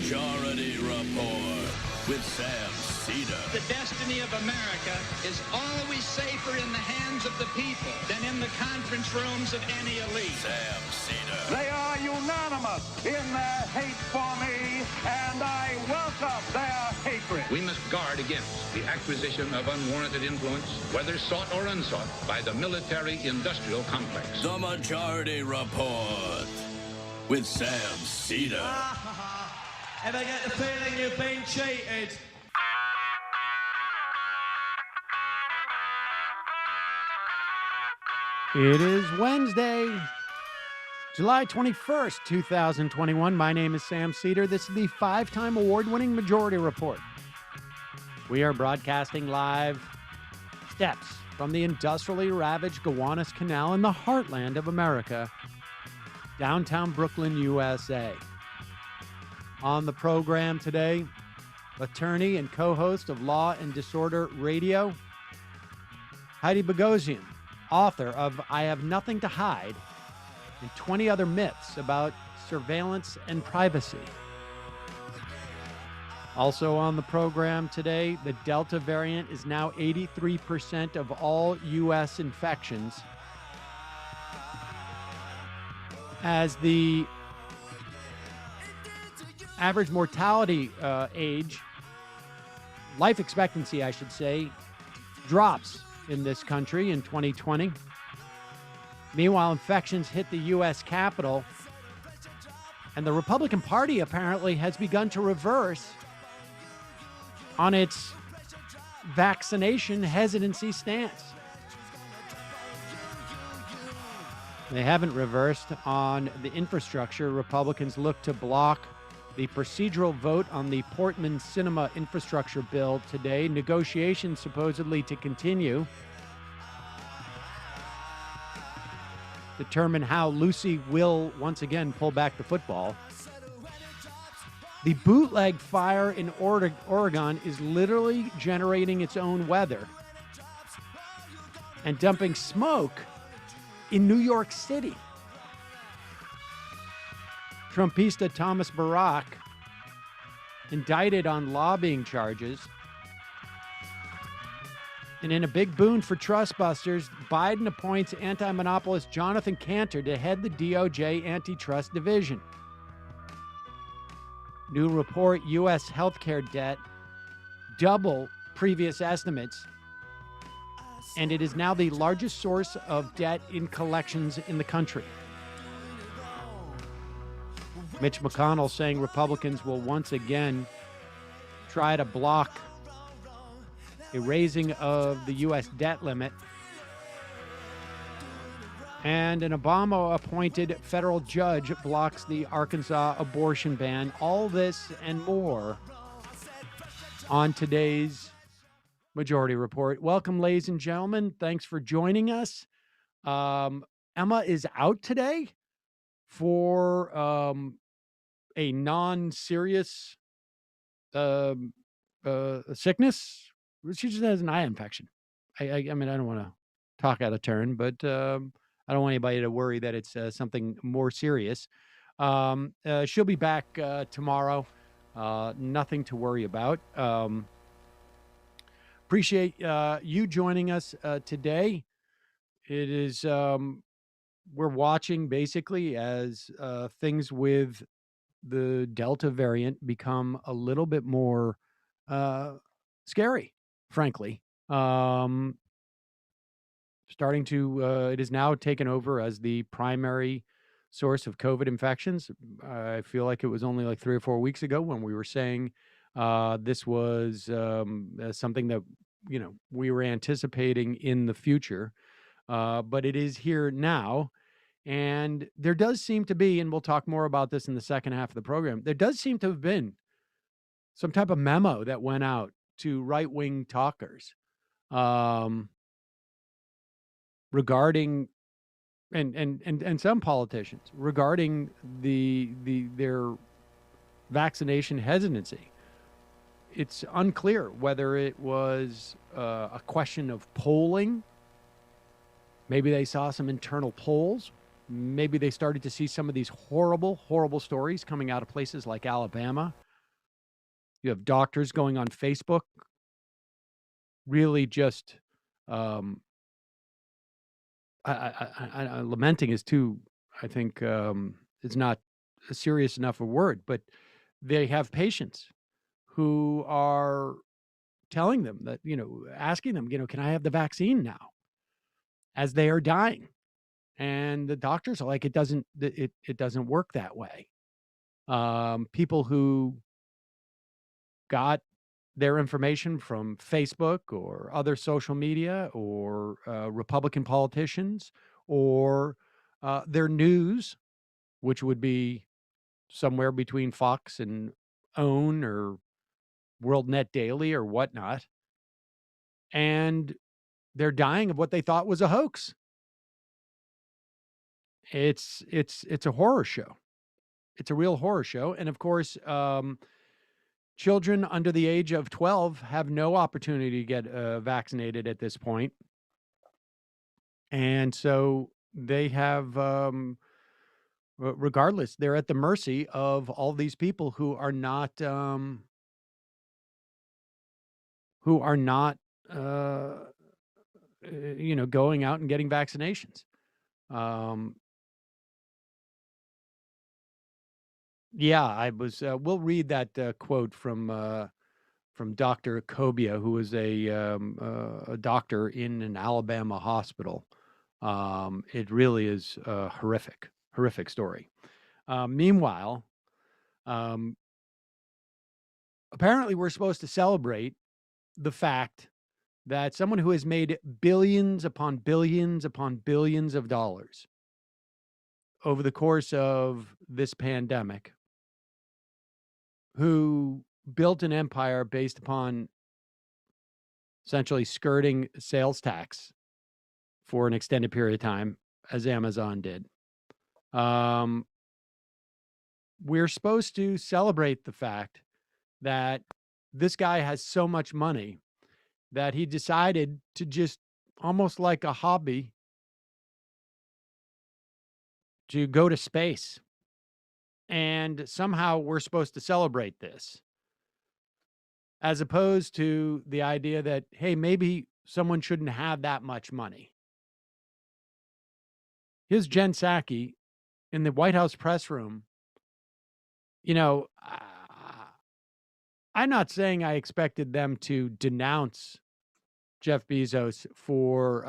Majority Report with Sam Seder. The destiny of America is always safer in the hands of the people than in the conference rooms of any elite. Sam Seder. They are unanimous in their hate for me, and I welcome their hatred. We must guard against the acquisition of unwarranted influence, whether sought or unsought, by the military-industrial complex. The Majority Report with Sam Seder. Ever get the feeling you've been cheated? It is Wednesday, July 21st, 2021. My name is Sam Seder. This is the five-time award-winning Majority Report. We are broadcasting live steps from the industrially ravaged Gowanus Canal in the heartland of America, downtown Brooklyn, USA. On the program today, attorney and co-host of Law and Disorder Radio, Heidi Boghosian, author of I Have Nothing to Hide and 20 Other Myths About Surveillance and Privacy. Also on the program today, the Delta variant is now 83% of all U.S. infections, as the average mortality life expectancy, I should say, drops in this country in 2020. Meanwhile, infections hit the U.S. Capitol, and the Republican Party apparently has begun to reverse on its vaccination hesitancy stance. They haven't reversed on the infrastructure. Republicans look to block the procedural vote on the Portman Cinema infrastructure bill today. Negotiations supposedly to continue. Determine how Lucy will once again pull back the football. The bootleg fire in Oregon is literally generating its own weather and dumping smoke in New York City. Trumpista Thomas Barack indicted on lobbying charges. And in a big boon for trustbusters, Biden appoints anti-monopolist Jonathan Cantor to head the DOJ antitrust division. New report, U.S. healthcare debt double previous estimates, and it is now the largest source of debt in collections in the country. Mitch McConnell saying Republicans will once again try to block a raising of the U.S. debt limit. And an Obama-appointed federal judge blocks the Arkansas abortion ban. All this and more on today's Majority Report. Welcome, ladies and gentlemen. Thanks for joining us. Emma is out today for a non-serious sickness. She just has an eye infection. I mean, I don't want to talk out of turn, but I don't want anybody to worry that it's something more serious. She'll be back tomorrow. Nothing to worry about. Appreciate you joining us today. It is, we're watching basically as things with the Delta variant become a little bit more scary, frankly. Starting to, it is now taken over as the primary source of COVID infections. I feel like it was only like 3 or 4 weeks ago when we were saying this was something that, you know, we were anticipating in the future, but it is here now. And there does seem to be, and we'll talk more about this in the second half of the program, there does seem to have been some type of memo that went out to right-wing talkers regarding, and some politicians regarding their vaccination hesitancy. It's unclear whether it was a question of polling. Maybe they saw some internal polls. Maybe they started to see some of these horrible, horrible stories coming out of places like Alabama, You have doctors going on Facebook, really just lamenting is too, I think, is not a serious enough a word, but they have patients who are telling them that, asking them, can I have the vaccine now, as they are dying? And the doctors are like, it doesn't work that way. People who got their information from Facebook or other social media or Republican politicians or their news, which would be somewhere between Fox and OWN or World Net Daily or whatnot. And they're dying of what they thought was a hoax. It's a horror show. It's a real horror show. And of course, children under the age of 12 have no opportunity to get vaccinated at this point. And so they have, regardless, they're at the mercy of all these people who are not, going out and getting vaccinations. Yeah, I was. We'll read that quote from Dr. Kobia, who was a doctor in an Alabama hospital. It really is a horrific story. Meanwhile, apparently we're supposed to celebrate the fact that someone who has made billions upon billions upon billions of dollars over the course of this pandemic, who built an empire based upon essentially skirting sales tax for an extended period of time, as Amazon did. We're supposed to celebrate the fact that this guy has so much money that he decided to just, almost like a hobby, to go to space. And somehow we're supposed to celebrate this, as opposed to the idea that, hey, maybe someone shouldn't have that much money. Here's Jen Psaki in the White House press room. I'm not saying I expected them to denounce Jeff Bezos for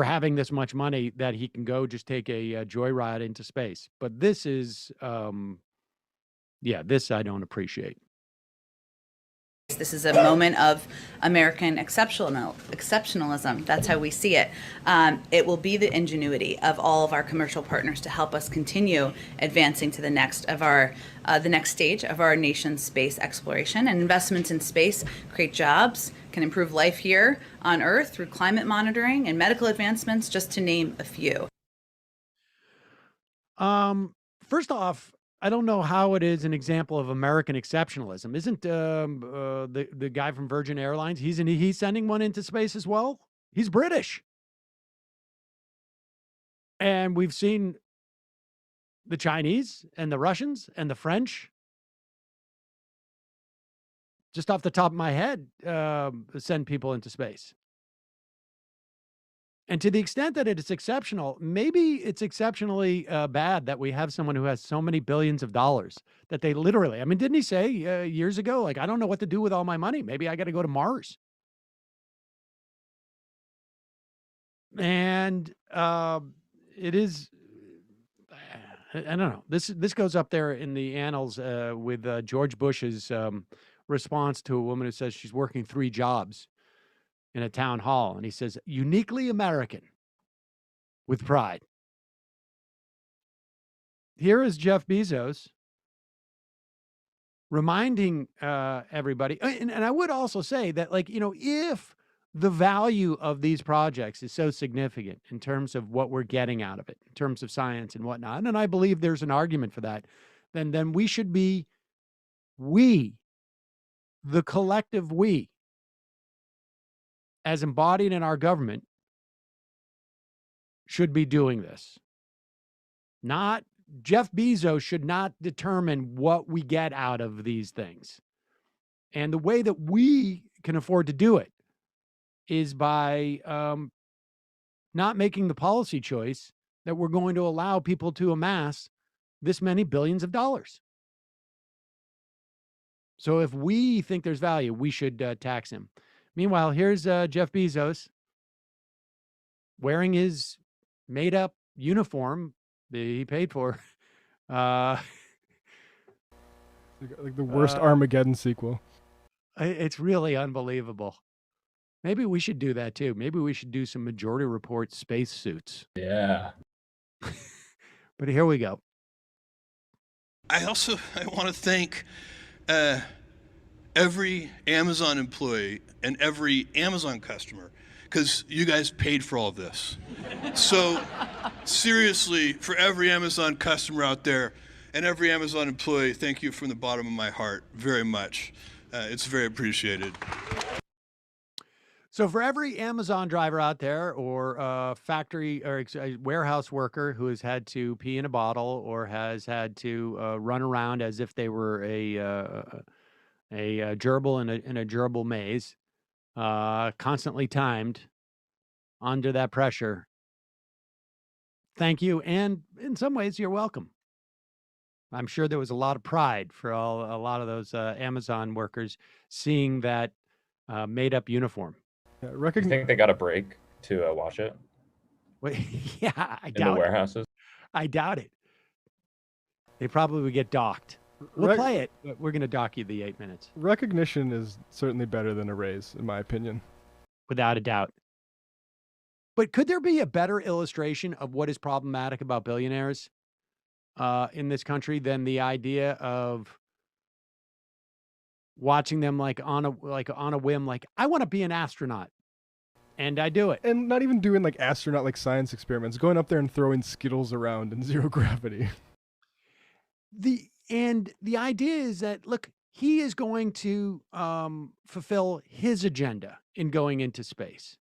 having this much money that he can go just take a joyride into space. But this is, this I don't appreciate. This is a moment of American exceptionalism. That's how we see it. It will be the ingenuity of all of our commercial partners to help us continue advancing to the next stage of our nation's space exploration. And investments in space create jobs, can improve life here on Earth through climate monitoring and medical advancements, just to name a few. First off, I don't know how it is an example of American exceptionalism. Isn't the guy from Virgin Airlines, he's sending one into space as well? He's British. And we've seen the Chinese and the Russians and the French, just off the top of my head, send people into space. And to the extent that it is exceptional, maybe it's exceptionally bad that we have someone who has so many billions of dollars that they literally, didn't he say years ago, like, I don't know what to do with all my money. Maybe I got to go to Mars. And it is, I don't know. This goes up there in the annals with George Bush's response to a woman who says she's working 3 jobs in a town hall. And he says, uniquely American, with pride. Here is Jeff Bezos reminding everybody. And I would also say that, if the value of these projects is so significant in terms of what we're getting out of it, in terms of science and whatnot, and I believe there's an argument for that, then we should be, the collective we, as embodied in our government, should be doing this. Not Jeff Bezos should not determine what we get out of these things. And the way that we can afford to do it is by not making the policy choice that we're going to allow people to amass this many billions of dollars. So if we think there's value, we should tax him. Meanwhile, here's Jeff Bezos wearing his made-up uniform that he paid for. Like the worst Armageddon sequel. It's really unbelievable. Maybe we should do that too. Maybe we should do some Majority Report space suits. Yeah. But here we go. I want to thank every Amazon employee and every Amazon customer, because you guys paid for all of this. So seriously, for every Amazon customer out there and every Amazon employee, thank you from the bottom of my heart very much. It's very appreciated. So for every Amazon driver out there or factory or warehouse worker who has had to pee in a bottle or has had to run around as if they were a gerbil in a gerbil maze, constantly timed under that pressure, thank you. And in some ways, you're welcome. I'm sure there was a lot of pride for a lot of those Amazon workers seeing that made-up uniform. Yeah, You think they got a break to wash it Well, yeah, I in the doubt it. warehouses? I doubt it. They probably would get docked. We'll play it. But we're going to dock you the 8 minutes. Recognition is certainly better than a raise, in my opinion. Without a doubt. But could there be a better illustration of what is problematic about billionaires in this country than the idea of watching them like on a whim, like I want to be an astronaut, and I do it, And not even doing like astronaut like science experiments, going up there and throwing Skittles around in zero gravity. The idea is that look, he is going to fulfill his agenda in going into space,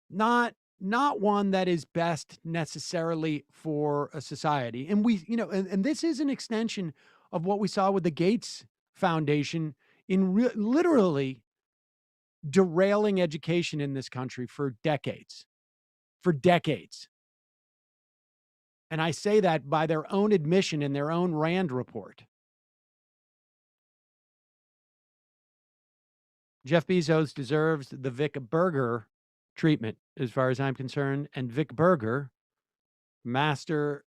not one that is best necessarily for a society. And we, and this is an extension of what we saw with the Gates Foundation in literally derailing education in this country for decades. And I say that by their own admission in their own Rand report. Jeff Bezos deserves the Vic Berger treatment, as far as I'm concerned. And Vic Berger, master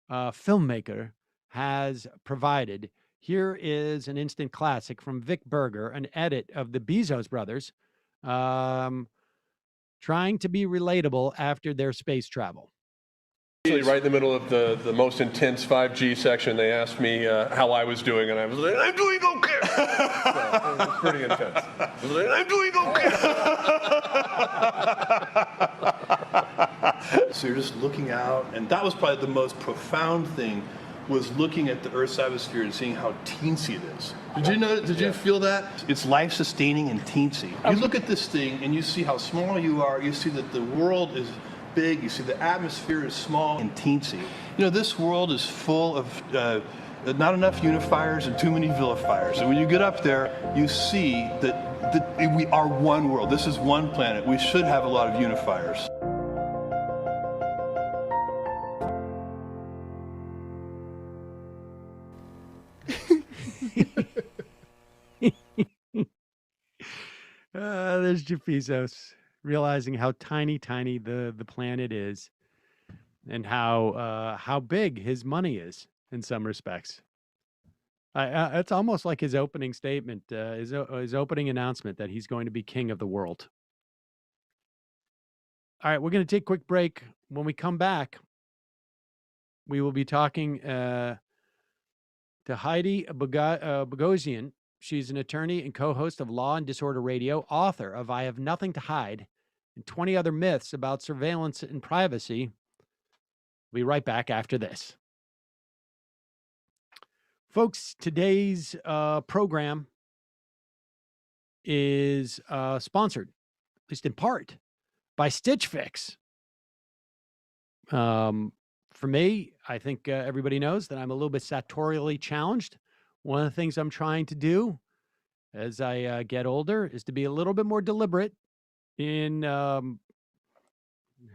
filmmaker, has provided. Here is an instant classic from Vic Berger, an edit of the Bezos brothers, trying to be relatable after their space travel. Right in the middle of the most intense 5G section, they asked me how I was doing, and I was like, I'm doing okay. So, it was pretty intense. I was like, I'm doing okay. So you're just looking out, and that was probably the most profound thing, was looking at the Earth's atmosphere and seeing how teensy it is. Did you know? Did you feel that? It's life-sustaining and teensy. You look at this thing and you see how small you are. You see that the world is big. You see the atmosphere is small and teensy. This world is full of not enough unifiers and too many vilifiers. And when you get up there, you see that we are one world. This is one planet. We should have a lot of unifiers. There's Jeff Bezos realizing how tiny the planet is, and how big his money is in some respects. It's almost like his opening statement, his opening announcement that he's going to be king of the world. All right, we're going to take a quick break. When we come back, we will be talking to Heidi Boghosian. She's an attorney and co-host of Law and Disorder Radio, author of I Have Nothing to Hide and 20 Other Myths About Surveillance and Privacy. We'll be right back after this. Folks, today's program is sponsored, at least in part, by Stitch Fix. For me, I think everybody knows that I'm a little bit sartorially challenged. One of the things I'm trying to do as I get older is to be a little bit more deliberate in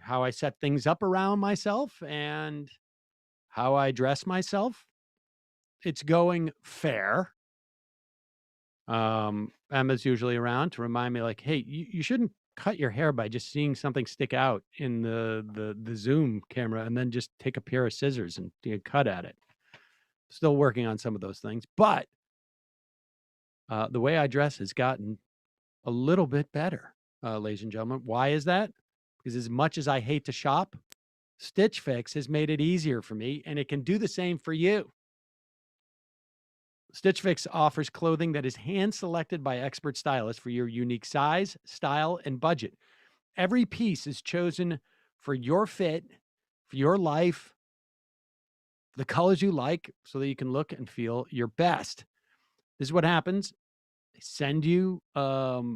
how I set things up around myself and how I dress myself. It's going fair. Emma's usually around to remind me, like, hey, you shouldn't cut your hair by just seeing something stick out in the Zoom camera and then just take a pair of scissors and cut at it. Still working on some of those things, but the way I dress has gotten a little bit better, ladies and gentlemen. Why is that? Because as much as I hate to shop, Stitch Fix has made it easier for me, and it can do the same for you. Stitch Fix offers clothing that is hand-selected by expert stylists for your unique size, style, and budget. Every piece is chosen for your fit, for your life, the colors you like, so that you can look and feel your best. This is what happens. They send you a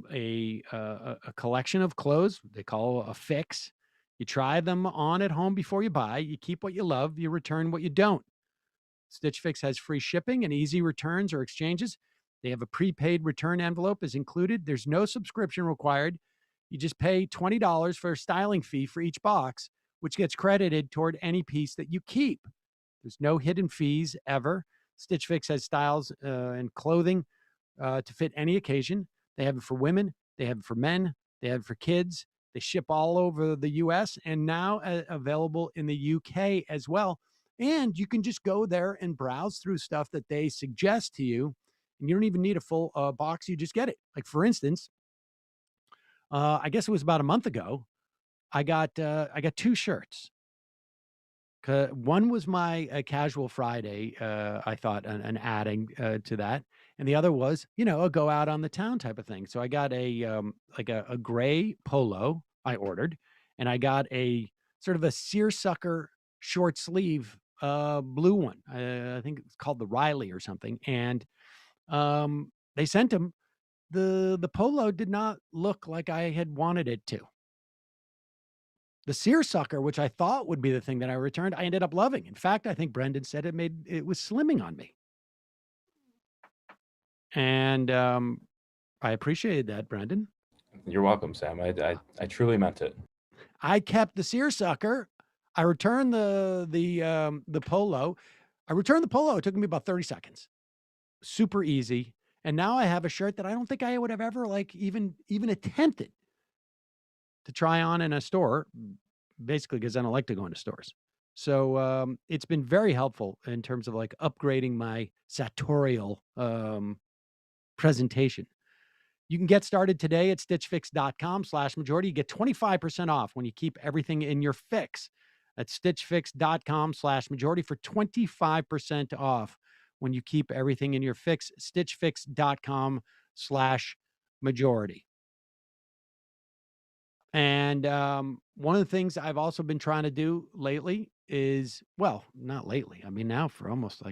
collection of clothes they call a fix. You try them on at home before you buy. You keep what you love. You return what you don't. Stitch Fix has free shipping and easy returns or exchanges. They have a prepaid return envelope is included. There's no subscription required. You just pay $20 for a styling fee for each box, which gets credited toward any piece that you keep. There's no hidden fees ever. Stitch Fix has styles and clothing to fit any occasion. They have it for women. They have it for men. They have it for kids. They ship all over the U.S. and now available in the U.K. as well. And you can just go there and browse through stuff that they suggest to you. And you don't even need a full box. You just get it. Like, for instance, I guess it was about a month ago, I got 2 shirts. One was my casual Friday, I thought, an adding to that. And the other was, a go out on the town type of thing. So I got a gray polo I ordered, and I got a sort of a seersucker short sleeve blue one. I think it's called the Riley or something. And they sent them. The polo did not look like I had wanted it to. The seersucker, which I thought would be the thing that I returned, I ended up loving. In fact, I think Brendan said it was slimming on me. And I appreciated that, Brendan. You're welcome, Sam. I truly meant it. I kept the seersucker. I returned the polo. I returned the polo. It took me about 30 seconds. Super easy. And now I have a shirt that I don't think I would have ever even attempted to try on in a store, basically because I don't like to go into stores. So it's been very helpful in terms of upgrading my sartorial presentation. You can get started today at stitchfix.com/majority. You get 25% off when you keep everything in your fix. That's stitchfix.com/majority for 25% off when you keep everything in your fix. stitchfix.com/majority. And one of the things I've also been trying to do lately is, well, not lately. I mean, now for almost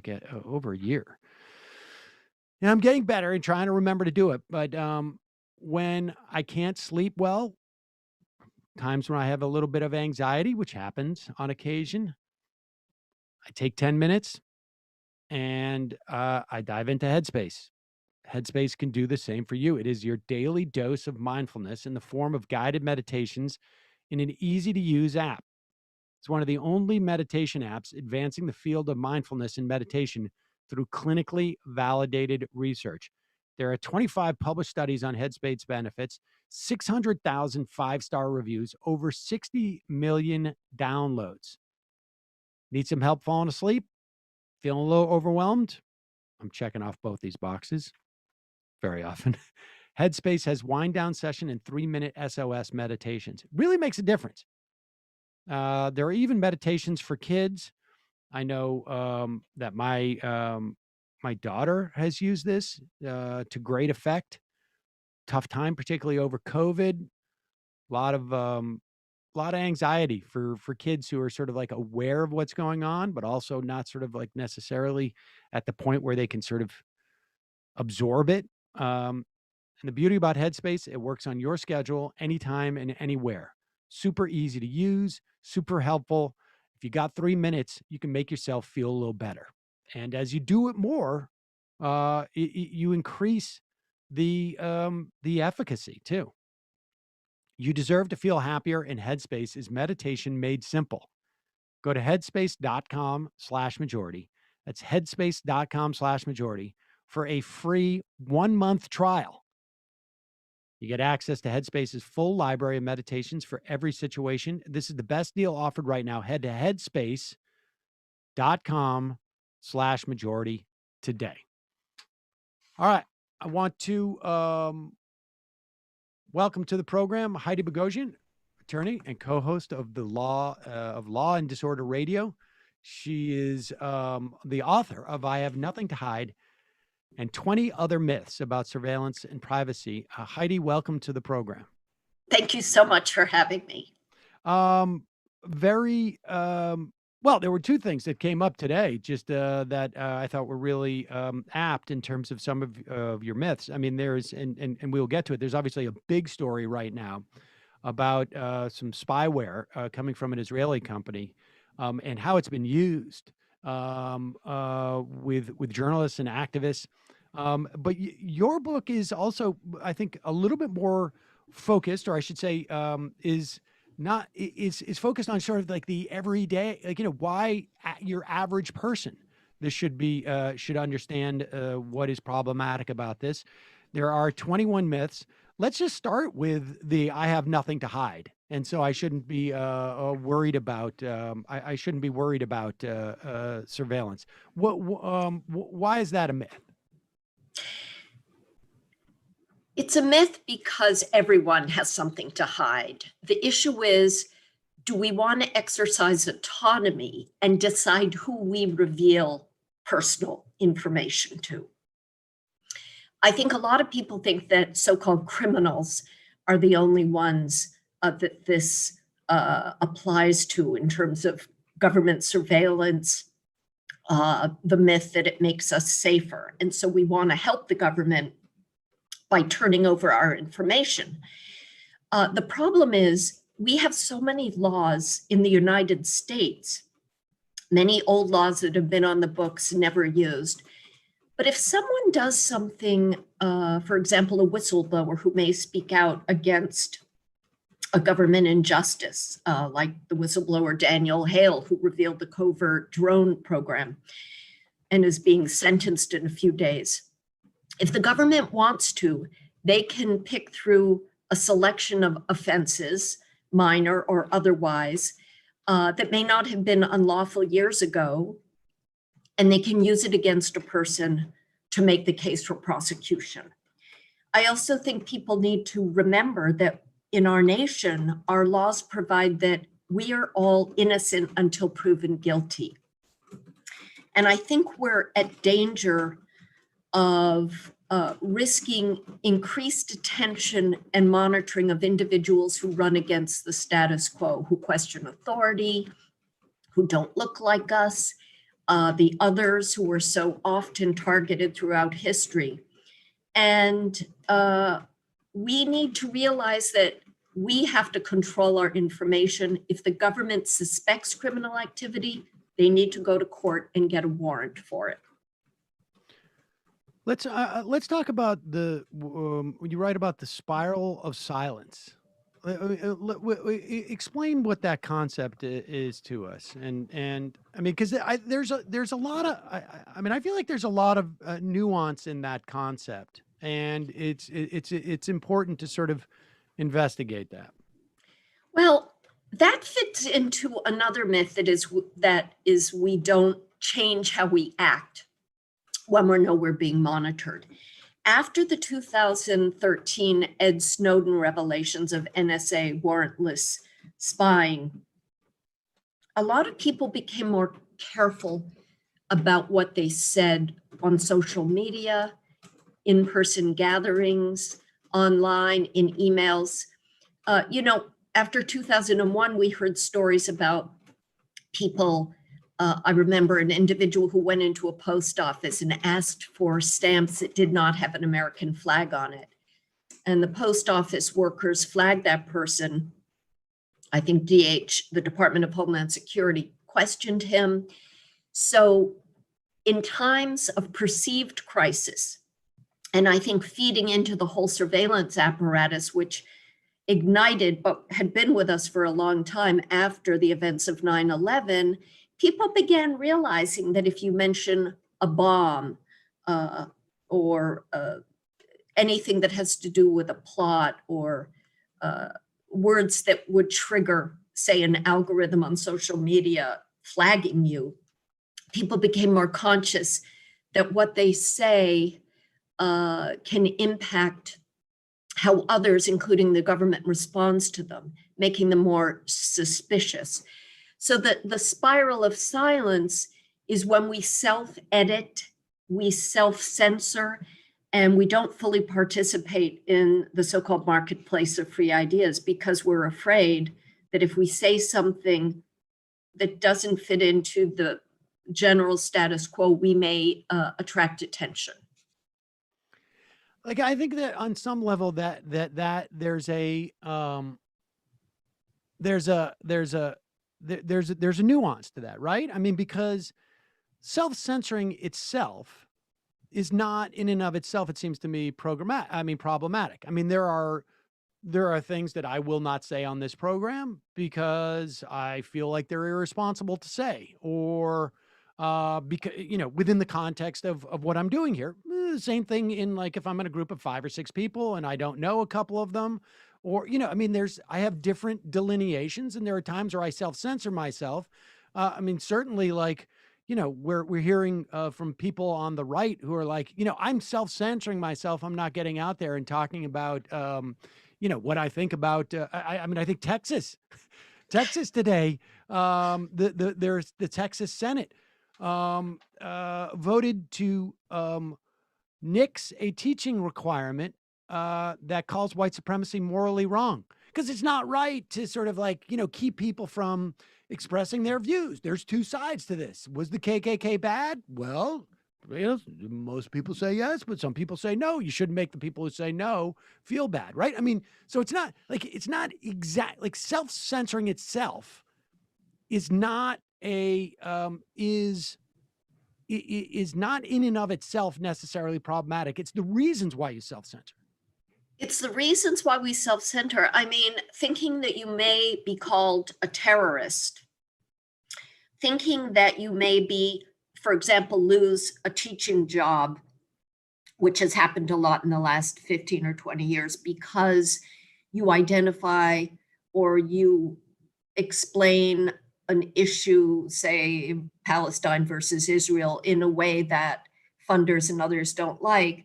over a year. And I'm getting better and trying to remember to do it. But when I can't sleep well, times when I have a little bit of anxiety, which happens on occasion, I take 10 minutes and I dive into Headspace. Headspace can do the same for you. It is your daily dose of mindfulness in the form of guided meditations in an easy-to-use app. It's one of the only meditation apps advancing the field of mindfulness and meditation through clinically validated research. There are 25 published studies on Headspace benefits, 600,000 five-star reviews, over 60 million downloads. Need some help falling asleep? Feeling a little overwhelmed? I'm checking off both these boxes very often. Headspace has wind down session and 3-minute SOS meditations. It really makes a difference. There are even meditations for kids. I know that my daughter has used this to great effect. Tough time, particularly over COVID. A lot of anxiety for kids who are sort of aware of what's going on, but also not sort of necessarily at the point where they can sort of absorb it. And the beauty about Headspace, it works on your schedule, anytime and anywhere. Super easy to use, super helpful. If you got 3 minutes, you can make yourself feel a little better. And as you do it more, you increase the efficacy too. You deserve to feel happier, and Headspace is meditation made simple. Go to headspace.com/majority. That's headspace.com/majority for a free 1-month trial. You get access to Headspace's full library of meditations for every situation. This is the best deal offered right now. Head to headspace.com/majority today. All right. I want to welcome to the program Heidi Boghosian, attorney and co-host of the Law and Disorder Radio. She is the author of I Have Nothing to Hide and 20 Other Myths About Surveillance and Privacy. Heidi, welcome to the program. Thank you so much for having me. Well, there were 2 things that came up today, just that I thought were really apt in terms of some of your myths. I mean, there's, and we'll get to it, there's obviously a big story right now about some spyware coming from an Israeli company and how it's been used with journalists and activists. But your book is also, I think, a little bit more focused, or I should say, is focused on sort of like the everyday, like, why your average person this should understand what is problematic about this. There are 21 myths. Let's just start with the I have nothing to hide, and so I shouldn't be worried about I shouldn't be worried about surveillance. Why is that a myth? It's a myth because everyone has something to hide. The issue is, do we want to exercise autonomy and decide who we reveal personal information to? I think a lot of people think that so-called criminals are the only ones that this applies to in terms of government surveillance, the myth that it makes us safer. And so we want to help the government by turning over our information. The problem is we have so many laws in the United States, many old laws that have been on the books, never used. But if someone does something, for example, a whistleblower who may speak out against a government injustice, like the whistleblower Daniel Hale, who revealed the covert drone program and is being sentenced in a few days. If the government wants to, they can pick through a selection of offenses, minor or otherwise, that may not have been unlawful years ago, and they can use it against a person to make the case for prosecution. I also think people need to remember that in our nation, our laws provide that we are all innocent until proven guilty. And I think we're at danger of risking increased attention and monitoring of individuals who run against the status quo, who question authority, who don't look like us, the others who were so often targeted throughout history. And we need to realize that we have to control our information. If the government suspects criminal activity, they need to go to court and get a warrant for it. Let's talk about when you write about the spiral of silence. Explain what that concept is to us, and I mean, because there's a lot of I feel like there's a lot of nuance in that concept, and it's important to sort of investigate that. Well, that fits into another myth that is we don't change how we act when we know we're being monitored. After the 2013 Ed Snowden revelations of NSA warrantless spying, a lot of people became more careful about what they said on social media, in-person gatherings, online, in emails. After 2001, we heard stories about people. I remember an individual who went into a post office and asked for stamps that did not have an American flag on it. And the post office workers flagged that person. I think the Department of Homeland Security questioned him. So in times of perceived crisis, and I think feeding into the whole surveillance apparatus, which ignited but had been with us for a long time after the events of 9/11, people began realizing that if you mention a bomb or anything that has to do with a plot or words that would trigger, say, an algorithm on social media flagging you, people became more conscious that what they say can impact how others, including the government, responds to them, making them more suspicious. So that the spiral of silence is when we self-edit, we self-censor, and we don't fully participate in the so-called marketplace of free ideas because we're afraid that if we say something that doesn't fit into the general status quo, we may attract attention. Like, I think that on some level that there's a nuance to that, right? I mean, because self-censoring itself is not in and of itself, it seems to me, problematic. I mean, there are things that I will not say on this program because I feel like they're irresponsible to say, or because, within the context of what I'm doing here. Same thing in, like, if I'm in a group of 5 or 6 people and I don't know a couple of them, or, I mean, I have different delineations, and there are times where I self-censor myself. I mean, certainly, like, we're hearing from people on the right who are like, I'm self-censoring myself. I'm not getting out there and talking about, what I think about, I mean, I think Texas today, there's the Texas Senate voted to nix a teaching requirement that calls white supremacy morally wrong, because it's not right to sort of, like, keep people from expressing their views. There's two sides to this. Was the KKK bad? Well, most people say yes, but some people say no. You shouldn't make the people who say no feel bad, right? I mean, so it's not exact, like, self-censoring itself is not is not in and of itself necessarily problematic. It's the reasons why you self-censor. It's the reasons why we self-censor. I mean, thinking that you may be called a terrorist, thinking that you may be, for example, lose a teaching job, which has happened a lot in the last 15 or 20 years because you identify or you explain an issue, say Palestine versus Israel, in a way that funders and others don't like.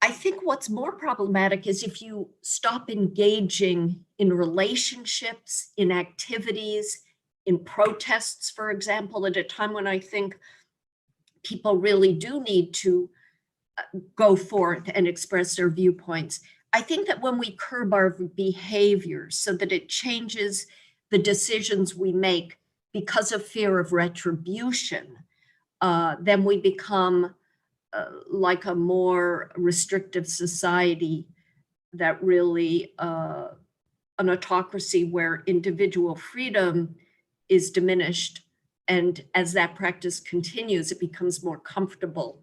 I think what's more problematic is if you stop engaging in relationships, in activities, in protests, for example, at a time when I think people really do need to go forth and express their viewpoints. I think that when we curb our behaviors so that it changes the decisions we make because of fear of retribution, then we become like a more restrictive society that really, an autocracy where individual freedom is diminished. And as that practice continues, it becomes more comfortable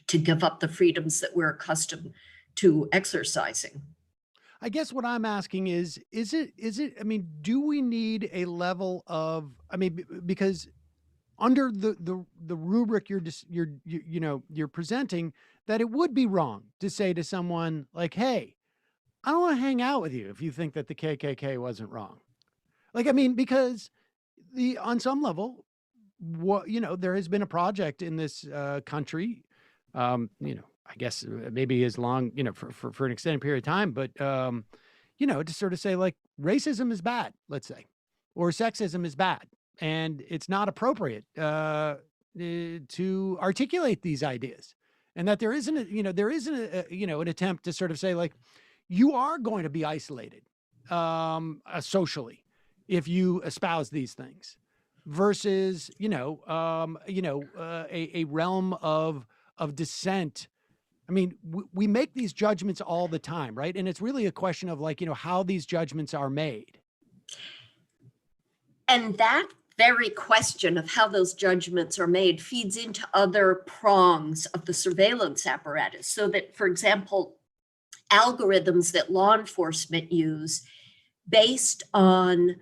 to give up the freedoms that we're accustomed to exercising. I guess what I'm asking is it, I mean, do we need a level of, I mean, because under the rubric you're presenting, that it would be wrong to say to someone like, hey, I don't want to hang out with you if you think that the KKK wasn't wrong. Like, I mean, because on some level, there has been a project in this country, I guess maybe as long, for an extended period of time, but, to sort of say, like, racism is bad, let's say, or sexism is bad, and it's not appropriate to articulate these ideas, and that there isn't an attempt to sort of say, like, you are going to be isolated socially if you espouse these things, versus a realm of dissent. I mean, we make these judgments all the time, right? And it's really a question of, like, how these judgments are made. And that very question of how those judgments are made feeds into other prongs of the surveillance apparatus. So that, for example, algorithms that law enforcement use based on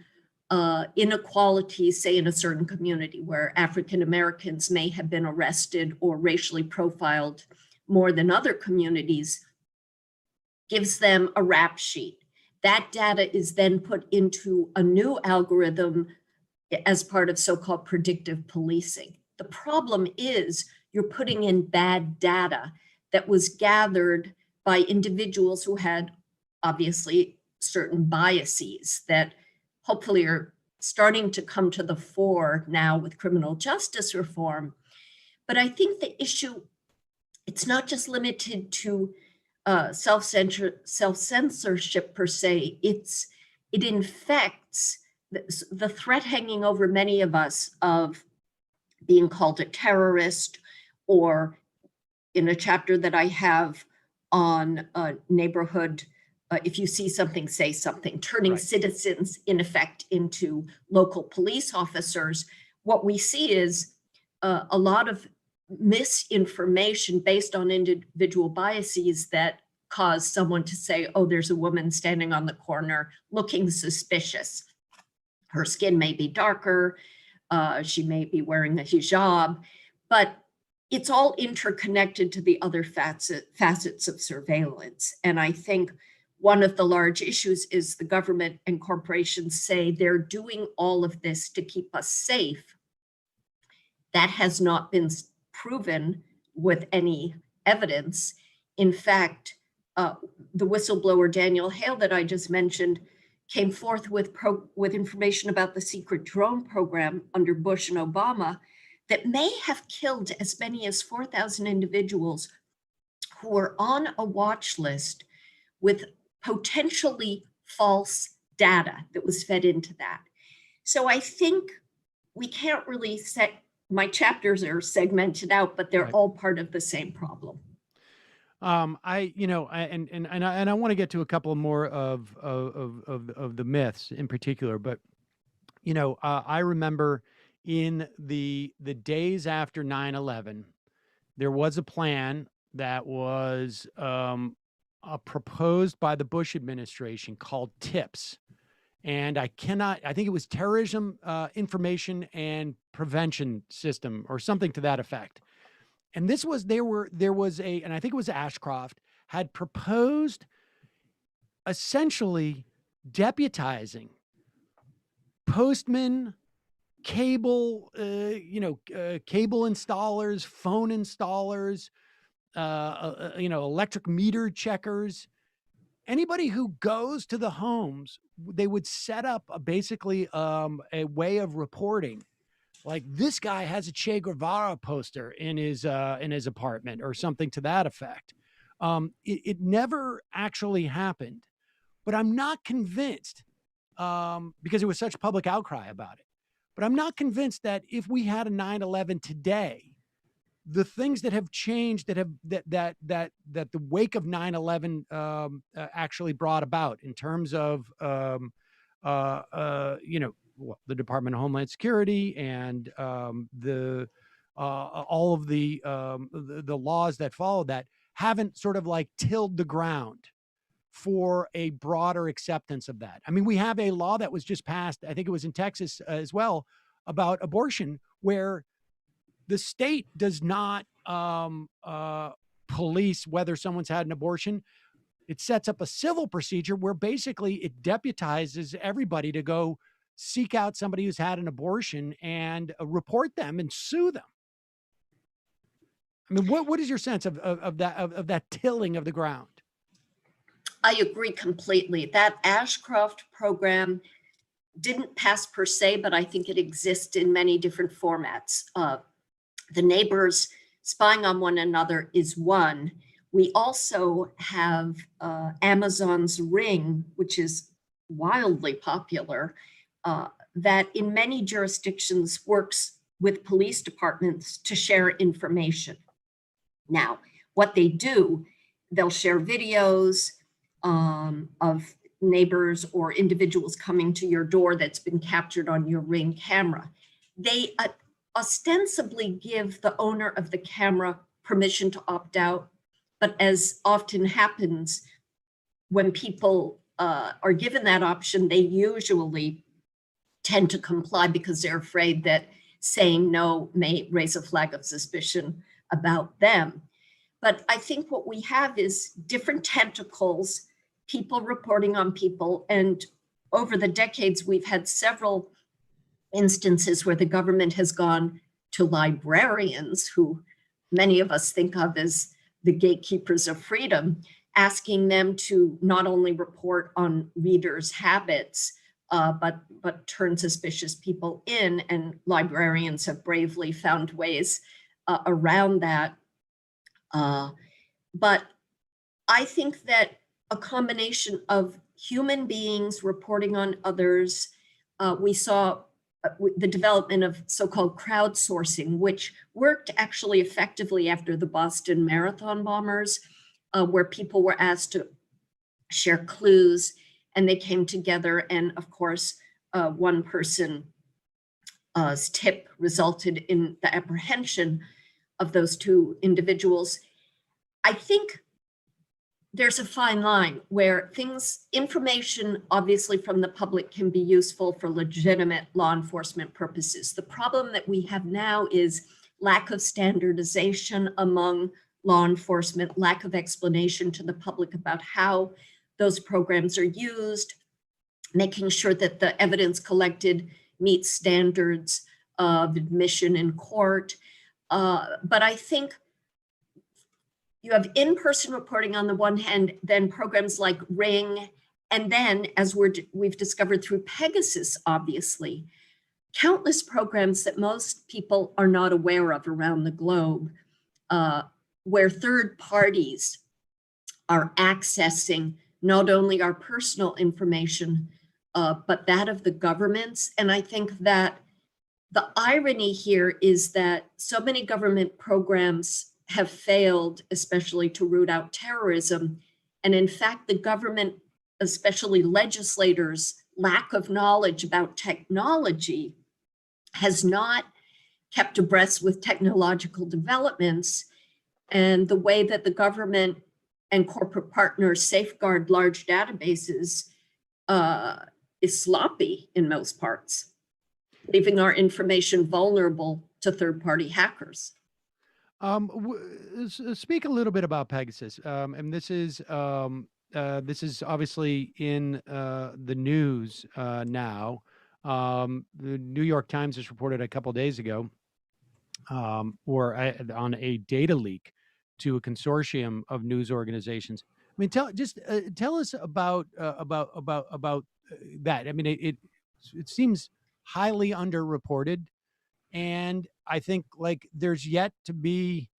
inequalities, say in a certain community where African Americans may have been arrested or racially profiled more than other communities, gives them a rap sheet. That data is then put into a new algorithm as part of so-called predictive policing. The problem is you're putting in bad data that was gathered by individuals who had obviously certain biases that hopefully are starting to come to the fore now with criminal justice reform. But I think the issue, it's not just limited to self-censorship per se, it infects the threat hanging over many of us of being called a terrorist, or in a chapter that I have on neighborhood, if you see something, say something, turning citizens in effect into local police officers. What we see is a lot of misinformation based on individual biases that cause someone to say, oh, there's a woman standing on the corner looking suspicious. Her skin may be darker, she may be wearing a hijab, but it's all interconnected to the other facets of surveillance. And I think one of the large issues is the government and corporations say they're doing all of this to keep us safe. That has not been proven with any evidence. In fact, the whistleblower Daniel Hale that I just mentioned came forth with information about the secret drone program under Bush and Obama that may have killed as many as 4,000 individuals who were on a watch list with potentially false data that was fed into that. So I think we can't really my chapters are segmented out, but they're all part of the same problem. I want to get to a couple more of the myths in particular, but I remember in the days after 9/11, there was a plan that was proposed by the Bush administration called TIPS. And I think it was Terrorism Information and Prevention System or something to that effect. And this was, and I think it was Ashcroft, had proposed essentially deputizing postmen, cable installers, phone installers, electric meter checkers, anybody who goes to the homes. They would set up basically a way of reporting, like this guy has a Che Guevara poster in his apartment or something to that effect. It never actually happened, but I'm not convinced because there was such public outcry about it. But I'm not convinced that if we had a 9/11 today, the things that have changed that the wake of 9/11 actually brought about in terms of the Department of Homeland Security and all of the laws that follow that haven't sort of like tilled the ground for a broader acceptance of that. I mean, we have a law that was just passed, I think it was in Texas as well, about abortion, where the state does not police whether someone's had an abortion. It sets up a civil procedure where basically it deputizes everybody to go seek out somebody who's had an abortion and report them and sue them. I mean, what is your sense of that tilling of the ground? I agree completely. That Ashcroft program didn't pass per se, but I think it exists in many different formats. The neighbors spying on one another is one. We also have Amazon's Ring, which is wildly popular, that in many jurisdictions works with police departments to share information. Now, what they do, they'll share videos of neighbors or individuals coming to your door that's been captured on your Ring camera. They ostensibly give the owner of the camera permission to opt out, but as often happens, when people are given that option, they usually tend to comply because they're afraid that saying no may raise a flag of suspicion about them. But I think what we have is different tentacles, people reporting on people. And over the decades, we've had several instances where the government has gone to librarians, who many of us think of as the gatekeepers of freedom, asking them to not only report on readers' habits, but turn suspicious people in, and librarians have bravely found ways around that. But I think that a combination of human beings reporting on others, we saw the development of so-called crowdsourcing, which worked actually effectively after the Boston Marathon bombers, where people were asked to share clues, and they came together. And of course, one person's tip resulted in the apprehension of those two individuals. I think there's a fine line where information obviously from the public can be useful for legitimate law enforcement purposes. The problem that we have now is lack of standardization among law enforcement, lack of explanation to the public about how those programs are used, making sure that the evidence collected meets standards of admission in court. But I think you have in-person reporting on the one hand, then programs like Ring, and then, as we've discovered through Pegasus, obviously, countless programs that most people are not aware of around the globe, where third parties are accessing not only our personal information, but that of the governments. And I think that the irony here is that so many government programs have failed, especially to root out terrorism. And in fact, the government, especially legislators' lack of knowledge about technology has not kept abreast with technological developments. And the way that the government and corporate partners safeguard large databases is sloppy in most parts, leaving our information vulnerable to third-party hackers. Speak a little bit about Pegasus, and this is obviously in the news now. The New York Times has reported a couple days ago, on a data leak to a consortium of news organizations. I mean, tell us about that. I mean, it seems highly underreported. And I think like there's yet to be,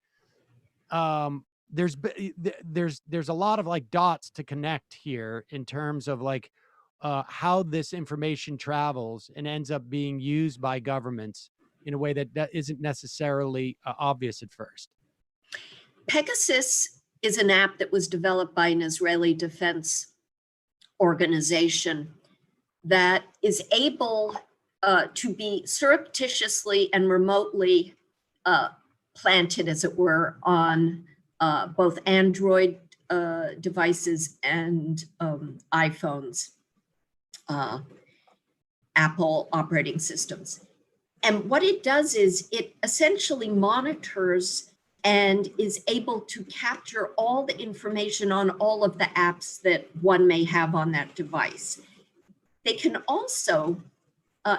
there's a lot of like dots to connect here in terms of like how this information travels and ends up being used by governments in a way that isn't necessarily obvious at first. Pegasus is an app that was developed by an Israeli defense organization that is able to be surreptitiously and remotely planted, as it were, on both Android devices and iPhones, Apple operating systems. And what it does is it essentially monitors and is able to capture all the information on all of the apps that one may have on that device. They can also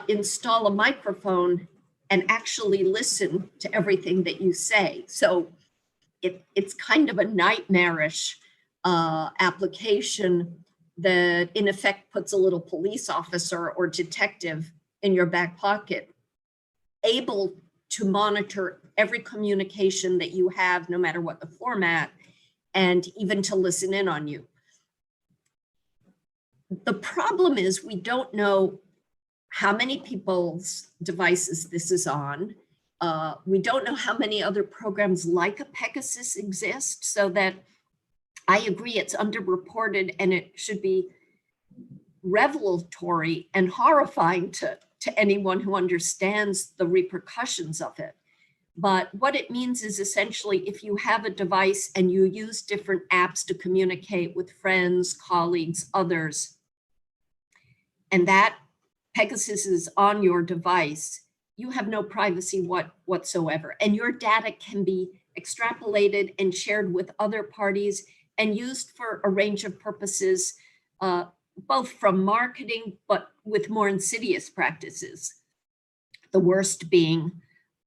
install a microphone and actually listen to everything that you say. So it's kind of a nightmarish application that in effect puts a little police officer or detective in your back pocket, able to monitor every communication that you have, no matter what the format, and even to listen in on you. The problem is we don't know how many people's devices this is on. We don't know how many other programs like a Pegasus exist, so that I agree it's underreported, and it should be revelatory and horrifying to to anyone who understands the repercussions of it. But what it means is essentially if you have a device and you use different apps to communicate with friends, colleagues, others, and that Pegasus is on your device, you have no privacy whatsoever. And your data can be extrapolated and shared with other parties and used for a range of purposes, both from marketing, but with more insidious practices. The worst being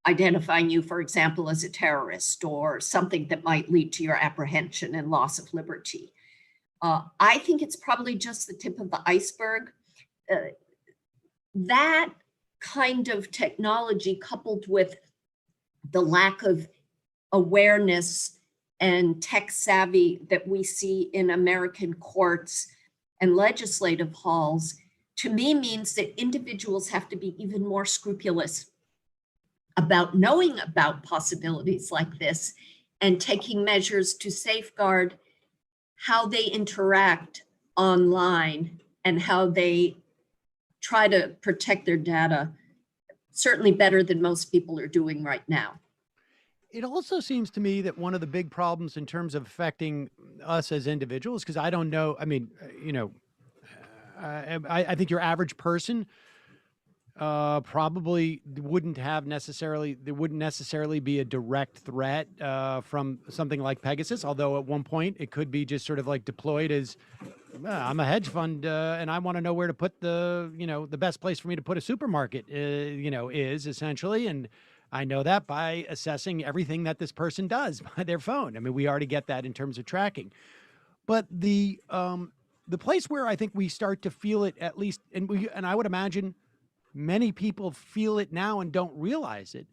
identifying you, for example, as a terrorist or something that might lead to your apprehension and loss of liberty. I think it's probably just the tip of the iceberg. That kind of technology, coupled with the lack of awareness and tech savvy that we see in American courts and legislative halls, to me means that individuals have to be even more scrupulous about knowing about possibilities like this and taking measures to safeguard how they interact online and how they try to protect their data, certainly better than most people are doing right now. It also seems to me that one of the big problems in terms of affecting us as individuals, because I don't know, I mean, you know, I think your average person probably wouldn't necessarily be a direct threat from something like Pegasus, although at one point it could be just sort of like deployed as, I'm a hedge fund and I want to know where to put the best place for me to put a supermarket, is essentially. And I know that by assessing everything that this person does by their phone. I mean, we already get that in terms of tracking. But the place where I think we start to feel it, at least, and I would imagine many people feel it now and don't realize it,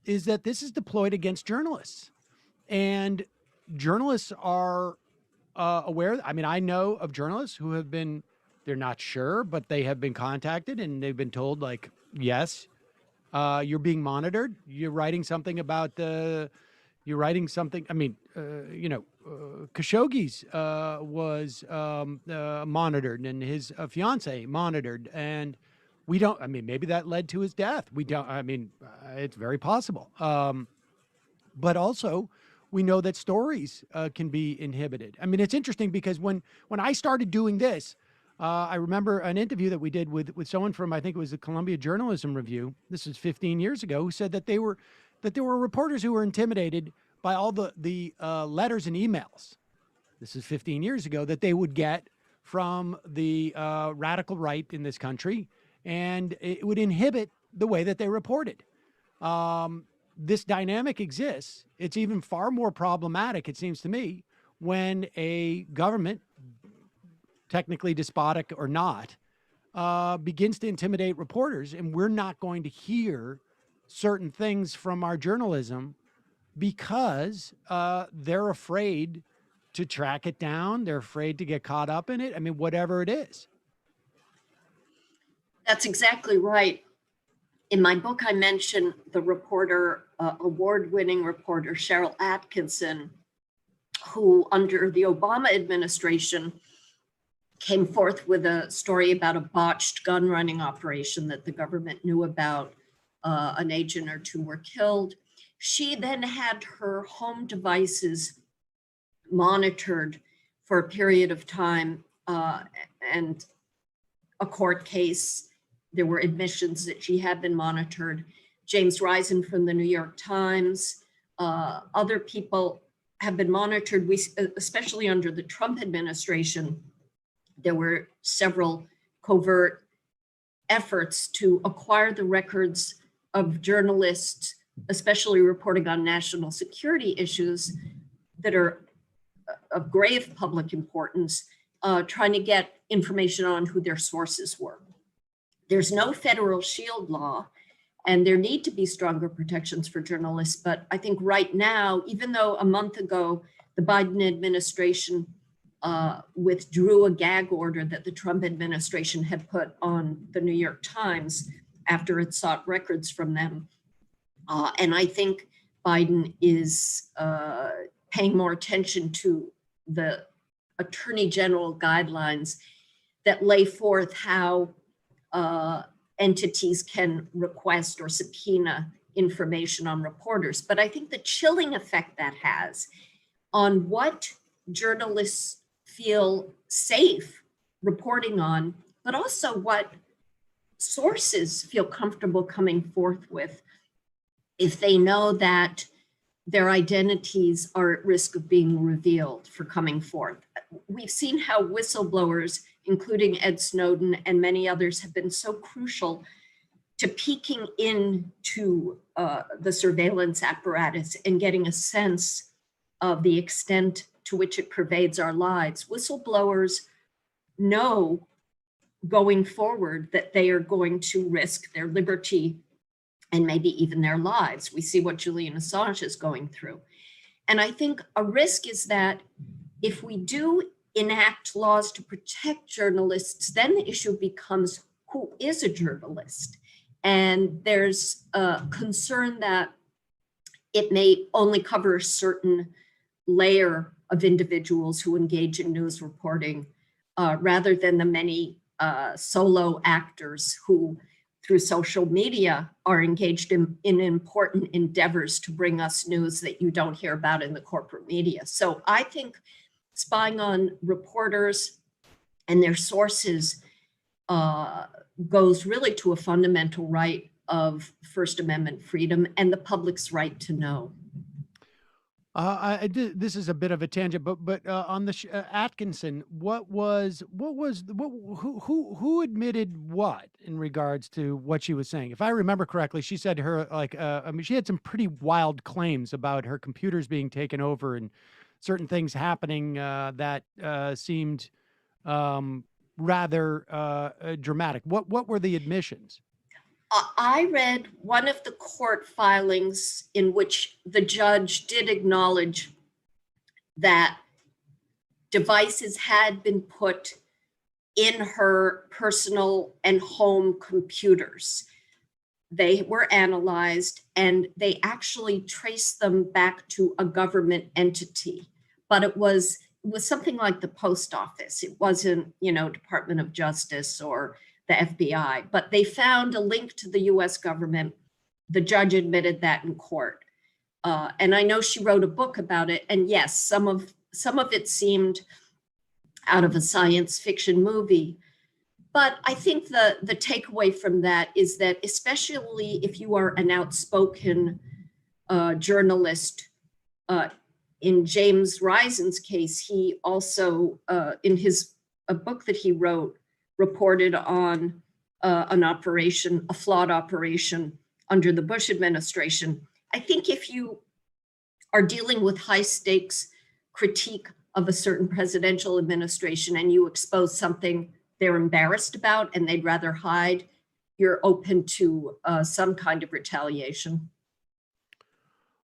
is that this is deployed against journalists. And journalists are aware. I mean, I know of journalists who have been, they're not sure, but they have been contacted and they've been told, like, yes, you're being monitored. You're writing something about I mean, Khashoggi's was monitored and his fiance monitored, and we don't, I mean, maybe that led to his death. We don't, I mean, it's very possible. But also we know that stories can be inhibited. I mean, it's interesting because when I started doing this, I remember an interview that we did with someone from, I think it was the Columbia Journalism Review. This was 15 years ago, who said that there were reporters who were intimidated by all the letters and emails. This is 15 years ago, that they would get from the radical right in this country, and it would inhibit the way that they reported. This dynamic exists. It's even far more problematic, it seems to me, when a government, technically despotic or not, begins to intimidate reporters, and we're not going to hear certain things from our journalism because they're afraid to track it down. They're afraid to get caught up in it. I mean, whatever it is. That's exactly right. In my book, I mentioned the reporter, award-winning reporter, Cheryl Atkinson, who under the Obama administration came forth with a story about a botched gun running operation that the government knew about. An agent or two were killed. She then had her home devices monitored for a period of time, and a court case. There were admissions that she had been monitored. James Risen from the New York Times, other people have been monitored. We, especially under the Trump administration, there were several covert efforts to acquire the records of journalists, especially reporting on national security issues that are of grave public importance, trying to get information on who their sources were. There's no federal shield law, and there need to be stronger protections for journalists. But I think right now, even though a month ago, the Biden administration withdrew a gag order that the Trump administration had put on the New York Times after it sought records from them. And I think Biden is paying more attention to the Attorney General guidelines that lay forth how entities can request or subpoena information on reporters. But I think the chilling effect that has on what journalists feel safe reporting on, but also what sources feel comfortable coming forth with if they know that their identities are at risk of being revealed for coming forth. We've seen how whistleblowers, including Ed Snowden and many others, have been so crucial to peeking into the surveillance apparatus and getting a sense of the extent to which it pervades our lives. Whistleblowers know going forward that they are going to risk their liberty and maybe even their lives. We see what Julian Assange is going through. And I think a risk is that if we do enact laws to protect journalists, then the issue becomes who is a journalist? And there's a concern that it may only cover a certain layer of individuals who engage in news reporting, rather than the many solo actors who, through social media, are engaged in important endeavors to bring us news that you don't hear about in the corporate media. So I think spying on reporters and their sources goes really to a fundamental right of First Amendment freedom and the public's right to know. This is a bit of a tangent, but on the Atkinson, who admitted what in regards to what she was saying? If I remember correctly, she said I mean, she had some pretty wild claims about her computers being taken over and certain things happening that seemed rather dramatic. What were the admissions? I read one of the court filings in which the judge did acknowledge that devices had been put in her personal and home computers. They were analyzed and they actually traced them back to a government entity, but it was something like the post office. It wasn't, Department of Justice or the FBI, but they found a link to the US government. The judge admitted that in court. And I know she wrote a book about it. And yes, some of it seemed out of a science fiction movie. But I think the takeaway from that is that, especially if you are an outspoken journalist, in James Risen's case, he also, in a book that he wrote, reported on a flawed operation under the Bush administration. I think if you are dealing with high stakes critique of a certain presidential administration and you expose something they're embarrassed about and they'd rather hide, you're open to some kind of retaliation.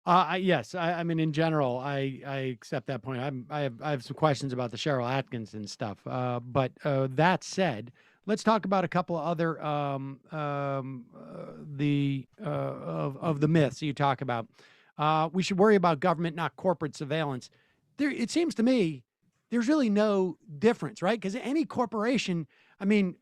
Yes, I mean, in general, I accept that point. I have some questions about the Cheryl Atkinson stuff. But that said, let's talk about a couple of other of the myths you talk about. We should worry about government, not corporate surveillance. It seems to me there's really no difference, right? Because any corporation, I mean,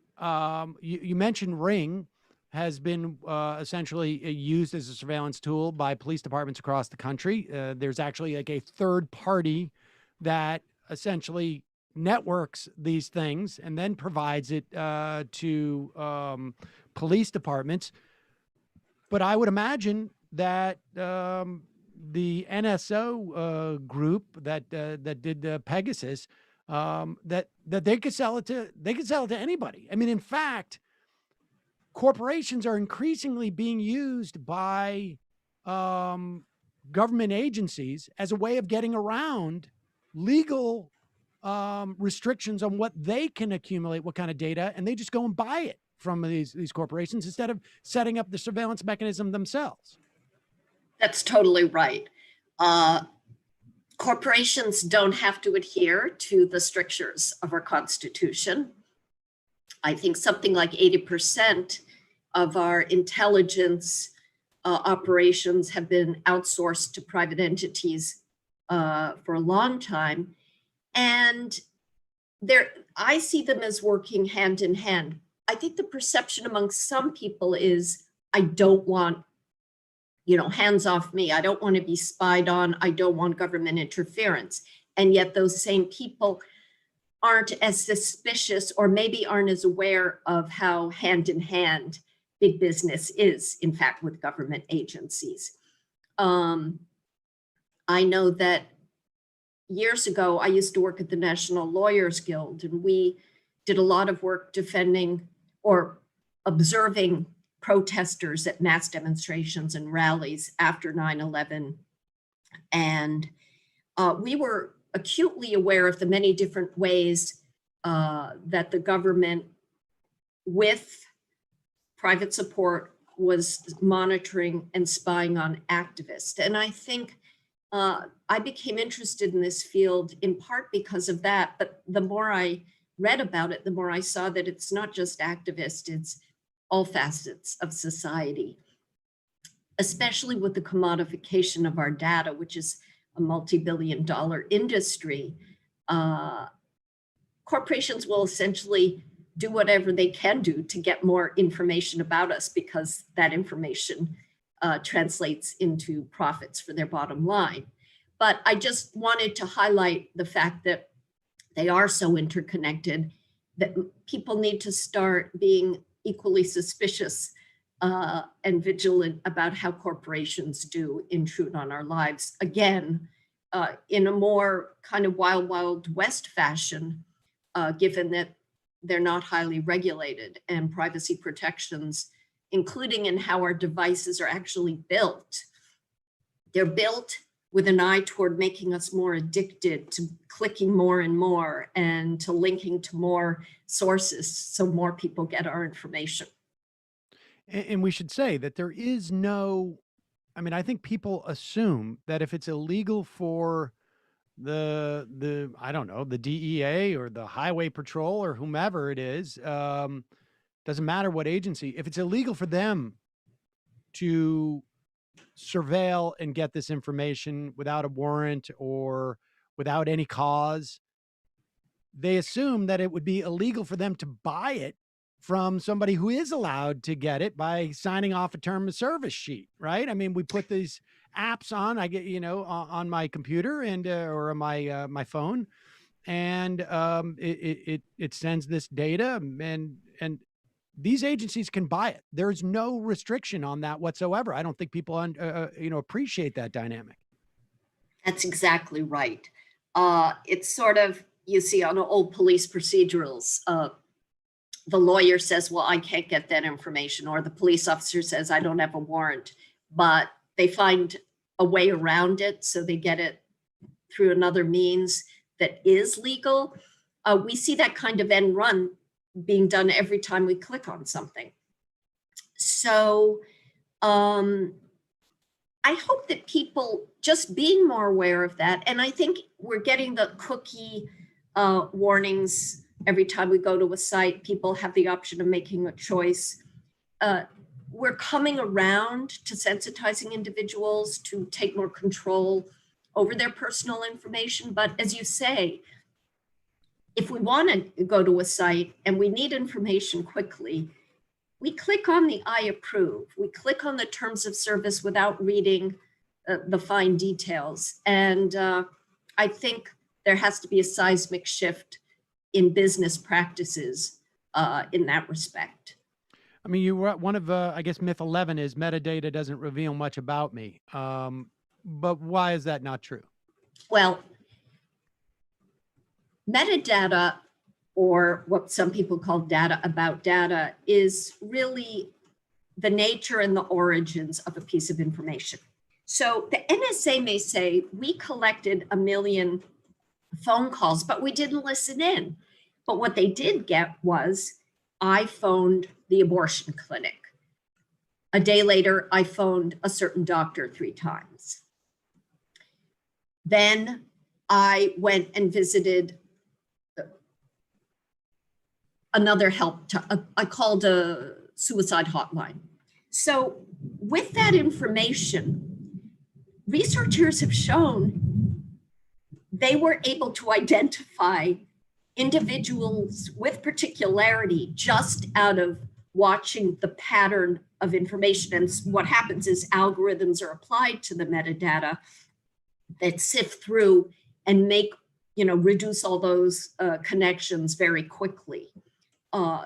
you mentioned Ring has been essentially used as a surveillance tool by police departments across the country. There's actually like a third party that essentially networks these things and then provides it to police departments. But I would imagine that the NSO group that did Pegasus, that they could sell it to anybody. I mean, in fact, corporations are increasingly being used by government agencies as a way of getting around legal restrictions on what they can accumulate, what kind of data, and they just go and buy it from these corporations instead of setting up the surveillance mechanism themselves. That's totally right. Corporations don't have to adhere to the strictures of our Constitution. I think something like 80% of our intelligence operations have been outsourced to private entities for a long time. And I see them as working hand in hand. I think the perception among some people is, I don't want, hands off me. I don't want to be spied on. I don't want government interference. And yet those same people aren't as suspicious, or maybe aren't as aware of how hand in hand big business is, in fact, with government agencies. I know that years ago, I used to work at the National Lawyers Guild, and we did a lot of work defending or observing protesters at mass demonstrations and rallies after 9/11. And we were acutely aware of the many different ways that the government, with private support, was monitoring and spying on activists. And I think I became interested in this field in part because of that. But the more I read about it, the more I saw that it's not just activists, it's all facets of society, especially with the commodification of our data, which is a multi-billion-dollar industry. Corporations will essentially do whatever they can do to get more information about us, because that information translates into profits for their bottom line. But I just wanted to highlight the fact that they are so interconnected that people need to start being equally suspicious and vigilant about how corporations do intrude on our lives. Again, in a more kind of wild, wild west fashion, given that they're not highly regulated, and privacy protections, including in how our devices are actually built. They're built with an eye toward making us more addicted to clicking more and more, and to linking to more sources so more people get our information. And we should say that there is no, I mean, I think people assume that if it's illegal for the I don't know, the DEA or the Highway Patrol or whomever it is, doesn't matter what agency, if it's illegal for them to surveil and get this information without a warrant or without any cause, they assume that it would be illegal for them to buy it from somebody who is allowed to get it by signing off a term of service sheet, right? I mean, we put these apps on, I get, on my computer and, or on my phone, and it sends this data, and these agencies can buy it. There's no restriction on that whatsoever. I don't think people, appreciate that dynamic. That's exactly right. It's sort of, you see on old police procedurals, the lawyer says, well, I can't get that information, or the police officer says, I don't have a warrant, but they find a way around it, so they get it through another means that is legal. We see that kind of end run being done every time we click on something. So I hope that people just being more aware of that, and I think we're getting the cookie warnings every time we go to a site. People have the option of making a choice. We're coming around to sensitizing individuals to take more control over their personal information. But as you say, if we want to go to a site and we need information quickly, we click on the I approve. We click on the terms of service without reading the fine details. And I think there has to be a seismic shift in business practices in that respect. I mean, you were one of, I guess, myth 11 is metadata doesn't reveal much about me. But why is that not true? Well, metadata, or what some people call data about data, is really the nature and the origins of a piece of information. So the NSA may say, we collected 1 million phone calls, but we didn't listen in. But what they did get was, I phoned the abortion clinic. A day later, I phoned a certain doctor 3 times. Then I went and visited another I called a suicide hotline. So with that information, researchers have shown they were able to identify individuals with particularity, just out of watching the pattern of information. And what happens is algorithms are applied to the metadata that sift through and make, reduce all those connections very quickly.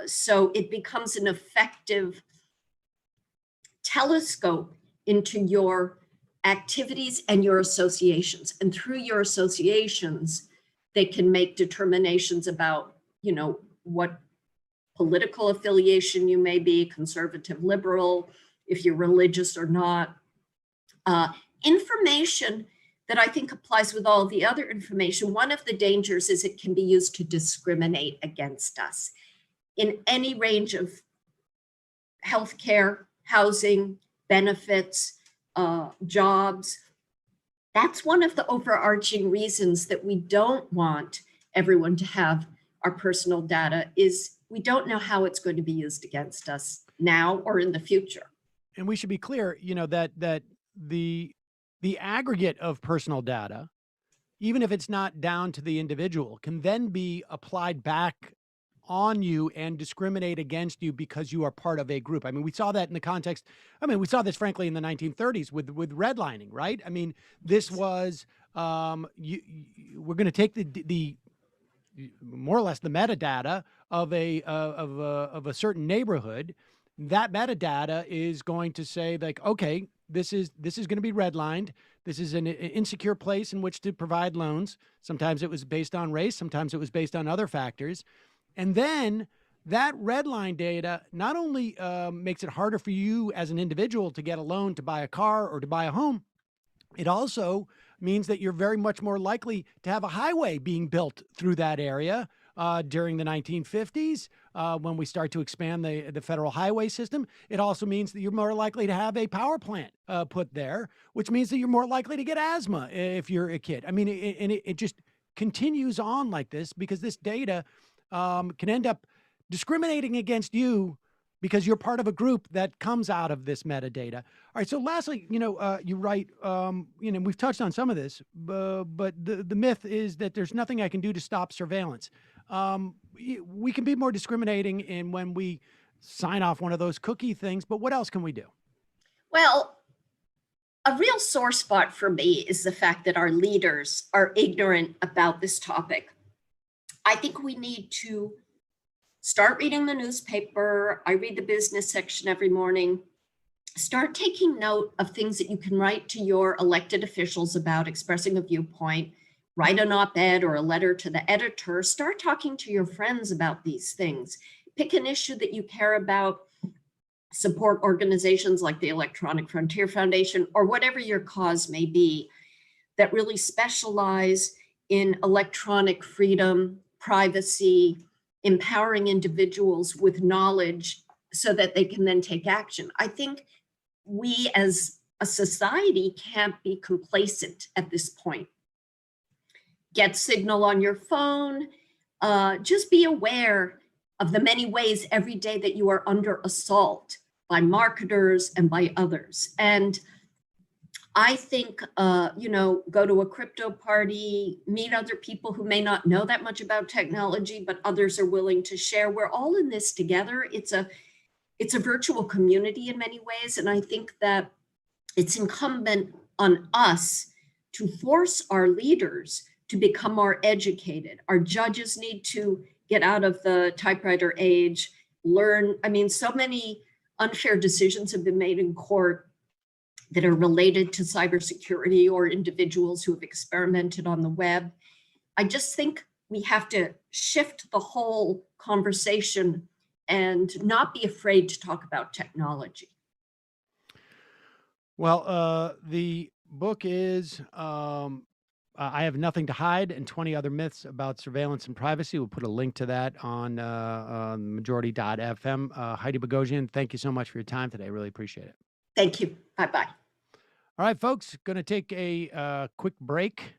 So it becomes an effective telescope into your activities and your associations. And through your associations, they can make determinations about, what political affiliation you may be, conservative, liberal, if you're religious or not. Information that I think applies with all the other information. One of the dangers is it can be used to discriminate against us in any range of healthcare, housing, benefits, jobs. That's one of the overarching reasons that we don't want everyone to have our personal data, is we don't know how it's going to be used against us now or in the future. And we should be clear, that the aggregate of personal data, even if it's not down to the individual, can then be applied back on you and discriminate against you because you are part of a group. I mean, we saw that in the context. We saw this frankly in the 1930s with redlining, right? I mean, this was we're going to take the more or less the metadata of a certain neighborhood. That metadata is going to say, like, okay, this is going to be redlined. This is an insecure place in which to provide loans. Sometimes it was based on race. Sometimes it was based on other factors. And then that red line data not only makes it harder for you as an individual to get a loan to buy a car or to buy a home, it also means that you're very much more likely to have a highway being built through that area during the 1950s when we start to expand the federal highway system. It also means that you're more likely to have a power plant put there, which means that you're more likely to get asthma if you're a kid. I mean, it just continues on like this because this data can end up discriminating against you because you're part of a group that comes out of this metadata. All right. So lastly, you write, we've touched on some of this, but the myth is that there's nothing I can do to stop surveillance. We can be more discriminating in when we sign off one of those cookie things, but what else can we do? Well, a real sore spot for me is the fact that our leaders are ignorant about this topic. I think we need to start reading the newspaper. I read the business section every morning. Start taking note of things that you can write to your elected officials about expressing a viewpoint. Write an op-ed or a letter to the editor. Start talking to your friends about these things. Pick an issue that you care about. Support organizations like the Electronic Frontier Foundation or whatever your cause may be that really specialize in electronic freedom, privacy, empowering individuals with knowledge so that they can then take action. I think we as a society can't be complacent at this point. Get Signal on your phone. Just be aware of the many ways every day that you are under assault by marketers and by others. And I think, go to a crypto party, meet other people who may not know that much about technology, but others are willing to share. We're all in this together. It's a virtual community in many ways. And I think that it's incumbent on us to force our leaders to become more educated. Our judges need to get out of the typewriter age, learn. I mean, so many unfair decisions have been made in court that are related to cybersecurity or individuals who have experimented on the web. I just think we have to shift the whole conversation and not be afraid to talk about technology. Well, the book is I Have Nothing to Hide and 20 Other Myths About Surveillance and Privacy. We'll put a link to that on majority.fm. Heidi Boghosian, thank you so much for your time today. I really appreciate it. Thank you. Bye-bye. All right, folks, going to take a quick break,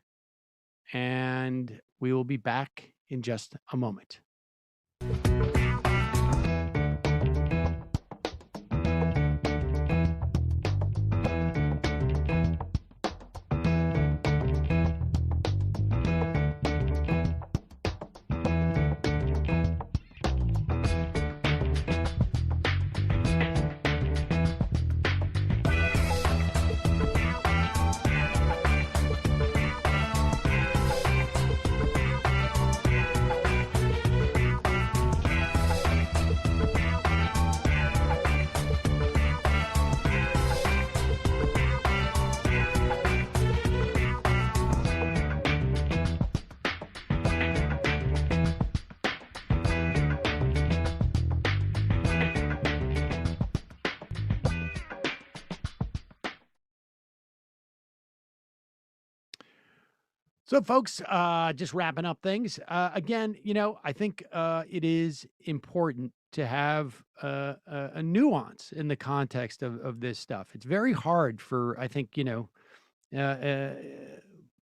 and we will be back in just a moment. So, folks, just wrapping up things. Again, I think it is important to have a nuance in the context of this stuff. It's very hard for, I think,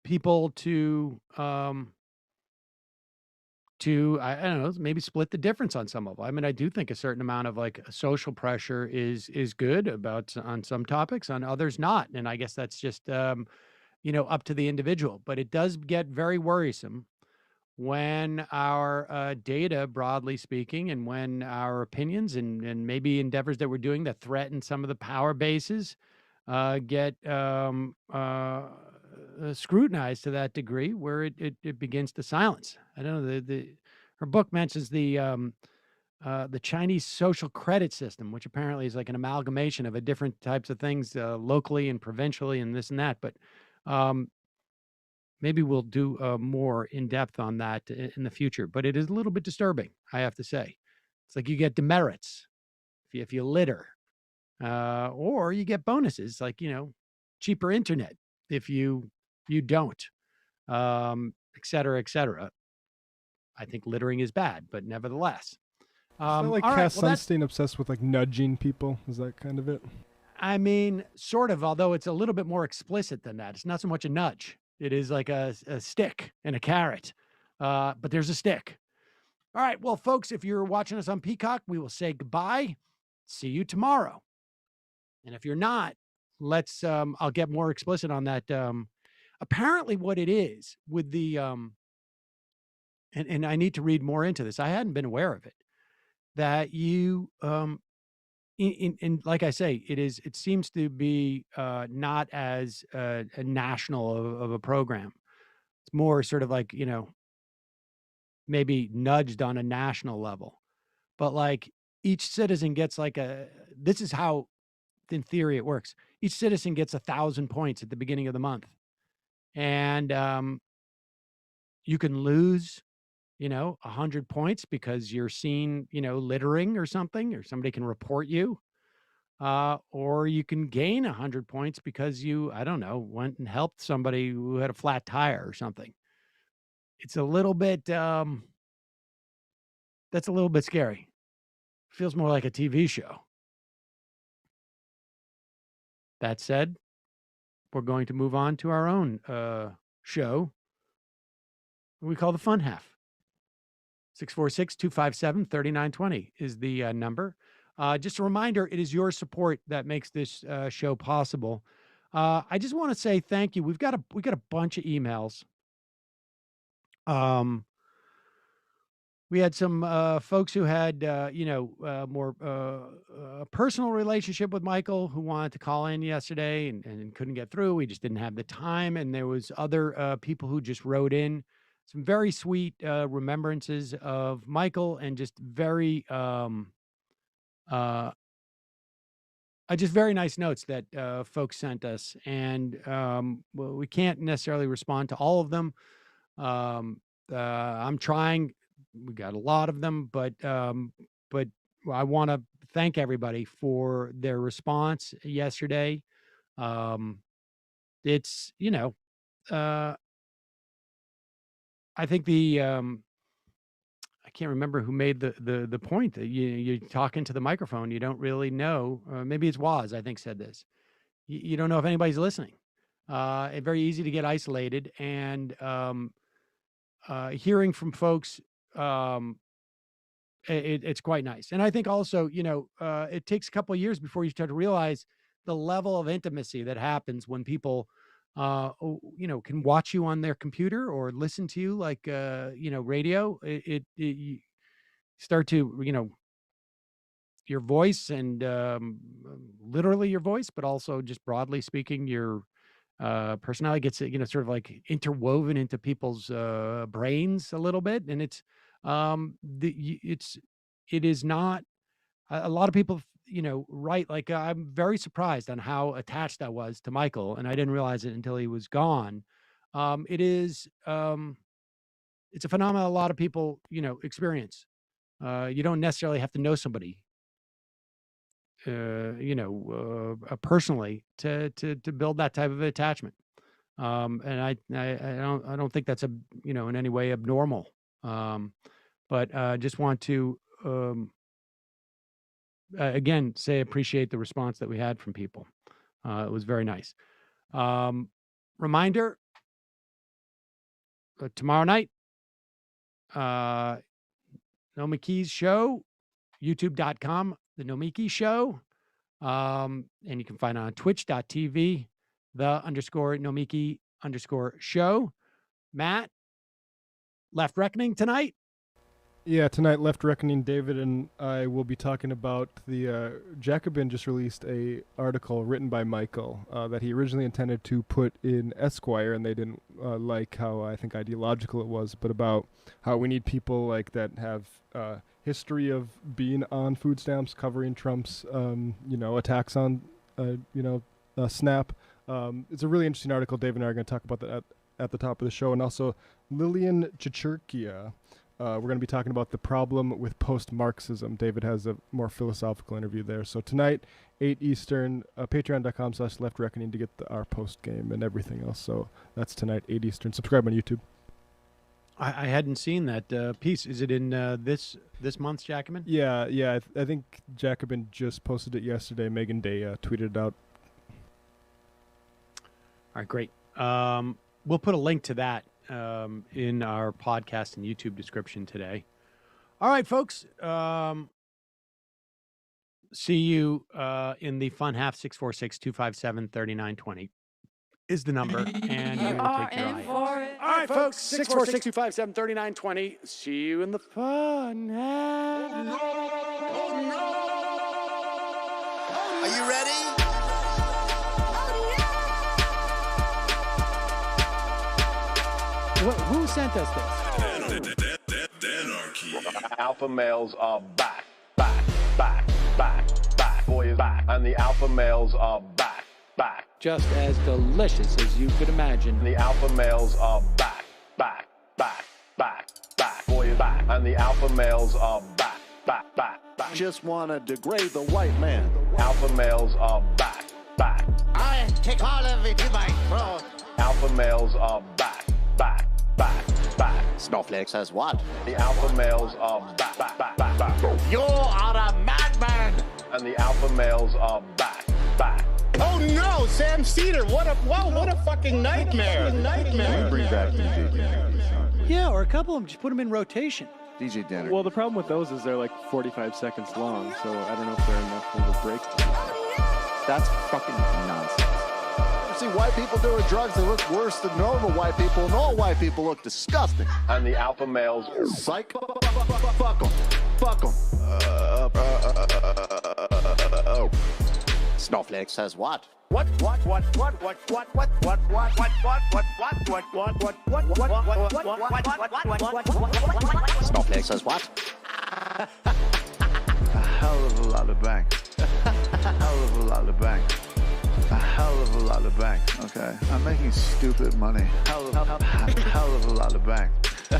people to I don't know, maybe split the difference on some of it. I mean, I do think a certain amount of like social pressure is good about on some topics, on others not, and I guess that's just up to the individual. But it does get very worrisome when our data, broadly speaking, and when our opinions and maybe endeavors that we're doing that threaten some of the power bases get scrutinized to that degree where it begins to silence. I don't know. Her book mentions the Chinese social credit system, which apparently is like an amalgamation of a different types of things locally and provincially and this and that. But maybe we'll do more in depth on that in the future. But it is a little bit disturbing, I have to say. It's like you get demerits if you litter, or you get bonuses like cheaper internet if you don't, et cetera, et cetera. I think littering is bad, but nevertheless. Is that like Cass Sunstein obsessed with like nudging people? Is that kind of it? I mean, sort of, although it's a little bit more explicit than that. It's not so much a nudge. It is like a stick and a carrot, but there's a stick. All right, well, folks, if you're watching us on Peacock, we will say goodbye. See you tomorrow. And if you're not, let's, I'll get more explicit on that. Apparently what it is with the, and I need to read more into this. I hadn't been aware of it, that you, in like I say, it seems to be not as a national of a program. It's more sort of like, maybe nudged on a national level, but like each citizen gets like this is how in theory it works. Each citizen gets 1,000 points at the beginning of the month. And you can lose 100 points because you're seen, littering or something, or somebody can report you. Or you can gain 100 points because you, I don't know, went and helped somebody who had a flat tire or something. It's a little bit, that's a little bit scary. Feels more like a TV show. That said, we're going to move on to our own show, what we call the fun half. 646-257-3920 is the number. Just a reminder, it is your support that makes this show possible. I just want to say thank you. We got a bunch of emails. We had some folks who had more a personal relationship with Michael who wanted to call in yesterday and couldn't get through. We just didn't have the time. And there was other people who just wrote in some very sweet remembrances of Michael and just very just very nice notes that folks sent us. And well, we can't necessarily respond to all of them. I'm trying. We got a lot of them, but I want to thank everybody for their response yesterday. It's, I think I can't remember who made the point that you talk into the microphone. You don't really know. Maybe it's Waz, I think, said this. You don't know if anybody's listening. It's very easy to get isolated, and hearing from folks, it's quite nice. And I think also, it takes a couple of years before you start to realize the level of intimacy that happens when people can watch you on their computer or listen to you like, radio. You start to, your voice and literally your voice, but also just broadly speaking, your personality gets, sort of like interwoven into people's brains a little bit. And it is not, a lot of people, write like, I'm very surprised on how attached I was to Michael, and I didn't realize it until he was gone. It's a phenomenon a lot of people, experience. You don't necessarily have to know somebody, personally to build that type of attachment. And I don't think that's in any way abnormal. But just want to again say appreciate the response that we had from people. It was very nice. Reminder: tomorrow night, Nomiki's show, youtube.com, the Nomiki Show. And you can find it on twitch.tv, _Nomiki_show. Matt, Left Reckoning tonight? Yeah, tonight, Left Reckoning, David and I will be talking about the Jacobin just released a article written by Michael that he originally intended to put in Esquire, and they didn't like how, I think, ideological it was, but about how we need people like that have history of being on food stamps, covering Trump's, attacks on, SNAP. It's a really interesting article. David and I are going to talk about that at the top of the show. And also Lillian Chichurkia. We're going to be talking about the problem with post-Marxism. David has a more philosophical interview there. So tonight, 8 Eastern, patreon.com/leftreckoning to get our post game and everything else. So that's tonight, 8 Eastern. Subscribe on YouTube. I hadn't seen that piece. Is it in this month's Jacobin? Yeah. I think Jacobin just posted it yesterday. Megan Day tweeted it out. All right, great. We'll put a link to that in our podcast and YouTube description today. All right, folks. See you in the fun half. 646-257-3920 is the number, and we will take your eye. All right, folks. 646-257-3920. See you in the fun half. Are you ready? Who sent us this? Alpha males are back. Boy is back. And the alpha males are back. Just as delicious as you could imagine. The alpha males are back. Boy is back. And the alpha males are back. Just want to degrade the white man. Alpha males are back. I take all of it in my throat. Alpha males are back. Snowflake says what? The alpha males are back. You are a madman. And the alpha males are back. Oh no, Sam Seder! What a fucking nightmare! Bring back DJ. Yeah, or a couple of them. Just put them in rotation. DJ Denner. Well, the problem with those is they're like 45 seconds long, so I don't know if they're enough of a break. That's fucking nonsense. See white people doing drugs, they look worse than normal white people, and all white people look disgusting. And the alpha males, psych, fuck them. Snowflake says what? Snowflake says what? A hell of a lot of bank. A hell of a lot of bank. Okay, I'm making stupid money. Hell of a lot of bank. A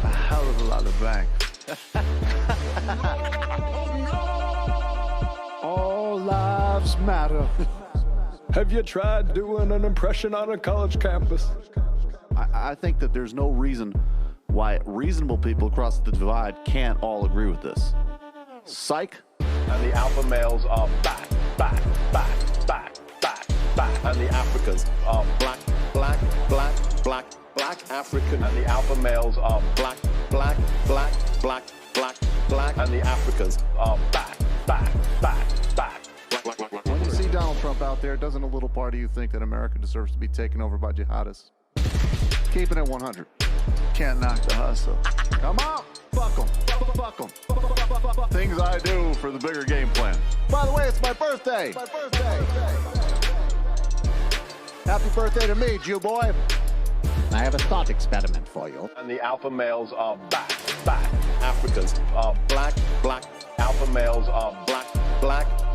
hell of a lot of bank. All lives matter. Have you tried doing an impression on a college campus? I think that there's no reason why reasonable people across the divide can't all agree with this. Psych. And the alpha males are back. And the Africans are black African. And the alpha males are black. And the Africans are back. When you see Donald Trump out there, doesn't a little part of you think that America deserves to be taken over by jihadists? Keep it at 100. Can't knock the hustle. Come on, fuck them. Things I do for the bigger game plan. By the way, it's my birthday. Happy birthday to me, Jew boy. I have a thought experiment for you. And the alpha males are back. Africans are black. Alpha males are black.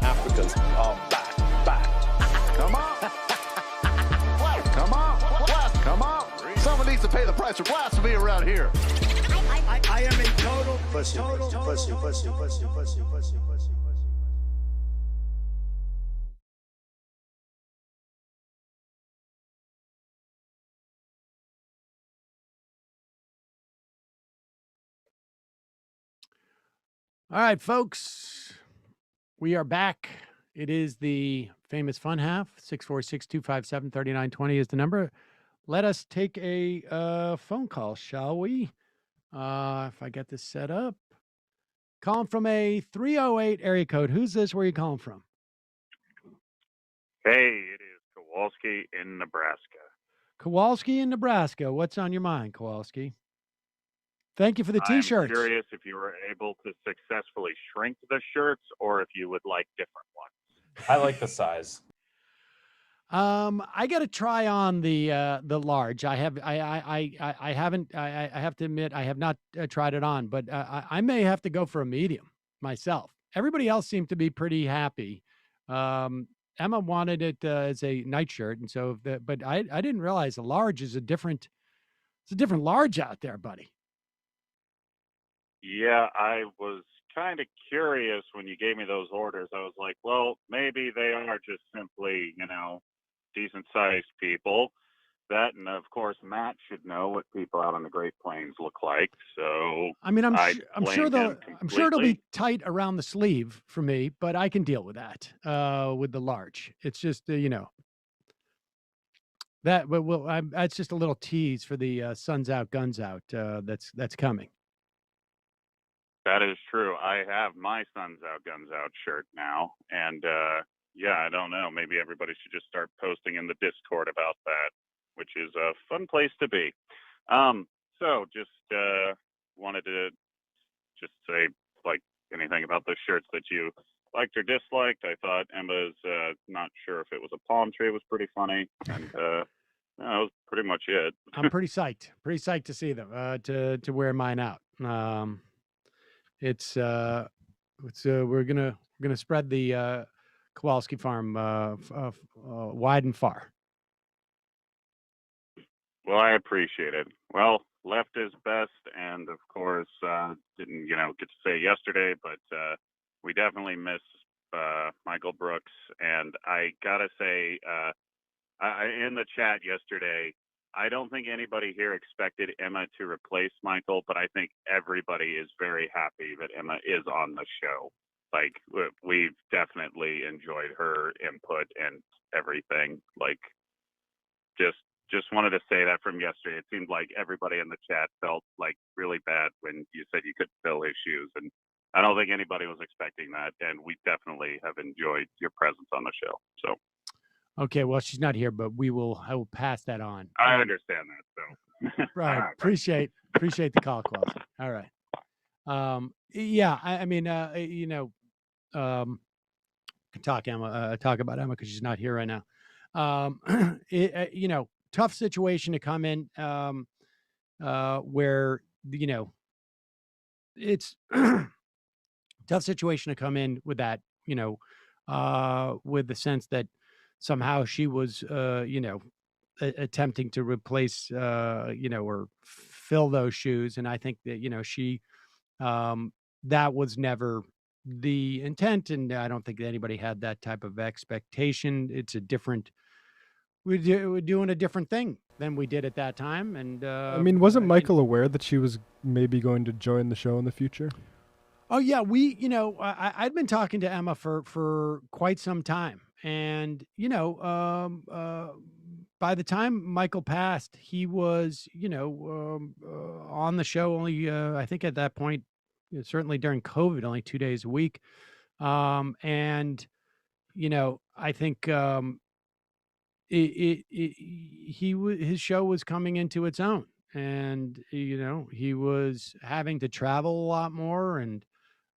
Africans are back. Come on. Someone needs to pay the price for blasphemy around here. I am a total pussy. All right, folks, we are back. It is the famous fun half. 646-257-3920 is the number. Let us take a phone call, shall we? If I get this set up. Calling from a 308 area code. Who's this? Where are you calling from? Hey, it is Kowalski in Nebraska. Kowalski in Nebraska. What's on your mind, Kowalski? Thank you for the T-shirts. I'm curious if you were able to successfully shrink the shirts or if you would like different ones. I like the size. I got to try on the large. I have to admit I have not tried it on, but I may have to go for a medium myself. Everybody else seemed to be pretty happy. Emma wanted it as a nightshirt, and so but I didn't realize a large is it's a different large out there, buddy. Yeah, I was kind of curious when you gave me those orders. I was like, well, maybe they are just simply, decent sized people. That, and of course, Matt should know what people out on the Great Plains look like. So I mean, I'm sure it'll be tight around the sleeve for me, but I can deal with that with the large. It's just that that's just a little tease for the Suns Out, Guns Out that's coming. That is true. I have my Suns Out, Guns Out shirt now. And yeah, I don't know. Maybe everybody should just start posting in the Discord about that, which is a fun place to be. So just wanted to just say, like, anything about the shirts that you liked or disliked. I thought Emma's not sure if it was a palm tree was pretty funny. And that was pretty much it. I'm pretty psyched. Pretty psyched to see them, to wear mine out. We're gonna spread the Kowalski farm wide and far. Well, I appreciate it. Well, left is best, and of course, didn't get to say yesterday, but we definitely miss Michael Brooks. And I gotta say, in the chat yesterday, I don't think anybody here expected Emma to replace Michael, but I think everybody is very happy that Emma is on the show. Like, we've definitely enjoyed her input and everything. Like, just wanted to say that from yesterday. It seemed like everybody in the chat felt like really bad when you said you couldn't fill his shoes, and I don't think anybody was expecting that. And we definitely have enjoyed your presence on the show. So. Okay, well, she's not here, but I will pass that on. I understand that. So. Right. Appreciate the call, Kowalski. All right. Yeah, I mean, can talk about Emma because she's not here right now. Tough situation to come in, where, it's tough situation to come in with that, with the sense that somehow she was, attempting to replace, or fill those shoes. And I think that, she, that was never the intent. And I don't think anybody had that type of expectation. It's a different, we're doing a different thing than we did at that time. And I mean, wasn't Michael aware that she was maybe going to join the show in the future? Oh yeah, I'd been talking to Emma for quite some time, and by the time Michael passed, he was on the show only I think at that point, certainly during COVID, only 2 days a week, and I think his show was coming into its own, and he was having to travel a lot more, and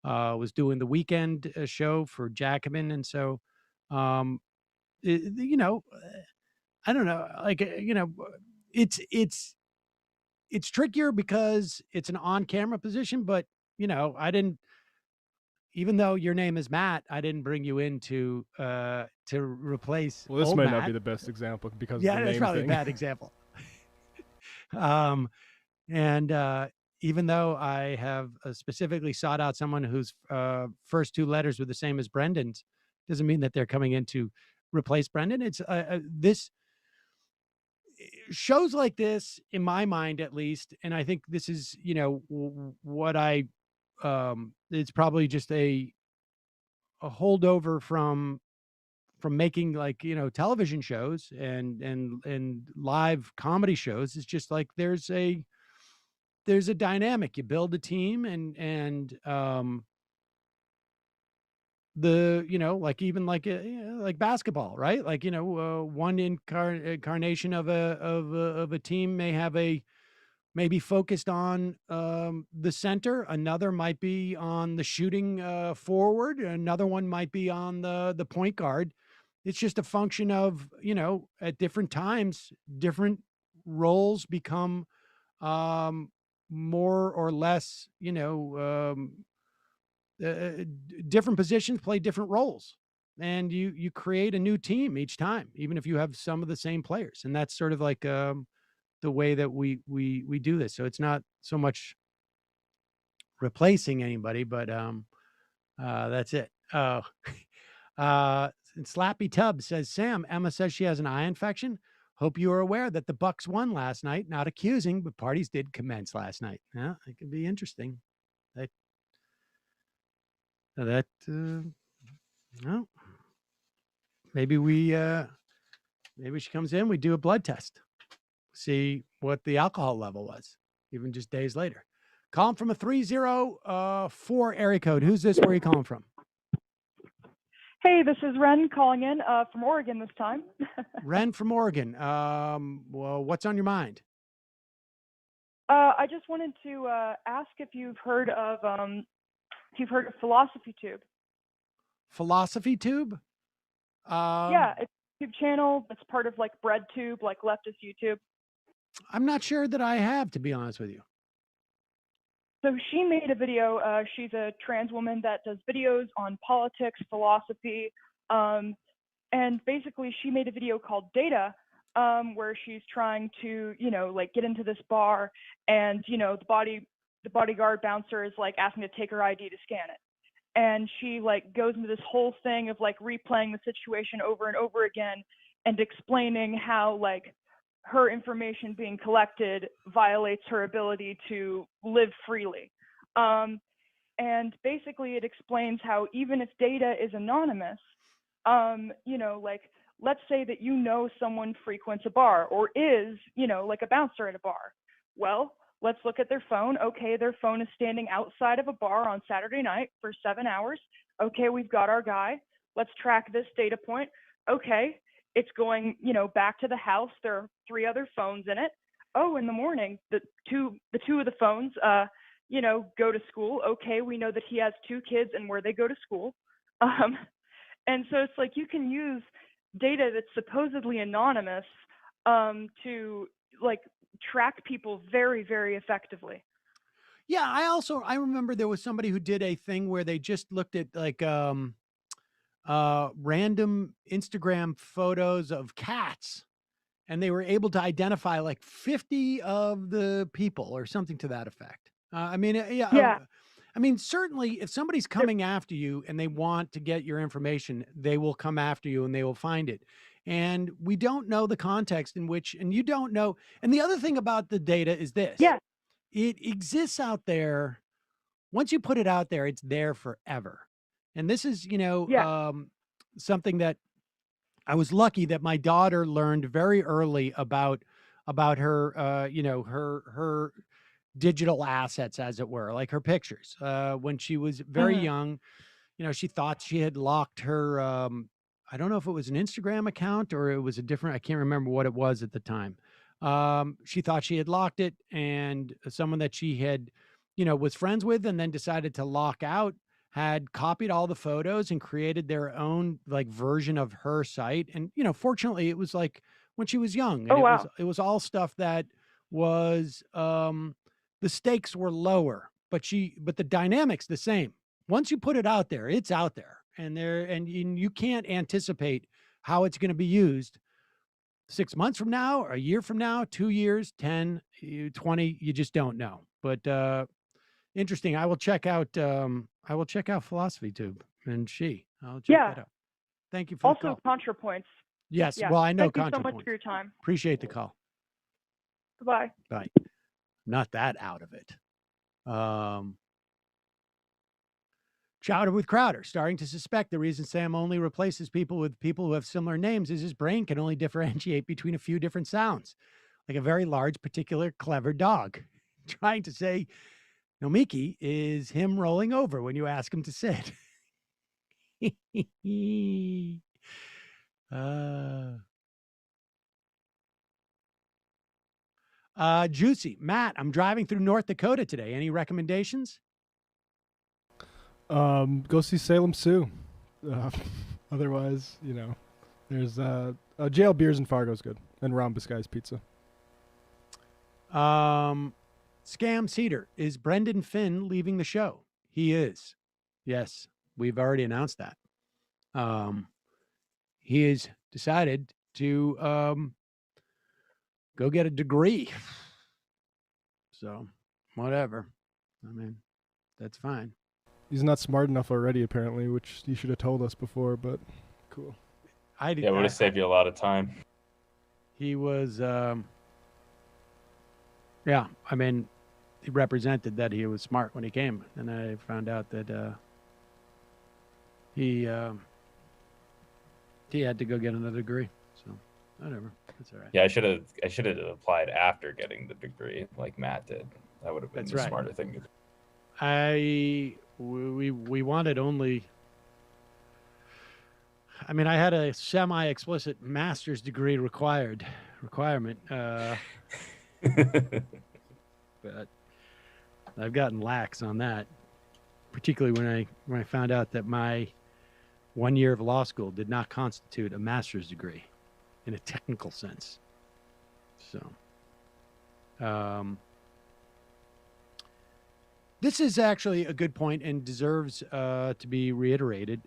was doing the weekend show for Jacobin. And so, I don't know, like, it's trickier because it's an on-camera position, but, even though your name is Matt, I didn't bring you in to replace. Well, this old might Matt. not be the best example because of Yeah, the that's name probably thing. a bad example. And even though I have specifically sought out someone whose first two letters were the same as Brendan's, doesn't mean that they're coming in to replace Brendan. It's this shows like this, in my mind at least, and I think this is what I it's probably just a holdover from making, like, television shows and live comedy shows. It's just like there's a dynamic. You build a team, and like, even like basketball, right? Like, one incarnation of a team may be focused on the center. Another might be on the shooting forward. Another one might be on the point guard. It's just a function of, at different times, different roles become more or less, different positions play different roles, and you create a new team each time, even if you have some of the same players. And that's sort of like the way that we do this. So it's not so much replacing anybody, but that's it. And Slappy Tub says, Sam, Emma says she has an eye infection. Hope you are aware that the Bucks won last night. Not accusing, but parties did commence last night. Yeah, it could be interesting. Well, maybe maybe she comes in, we do a blood test, see what the alcohol level was, even just days later. Calling from a 304 area code. Who's this? Where are you calling from? Hey, this is Ren calling in from Oregon this time. Ren from Oregon. Well, what's on your mind? I just wanted to ask if you've heard of Philosophy Tube. Philosophy Tube? Yeah, it's a YouTube channel that's part of like BreadTube, like leftist YouTube. I'm not sure that I have, to be honest with you. So she made a video. She's a trans woman that does videos on politics, philosophy, and basically she made a video called Data, where she's trying to, like get into this bar, and the bodyguard bouncer is like asking to take her ID to scan it, and she like goes into this whole thing of like replaying the situation over and over again, and explaining how like her information being collected violates her ability to live freely. And basically it explains how even if data is anonymous, like let's say that someone frequents a bar or is, like a bouncer at a bar. Well, let's look at their phone. Okay, their phone is standing outside of a bar on Saturday night for 7 hours. Okay, we've got our guy. Let's track this data point. Okay, it's going, back to the house. There are 3 other phones in it. Oh, in the morning, the two of the phones, go to school. Okay, we know that he has 2 kids and where they go to school. And so it's like you can use data that's supposedly anonymous to like track people very, very effectively. Yeah, I remember there was somebody who did a thing where they just looked at like random Instagram photos of cats, and they were able to identify like 50 of the people or something to that effect. I mean, certainly if somebody's coming after you and they want to get your information, they will come after you and they will find it. And we don't know the context in which, and you don't know. And the other thing about the data is this. Yeah. It exists out there. Once you put it out there, it's there forever. And this is, something that I was lucky that my daughter learned very early about her, her digital assets, as it were, like her pictures. When she was very young, she thought she had locked her, I don't know if it was an Instagram account or it was a different, I can't remember what it was at the time. She thought she had locked it, and someone that she had, was friends with and then decided to lock out had copied all the photos and created their own like version of her site. And, fortunately it was like when she was young, and it was all stuff that was, the stakes were lower, but the dynamics the same. Once you put it out there, it's out there, and you can't anticipate how it's going to be used 6 months from now, or a year from now, 2 years, 10, 20, you just don't know. But, interesting. I will check out Philosophy Tube, and I'll check that out. Thank you for the call. ContraPoints. Yes. Yeah. Well, I know Thank you so ContraPoints. much for your time. Appreciate the call. Goodbye. Bye. Not that out of it. Chowder with Crowder, starting to suspect the reason Sam only replaces people with people who have similar names is his brain can only differentiate between a few different sounds, like a very large, particular, clever dog. Trying to say Nomiki is him rolling over when you ask him to sit. Juicy. Matt, I'm driving through North Dakota today. Any recommendations? Go see Salem Sue. Otherwise, there's Jail Beers in Fargo's good, and Rhombus Guy's Pizza. Scam Cedar. Is Brendan Finn leaving the show? He is. Yes, we've already announced that. He has decided to go get a degree. So, whatever. I mean, that's fine. He's not smart enough already, apparently, which you should have told us before, but cool. Yeah, it would have saved you a lot of time. He was, yeah, I mean, he represented that he was smart when he came, and I found out that he had to go get another degree. So, whatever. That's all right. Yeah, I should have applied after getting the degree, like Matt did. That would have been the smarter thing to do. We wanted only. I mean, I had a semi-explicit master's degree requirement, but I've gotten lax on that. Particularly when I found out that my 1 year of law school did not constitute a master's degree in a technical sense. So, this is actually a good point and deserves to be reiterated.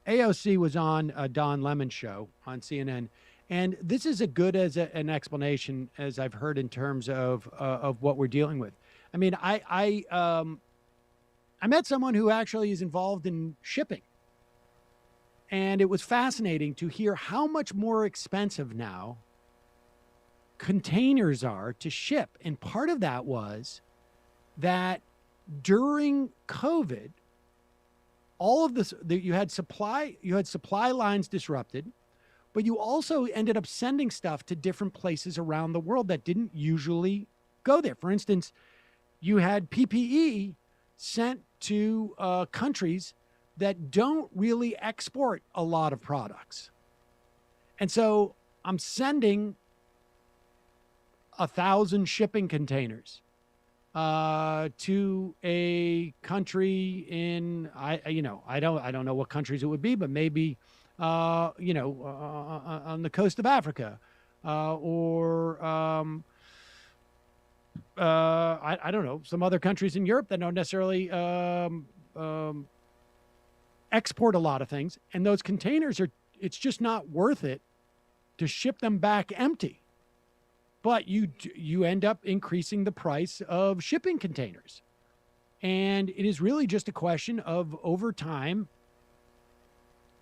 AOC was on Don Lemon's show on CNN, and this is as good as an explanation as I've heard in terms of what we're dealing with. I mean, I met someone who actually is involved in shipping, and it was fascinating to hear how much more expensive now containers are to ship. And part of that was that during COVID, all of this, you had supply lines disrupted, but you also ended up sending stuff to different places around the world that didn't usually go there. For instance, you had PPE sent to countries that don't really export a lot of products. And so I'm sending 1,000 shipping containers to a country in, I don't know what countries it would be, but maybe, on the coast of Africa, or I don't know, some other countries in Europe that don't necessarily export a lot of things. And those containers it's just not worth it to ship them back empty. But you end up increasing the price of shipping containers. And it is really just a question of, over time,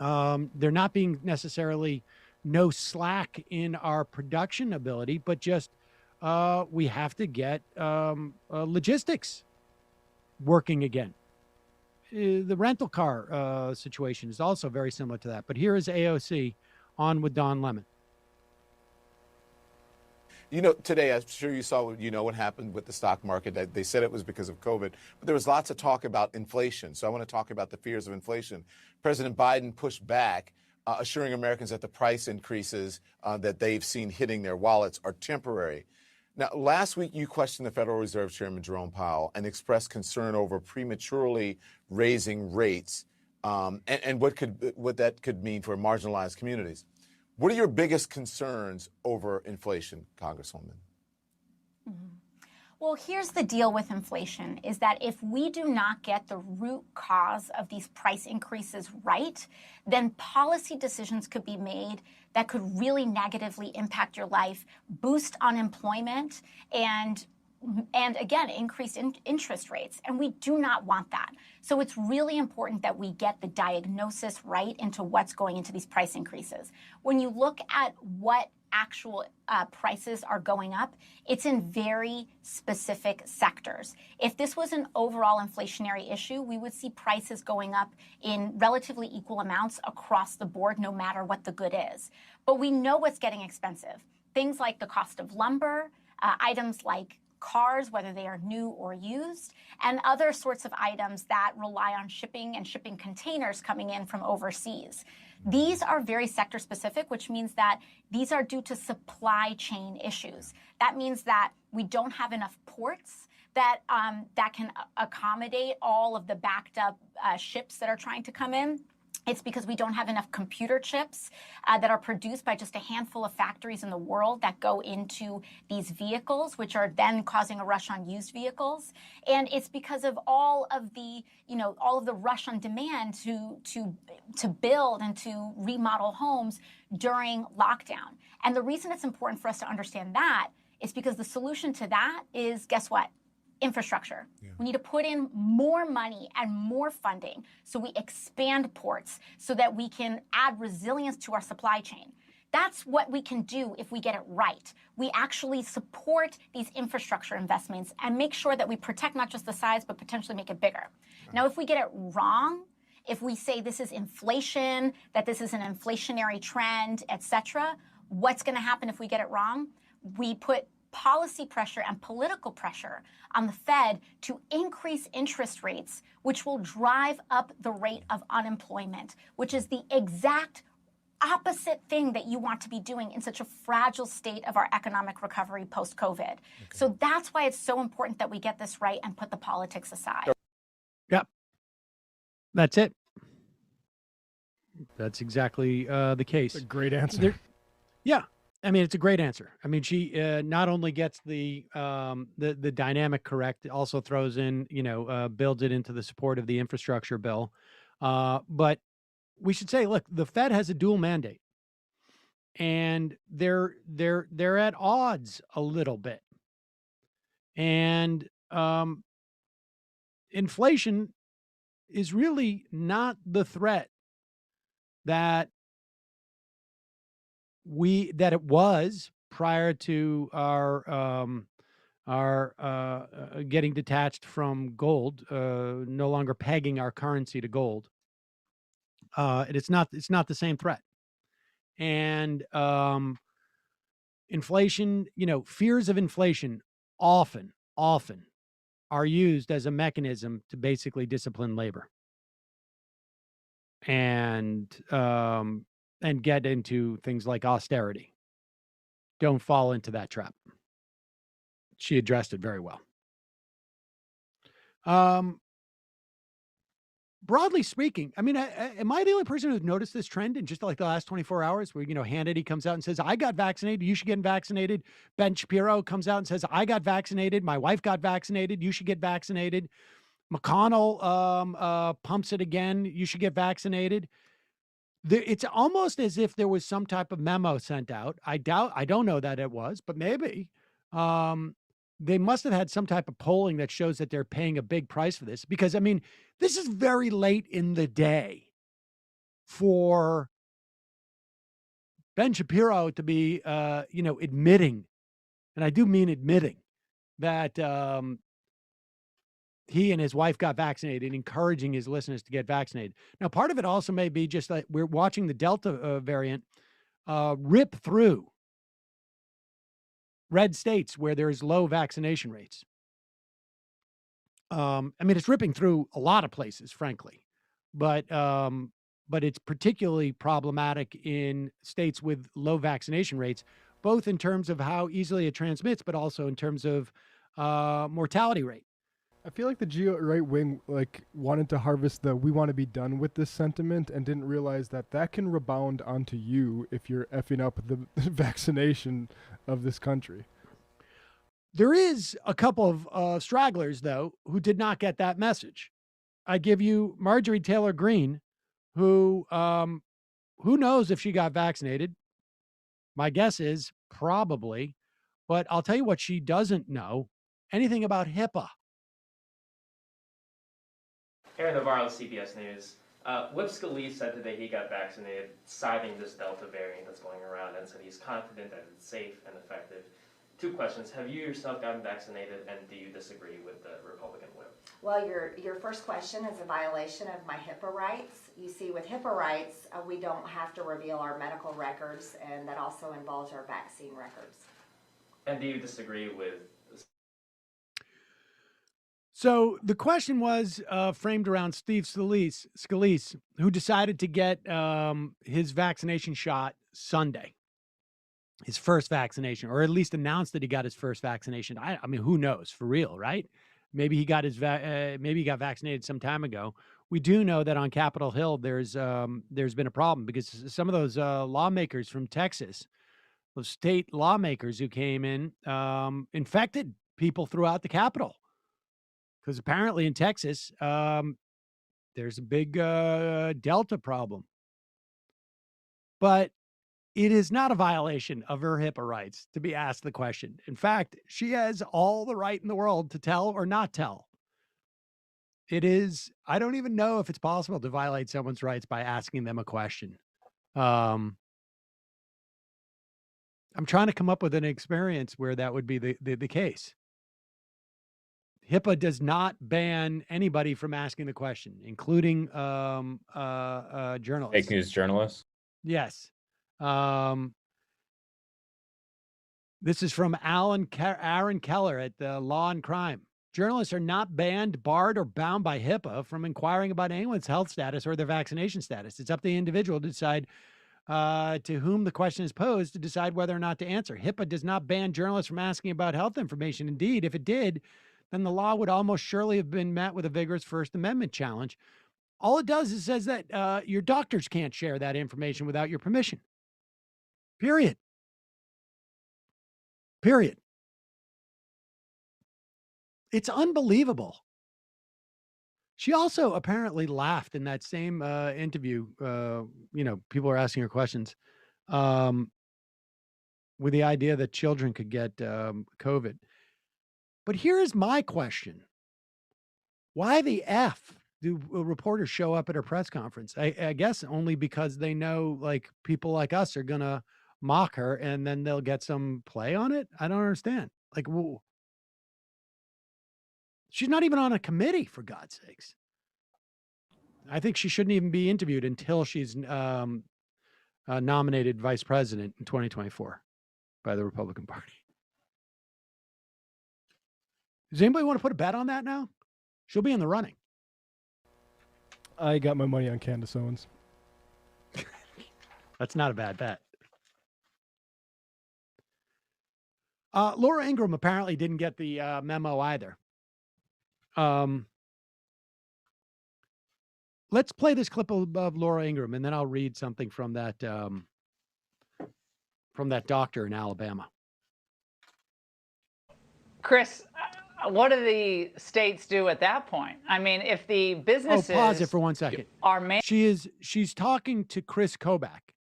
there not being necessarily no slack in our production ability, but just we have to get logistics working again. The rental car situation is also very similar to that. But here is AOC on with Don Lemon. Today, I'm sure you saw, what happened with the stock market. They said it was because of COVID, but there was lots of talk about inflation. So I want to talk about the fears of inflation. President Biden pushed back, assuring Americans that the price increases that they've seen hitting their wallets are temporary. Now, last week, you questioned the Federal Reserve Chairman Jerome Powell and expressed concern over prematurely raising rates and what that could mean for marginalized communities. What are your biggest concerns over inflation, Congresswoman? Well, here's the deal with inflation, is that if we do not get the root cause of these price increases right, then policy decisions could be made that could really negatively impact your life, boost unemployment, and again, increase interest rates. And we do not want that. So it's really important that we get the diagnosis right into what's going into these price increases. When you look at what actual prices are going up, it's in very specific sectors. If this was an overall inflationary issue, we would see prices going up in relatively equal amounts across the board, no matter what the good is. But we know what's getting expensive. Things like the cost of lumber, items like cars, whether they are new or used, and other sorts of items that rely on shipping and shipping containers coming in from overseas. These are very sector specific, which means that these are due to supply chain issues. That means that we don't have enough ports that can accommodate all of the backed up ships that are trying to come in. It's because we don't have enough computer chips that are produced by just a handful of factories in the world that go into these vehicles, which are then causing a rush on used vehicles. And it's because of all of the rush on demand to build and to remodel homes during lockdown. And the reason it's important for us to understand that is because the solution to that is, guess what? Infrastructure. Yeah. We need to put in more money and more funding so we expand ports so that we can add resilience to our supply chain. That's what we can do if we get it right. We actually support these infrastructure investments and make sure that we protect not just the size, but potentially make it bigger. Right. Now, if we get it wrong, if we say this is inflation, that this is an inflationary trend, etc., what's going to happen if we get it wrong? We put policy pressure and political pressure on the Fed to increase interest rates, which will drive up the rate of unemployment, which is the exact opposite thing that you want to be doing in such a fragile state of our economic recovery post-COVID. Okay. So that's why it's so important that we get this right and put the politics aside. Yep. That's it. That's exactly the case. That's a great answer. Yeah. I mean, it's a great answer. I mean, she not only gets the dynamic correct, it also throws in, builds it into the support of the infrastructure bill. But we should say, look, the Fed has a dual mandate, and they're at odds a little bit. And inflation is really not the threat that it was prior to our getting detached from gold, no longer pegging our currency to gold. It's not the same threat. And inflation, fears of inflation often are used as a mechanism to basically discipline labor and get into things like austerity. Don't fall into that trap. She addressed it very well. Broadly speaking, I mean, am I the only person who's noticed this trend in just like the last 24 hours where, Hannity comes out and says, I got vaccinated, you should get vaccinated. Ben Shapiro comes out and says, I got vaccinated, my wife got vaccinated, you should get vaccinated. McConnell pumps it again, you should get vaccinated. It's almost as if there was some type of memo sent out. I don't know that it was, but maybe. They must have had some type of polling that shows that they're paying a big price for this, because, I mean, this is very late in the day for Ben Shapiro to be, admitting, and I do mean admitting, that he and his wife got vaccinated, encouraging his listeners to get vaccinated. Now, part of it also may be just that we're watching the Delta variant rip through red states where there's low vaccination rates. I mean, it's ripping through a lot of places, frankly, but it's particularly problematic in states with low vaccination rates, both in terms of how easily it transmits, but also in terms of mortality rate. I feel like the right wing wanted to harvest the "we want to be done with this" sentiment and didn't realize that can rebound onto you if you're effing up the vaccination of this country. There is a couple of stragglers, though, who did not get that message. I give you Marjorie Taylor Greene, who knows if she got vaccinated. My guess is probably, but I'll tell you what she doesn't know: anything about HIPAA. Aaron Navarro, CBS News. Whip Scalise said today he got vaccinated, citing this Delta variant that's going around, and said he's confident that it's safe and effective. 2 questions. Have you yourself gotten vaccinated, and do you disagree with the Republican whip? Well, your first question is a violation of my HIPAA rights. You see, with HIPAA rights, we don't have to reveal our medical records, and that also involves our vaccine records. And do you disagree with... So the question was framed around Steve Scalise, who decided to get his vaccination shot Sunday. His first vaccination, or at least announced that he got his first vaccination. I mean, who knows? For real, right? Maybe he got maybe he got vaccinated some time ago. We do know that on Capitol Hill, there's been a problem because some of those lawmakers from Texas, those state lawmakers who came in, infected people throughout the Capitol. Because apparently in Texas, there's a big Delta problem. But it is not a violation of her HIPAA rights to be asked the question. In fact, she has all the right in the world to tell or not tell. It is, I don't even know if it's possible to violate someone's rights by asking them a question. I'm trying to come up with an experience where that would be the case. HIPAA does not ban anybody from asking the question, including journalists. Fake news journalists? Yes. This is from Aaron Keller at the Law and Crime. Journalists are not banned, barred, or bound by HIPAA from inquiring about anyone's health status or their vaccination status. It's up to the individual to decide to whom the question is posed to decide whether or not to answer. HIPAA does not ban journalists from asking about health information. Indeed, if it did, then the law would almost surely have been met with a vigorous First Amendment challenge. All it does is says that your doctors can't share that information without your permission. Period. Period. It's unbelievable. She also apparently laughed in that same interview. People are asking her questions with the idea that children could get COVID. But here is my question. Why the F do reporters show up at her press conference? I guess only because they know like people like us are going to mock her and then they'll get some play on it. I don't understand. Like, whoa. She's not even on a committee, for God's sakes. I think she shouldn't even be interviewed until she's nominated vice president in 2024 by the Republican Party. Does anybody want to put a bet on that now? She'll be in the running. I got my money on Candace Owens. That's not a bad bet. Laura Ingraham apparently didn't get the memo either. Let's play this clip of Laura Ingraham, and then I'll read something from that doctor in Alabama. Chris, what do the states do at that point? I mean, if the businesses... Oh, pause it for 1 second. She's talking to Chris Kobach,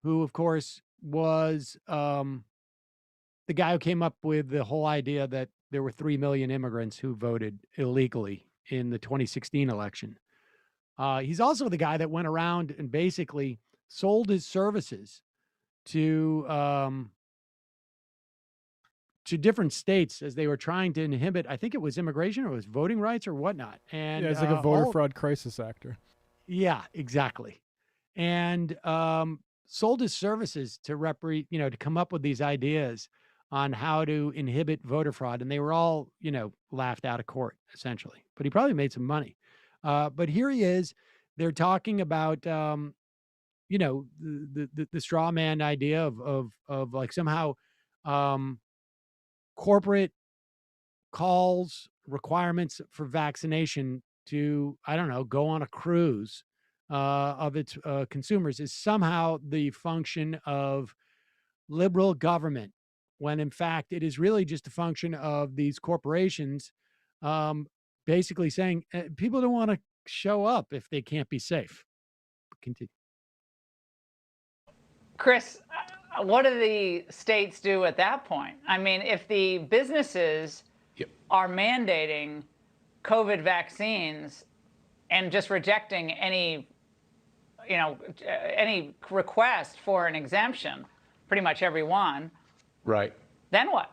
who, of course, was the guy who came up with the whole idea that there were 3 million immigrants who voted illegally in the 2016 election. He's also the guy that went around and basically sold his services to different states as they were trying to inhibit, I think it was immigration or it was voting rights or whatnot. And yeah, it's like a voter fraud crisis actor. Yeah, exactly. And sold his services to to come up with these ideas on how to inhibit voter fraud. And they were all, laughed out of court, essentially. But he probably made some money. But here he is. They're talking about, the straw man idea of like somehow corporate calls requirements for vaccination to, I don't know, go on a cruise of its consumers is somehow the function of liberal government, when in fact it is really just a function of these corporations basically saying people don't want to show up if they can't be safe. Continue. Chris, what do the states do at that point? I mean, if the businesses are mandating COVID vaccines and just rejecting any any request for an exemption, pretty much every one. Right. Then what?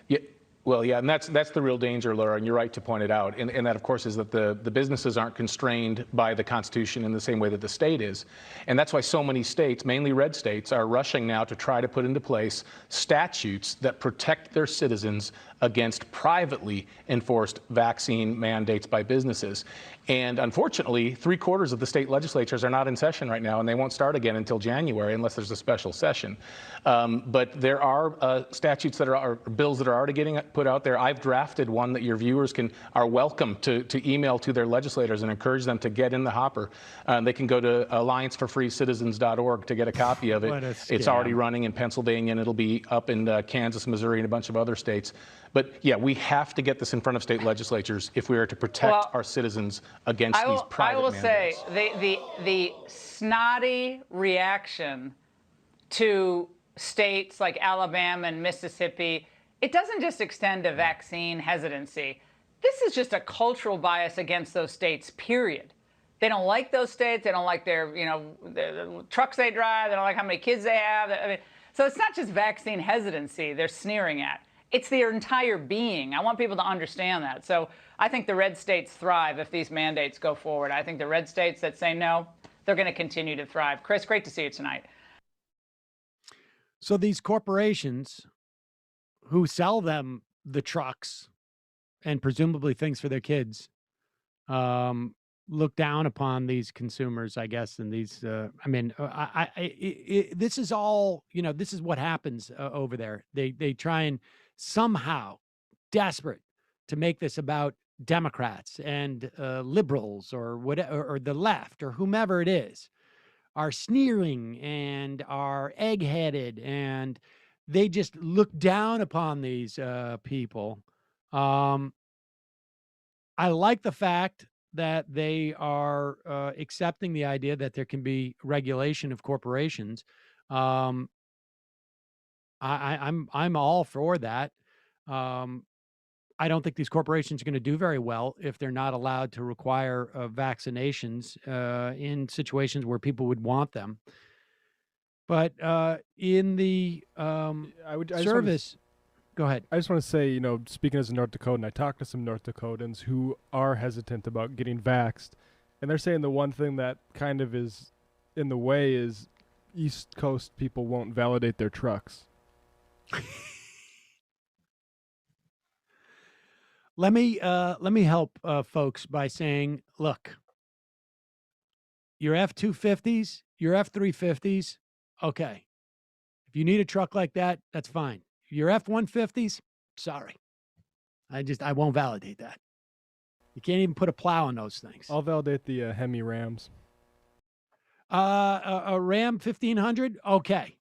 Yeah. Well, yeah, and that's the real danger, Laura, and you're right to point it out. And that, of course, is that the businesses aren't constrained by the Constitution in the same way that the state is. And that's why so many states, mainly red states, are rushing now to try to put into place statutes that protect their citizens against privately enforced vaccine mandates by businesses. And unfortunately, 3/4 of the state legislatures are not in session right now, and they won't start again until January unless there's a special session. But there are statutes that are bills that are already getting put out there. I've drafted one that your viewers are welcome to email to their legislators and encourage them to get in the hopper. They can go to allianceforfreecitizens.org to get a copy of it. It's already running in Pennsylvania, and it'll be up in Kansas, Missouri, and a bunch of other states. But yeah, we have to get this in front of state legislatures if we are to protect our citizens against these private mandates. I will say the snotty reaction to states like Alabama and Mississippi, it doesn't just extend to vaccine hesitancy. This is just a cultural bias against those states, period. They don't like those states. They don't like their, the trucks they drive. They don't like how many kids they have. I mean, so it's not just vaccine hesitancy they're sneering at. It's their entire being. I want people to understand that. So I think the red states thrive if these mandates go forward. I think the red states that say no, they're going to continue to thrive. Chris, great to see you tonight. So these corporations who sell them the trucks and presumably things for their kids look down upon these consumers, I guess, and these, this is all, this is what happens over there. They try and somehow, desperate to make this about Democrats and liberals or whatever, or the left or whomever it is, are sneering and are egg-headed, and they just look down upon these people. I like the fact that they are accepting the idea that there can be regulation of corporations. I'm all for that. I don't think these corporations are going to do very well if they're not allowed to require vaccinations in situations where people would want them. But in the service, go ahead. I just want to say, speaking as a North Dakotan, I talked to some North Dakotans who are hesitant about getting vaxxed, and they're saying the one thing that kind of is in the way is East Coast people won't validate their trucks. Let me help folks by saying, look, your F-250s, your F-350s, okay. If you need a truck like that, that's fine. Your F-150s, sorry. I won't validate that. You can't even put a plow on those things. I'll validate the Hemi Rams. A Ram 1500, okay.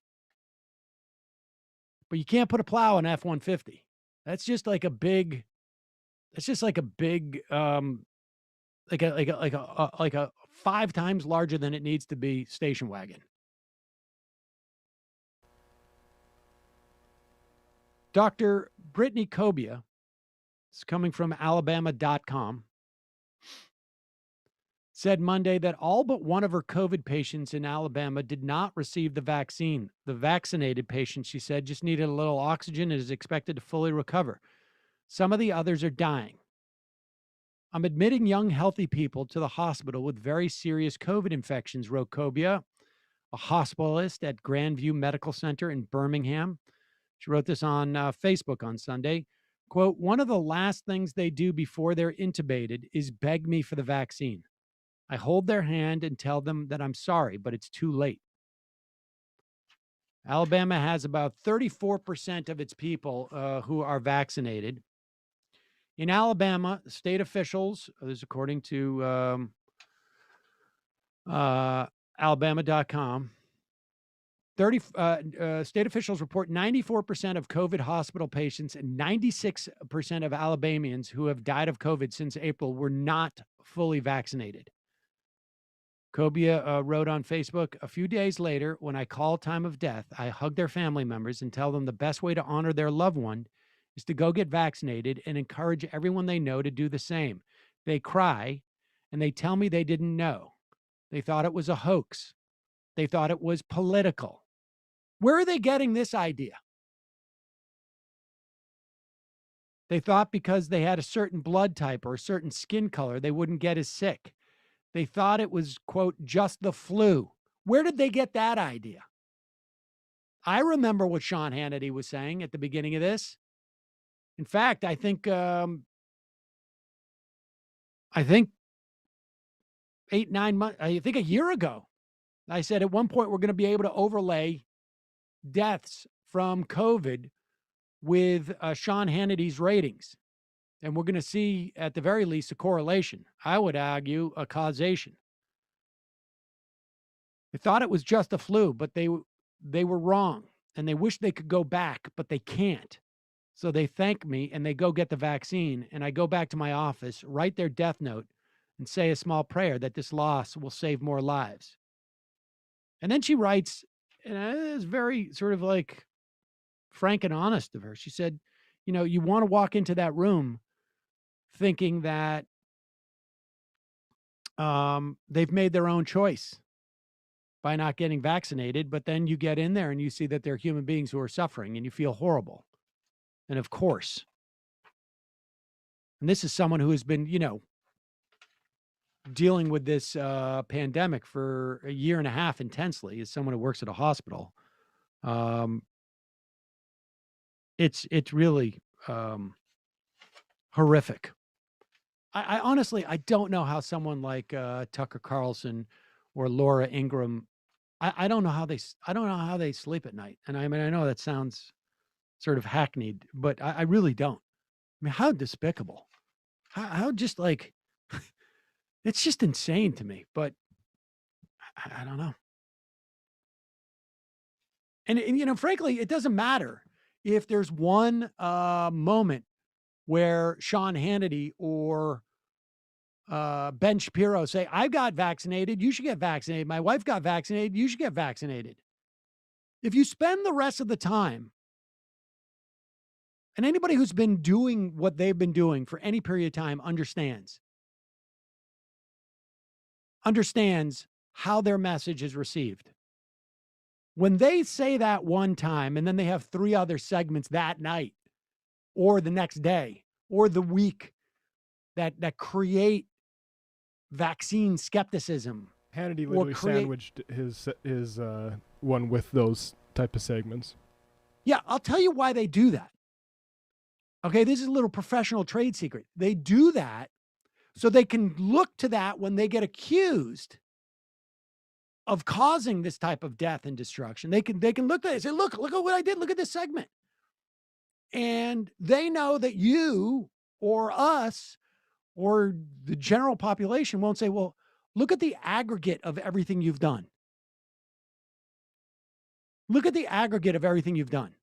But you can't put a plow on F-150. That's just like a big, like a 5 times larger than it needs to be station wagon. Dr. Brittany Kobia, it's coming from Alabama.com, said Monday that all but one of her COVID patients in Alabama did not receive the vaccine. The vaccinated patient, she said, just needed a little oxygen and is expected to fully recover. Some of the others are dying. I'm admitting young, healthy people to the hospital with very serious COVID infections, wrote Kobia, a hospitalist at Grandview Medical Center in Birmingham. She wrote this on Facebook on Sunday. Quote, one of the last things they do before they're intubated is beg me for the vaccine. I hold their hand and tell them that I'm sorry, but it's too late. Alabama has about 34% of its people who are vaccinated. In Alabama, state officials, this is according to Alabama.com, state officials report 94% of COVID hospital patients and 96% of Alabamians who have died of COVID since April were not fully vaccinated. Kobia wrote on Facebook, a few days later, when I call time of death, I hug their family members and tell them the best way to honor their loved one is to go get vaccinated and encourage everyone they know to do the same. They cry and they tell me they didn't know. They thought it was a hoax. They thought it was political. Where are they getting this idea? They thought because they had a certain blood type or a certain skin color, they wouldn't get as sick. They thought it was, quote, just the flu. Where did they get that idea? I remember what Sean Hannity was saying at the beginning of this. In fact, I think 8-9 months, I think a year ago, I said at one point we're going to be able to overlay deaths from COVID with Sean Hannity's ratings. And we're going to see, at the very least, a correlation. I would argue a causation. They thought it was just a flu, but they were wrong. And they wish they could go back, but they can't. So they thank me and they go get the vaccine. And I go back to my office, write their death note, and say a small prayer that this loss will save more lives. And then she writes, and it was very sort of like frank and honest of her. She said, you know, you want to walk into that room thinking that they've made their own choice by not getting vaccinated, but then you get in there and you see that they're human beings who are suffering and you feel horrible. And of course, and this is someone who has been, you know, dealing with this pandemic for a year and a half intensely, as someone who works at a hospital. It's really horrific. I honestly, I don't know how someone like Tucker Carlson or Laura Ingraham, I don't know how they sleep at night. And I mean, I know that sounds sort of hackneyed, but I really don't. I mean, how despicable. How just like, it's just insane to me, but I don't know. And, you know, frankly, it doesn't matter if there's one moment where Sean Hannity or Ben Shapiro say, I got vaccinated, you should get vaccinated. My wife got vaccinated, you should get vaccinated. If you spend the rest of the time, and anybody who's been doing what they've been doing for any period of time understands how their message is received. When they say that one time and then they have 3 other segments that night or the next day or the week that create vaccine skepticism. Hannity literally sandwiched his one with those type of segments. Yeah, I'll tell you why they do that. Okay, this is a little professional trade secret. They do that so they can look to that when they get accused of causing this type of death and destruction. They can look at it and say, look at what I did. Look at this segment. And they know that you or us or the general population won't say, well, look at the aggregate of everything you've done. Look at the aggregate of everything you've done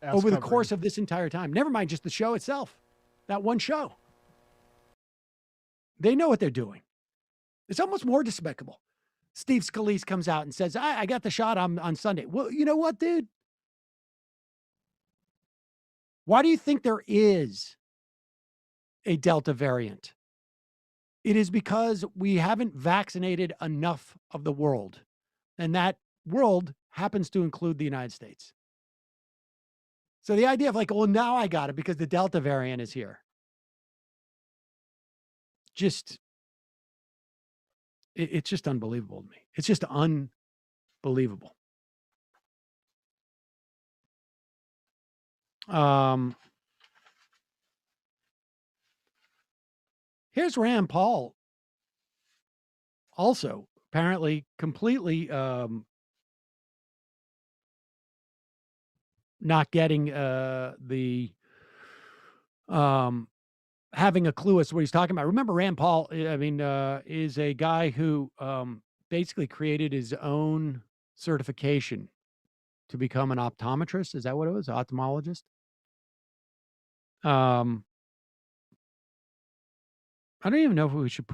over the course of this entire time. Never mind just the show itself, that one show. They know what they're doing. It's almost more despicable. Steve Scalise comes out and says, I got the shot on Sunday. Well, you know what, dude? Why do you think there is a Delta variant? It is because we haven't vaccinated enough of the world. And that world happens to include the United States. So the idea of like, well, now I got it because the Delta variant is here. It's just unbelievable to me. It's just unbelievable. Here's Rand Paul, also apparently completely not getting having a clue as to what he's talking about. Remember, Rand Paul, I mean, is a guy who basically created his own certification to become an optometrist. Is that what it was? Ophthalmologist? I don't even know if we should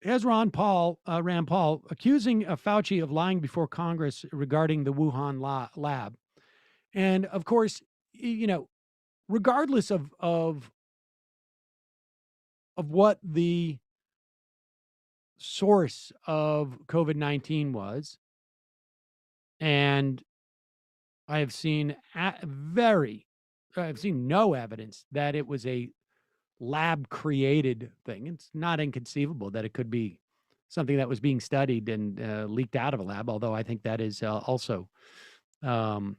Here's Rand Paul accusing Fauci of lying before Congress regarding the Wuhan lab. And of course, you know, regardless of of what the source of COVID-19 was. And I have seen I've seen no evidence that it was a lab created thing. It's not inconceivable that it could be something that was being studied and leaked out of a lab, although I think that is also there's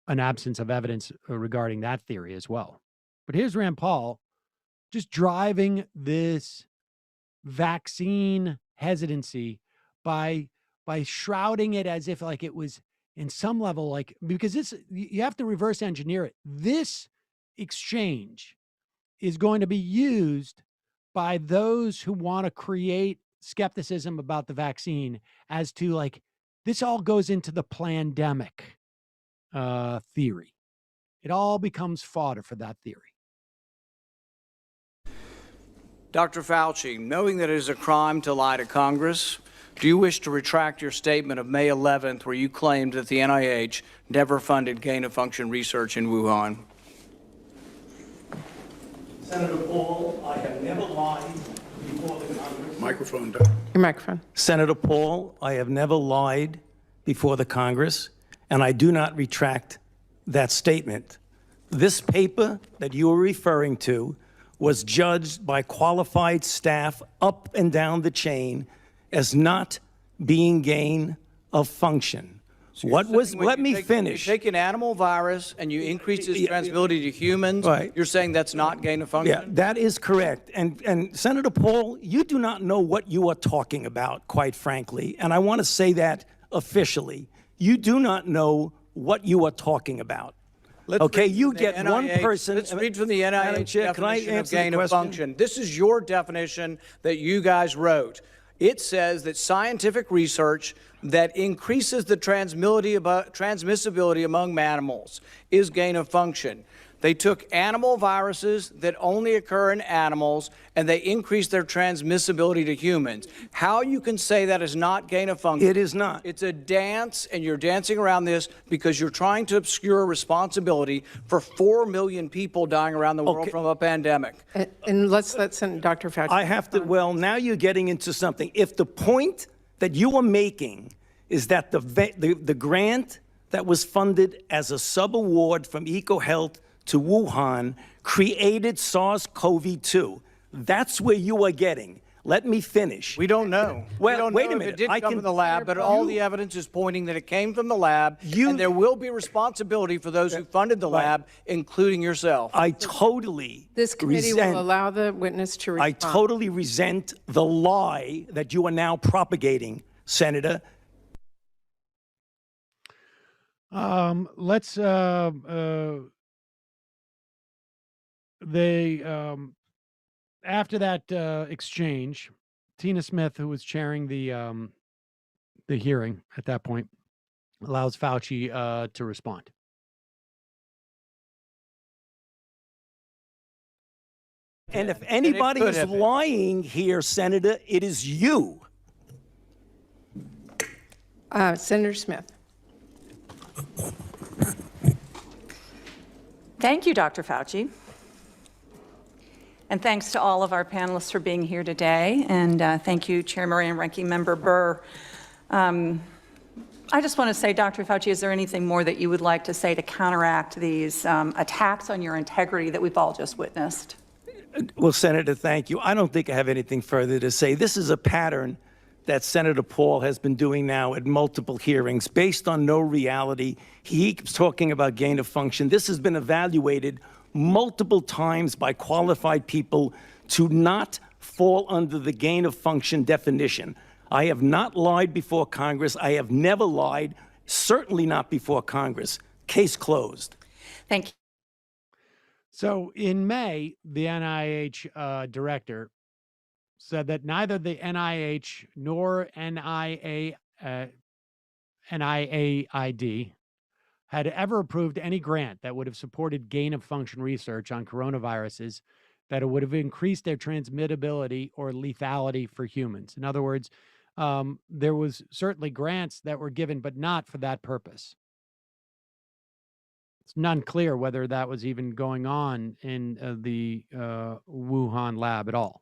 an absence of evidence regarding that theory as well. But here's Rand Paul just driving this vaccine hesitancy by shrouding it as if like it was in some level, like, because this, you have to reverse engineer it. This exchange is going to be used by those who want to create skepticism about the vaccine as to like, this all goes into the plandemic theory. It all becomes fodder for that theory. Dr. Fauci, knowing that it is a crime to lie to Congress, do you wish to retract your statement of May 11th where you claimed that the NIH never funded gain-of-function research in Wuhan? Senator Paul, I have never lied before the Congress. Microphone. Your microphone. Senator Paul, I have never lied before the Congress, and I do not retract that statement. This paper that you are referring to was judged by qualified staff up and down the chain as not being gain of function. So let me finish. You take an animal virus and you increase its transmissibility to humans. Right. You're saying that's not gain of function? Yeah, that is correct. And Senator Paul, you do not know what you are talking about, quite frankly. And I want to say that officially. You do not know what you are talking about. Okay, you get NIH, one person. Let's read from the NIH Chair, can I definition of answer gain the of question? function. This is your definition that you guys wrote. It says that scientific research that increases the transmissibility among mammals is gain of function. They took animal viruses that only occur in animals and they increased their transmissibility to humans. How you can say that is not gain of function? It is not. It's a dance, and you're dancing around this because you're trying to obscure responsibility for 4 million people dying around the world from a pandemic. And let's let Dr. Fauci. I have to, well, now you're getting into something. If the point that you are making is that the grant that was funded as a sub-award from EcoHealth to Wuhan created SARS-CoV-2. That's where you are getting. Let me finish. We don't know. Well, we don't wait know a minute. If it did come from the lab, but all the evidence is pointing that it came from the lab, and there will be responsibility for those who funded the lab, including yourself. I totally This committee will allow the witness to respond. I totally resent the lie that you are now propagating, Senator. Let's after that exchange, Tina Smith, who was chairing the hearing at that point, allows Fauci to respond. And if anybody is lying here, Senator, it is you. Senator Smith. Thank you, Dr. Fauci. And thanks to all of our panelists for being here today. And thank you, Chair Murray and Ranking Member Burr. I just want to say, Dr. Fauci, is there anything more that you would like to say to counteract these attacks on your integrity that we've all just witnessed? Well, Senator, thank you. I don't think I have anything further to say. This is a pattern that Senator Paul has been doing now at multiple hearings based on no reality. He keeps talking about gain of function. This has been evaluated multiple times by qualified people to not fall under the gain of function definition. I have not lied before Congress. I have never lied, certainly not before Congress. Case closed. Thank you. So in May, the NIH director said that neither the NIH nor NIAID had ever approved any grant that would have supported gain-of-function research on coronaviruses that would have increased their transmittability or lethality for humans. In other words, there was certainly grants that were given, but not for that purpose. It's unclear whether that was even going on in the Wuhan lab at all.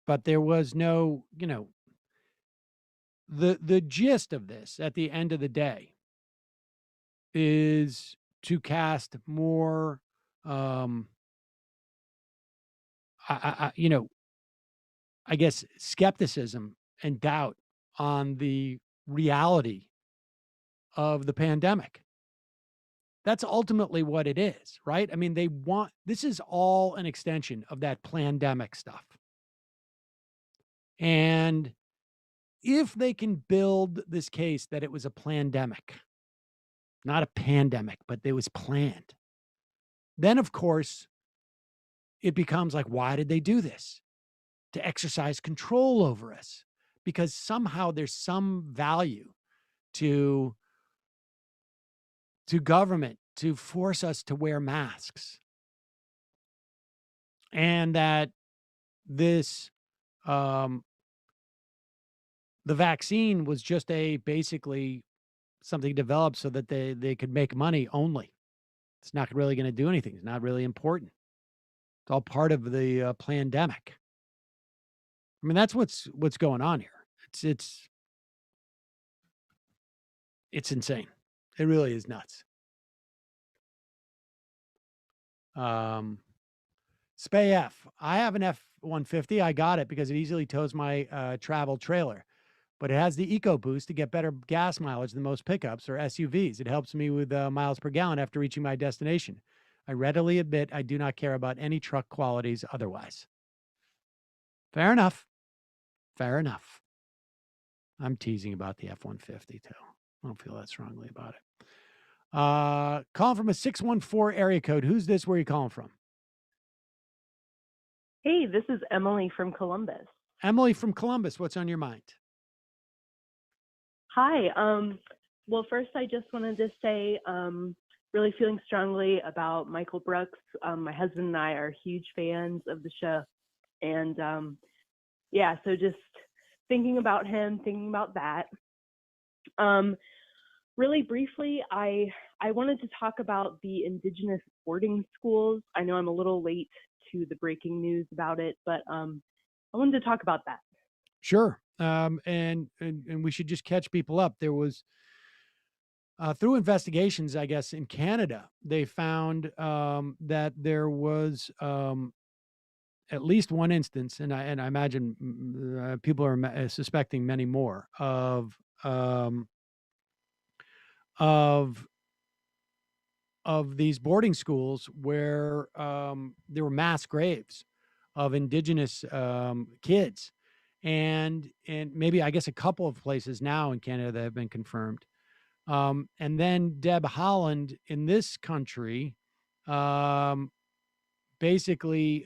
But there was no, the gist of this at the end of the day is to cast more, I guess, skepticism and doubt on the reality of the pandemic. That's ultimately what it is, right? I mean, this is all an extension of that plandemic stuff. And if they can build this case that it was a plandemic, not a pandemic, but it was planned, then of course it becomes like, why did they do this? To exercise control over us, because somehow there's some value to government to force us to wear masks. And that this, the vaccine was just basically something developed so that they could make money only. It's not really going to do anything. It's not really important. It's all part of the plandemic. I mean, that's what's going on here. It's insane. It really is nuts. Spay F. I have an F-150. I got it because it easily tows my travel trailer, but it has the EcoBoost to get better gas mileage than most pickups or SUVs. It helps me with miles per gallon after reaching my destination. I readily admit I do not care about any truck qualities otherwise. Fair enough. Fair enough. I'm teasing about the F-150 too. I don't feel that strongly about it. Calling from a 614 area code. Who's this? Where are you calling from? Hey, this is Emily from Columbus. Emily from Columbus. What's on your mind? Hi. Well, first, I just wanted to say, really feeling strongly about Michael Brooks. My husband and I are huge fans of the show. And yeah, so just thinking about him, thinking about that. Really briefly, I wanted to talk about the Indigenous boarding schools. I know I'm a little late to the breaking news about it, but I wanted to talk about that. Sure. And we should just catch people up. There was, through investigations, I guess, in Canada, they found that there was at least one instance, and I imagine people are suspecting many more of these boarding schools where there were mass graves of Indigenous kids, and maybe, I guess, a couple of places now in Canada that have been confirmed. And then Deb Haaland in this country basically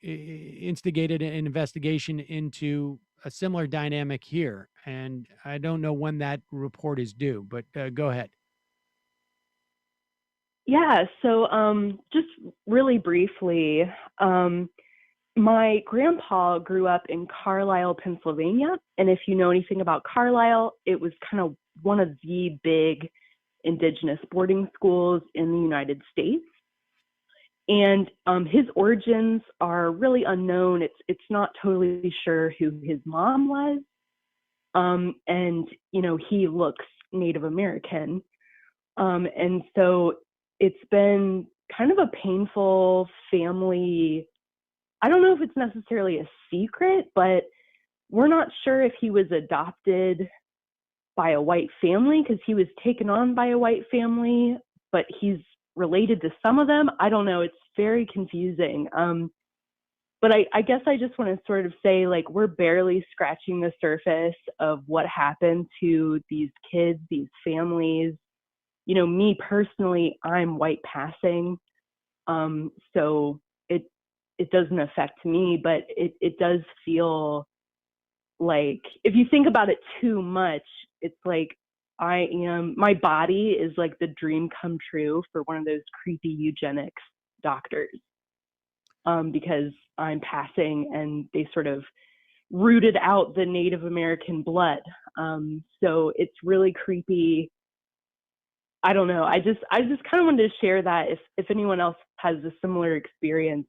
instigated an investigation into a similar dynamic here. And I don't know when that report is due, but go ahead. Yeah, so just really briefly, my grandpa grew up in Carlisle, Pennsylvania. And if you know anything about Carlisle, it was kind of one of the big Indigenous boarding schools in the United States. And his origins are really unknown. It's not totally sure who his mom was. And, you know, he looks Native American. And so it's been kind of a painful family. I don't know if it's necessarily a secret, but we're not sure if he was adopted by a white family because he was taken on by a white family, but he's related to some of them. I don't know. It's very confusing. But I guess I just want to sort of say, like, we're barely scratching the surface of what happened to these kids, these families. You know, me personally, I'm white passing. So it doesn't affect me, but it does feel like, if you think about it too much, it's like my body is like the dream come true for one of those creepy eugenics doctors, because I'm passing and they sort of rooted out the Native American blood. So it's really creepy. I don't know. I just kind of wanted to share that if anyone else has a similar experience.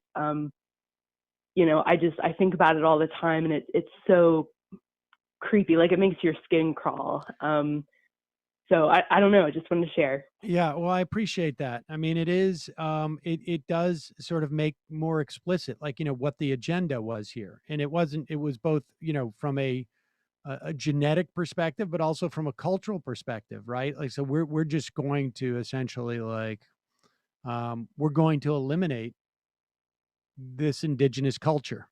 You know, I think about it all the time, and it's so creepy. Like, it makes your skin crawl. So I don't know. I just wanted to share. Yeah, well, I appreciate that. I mean, it is, it does sort of make more explicit, like, you know, what the agenda was here. And it was both, you know, from a genetic perspective, but also from a cultural perspective, right? Like, so we're just going to essentially, like, we're going to eliminate this indigenous culture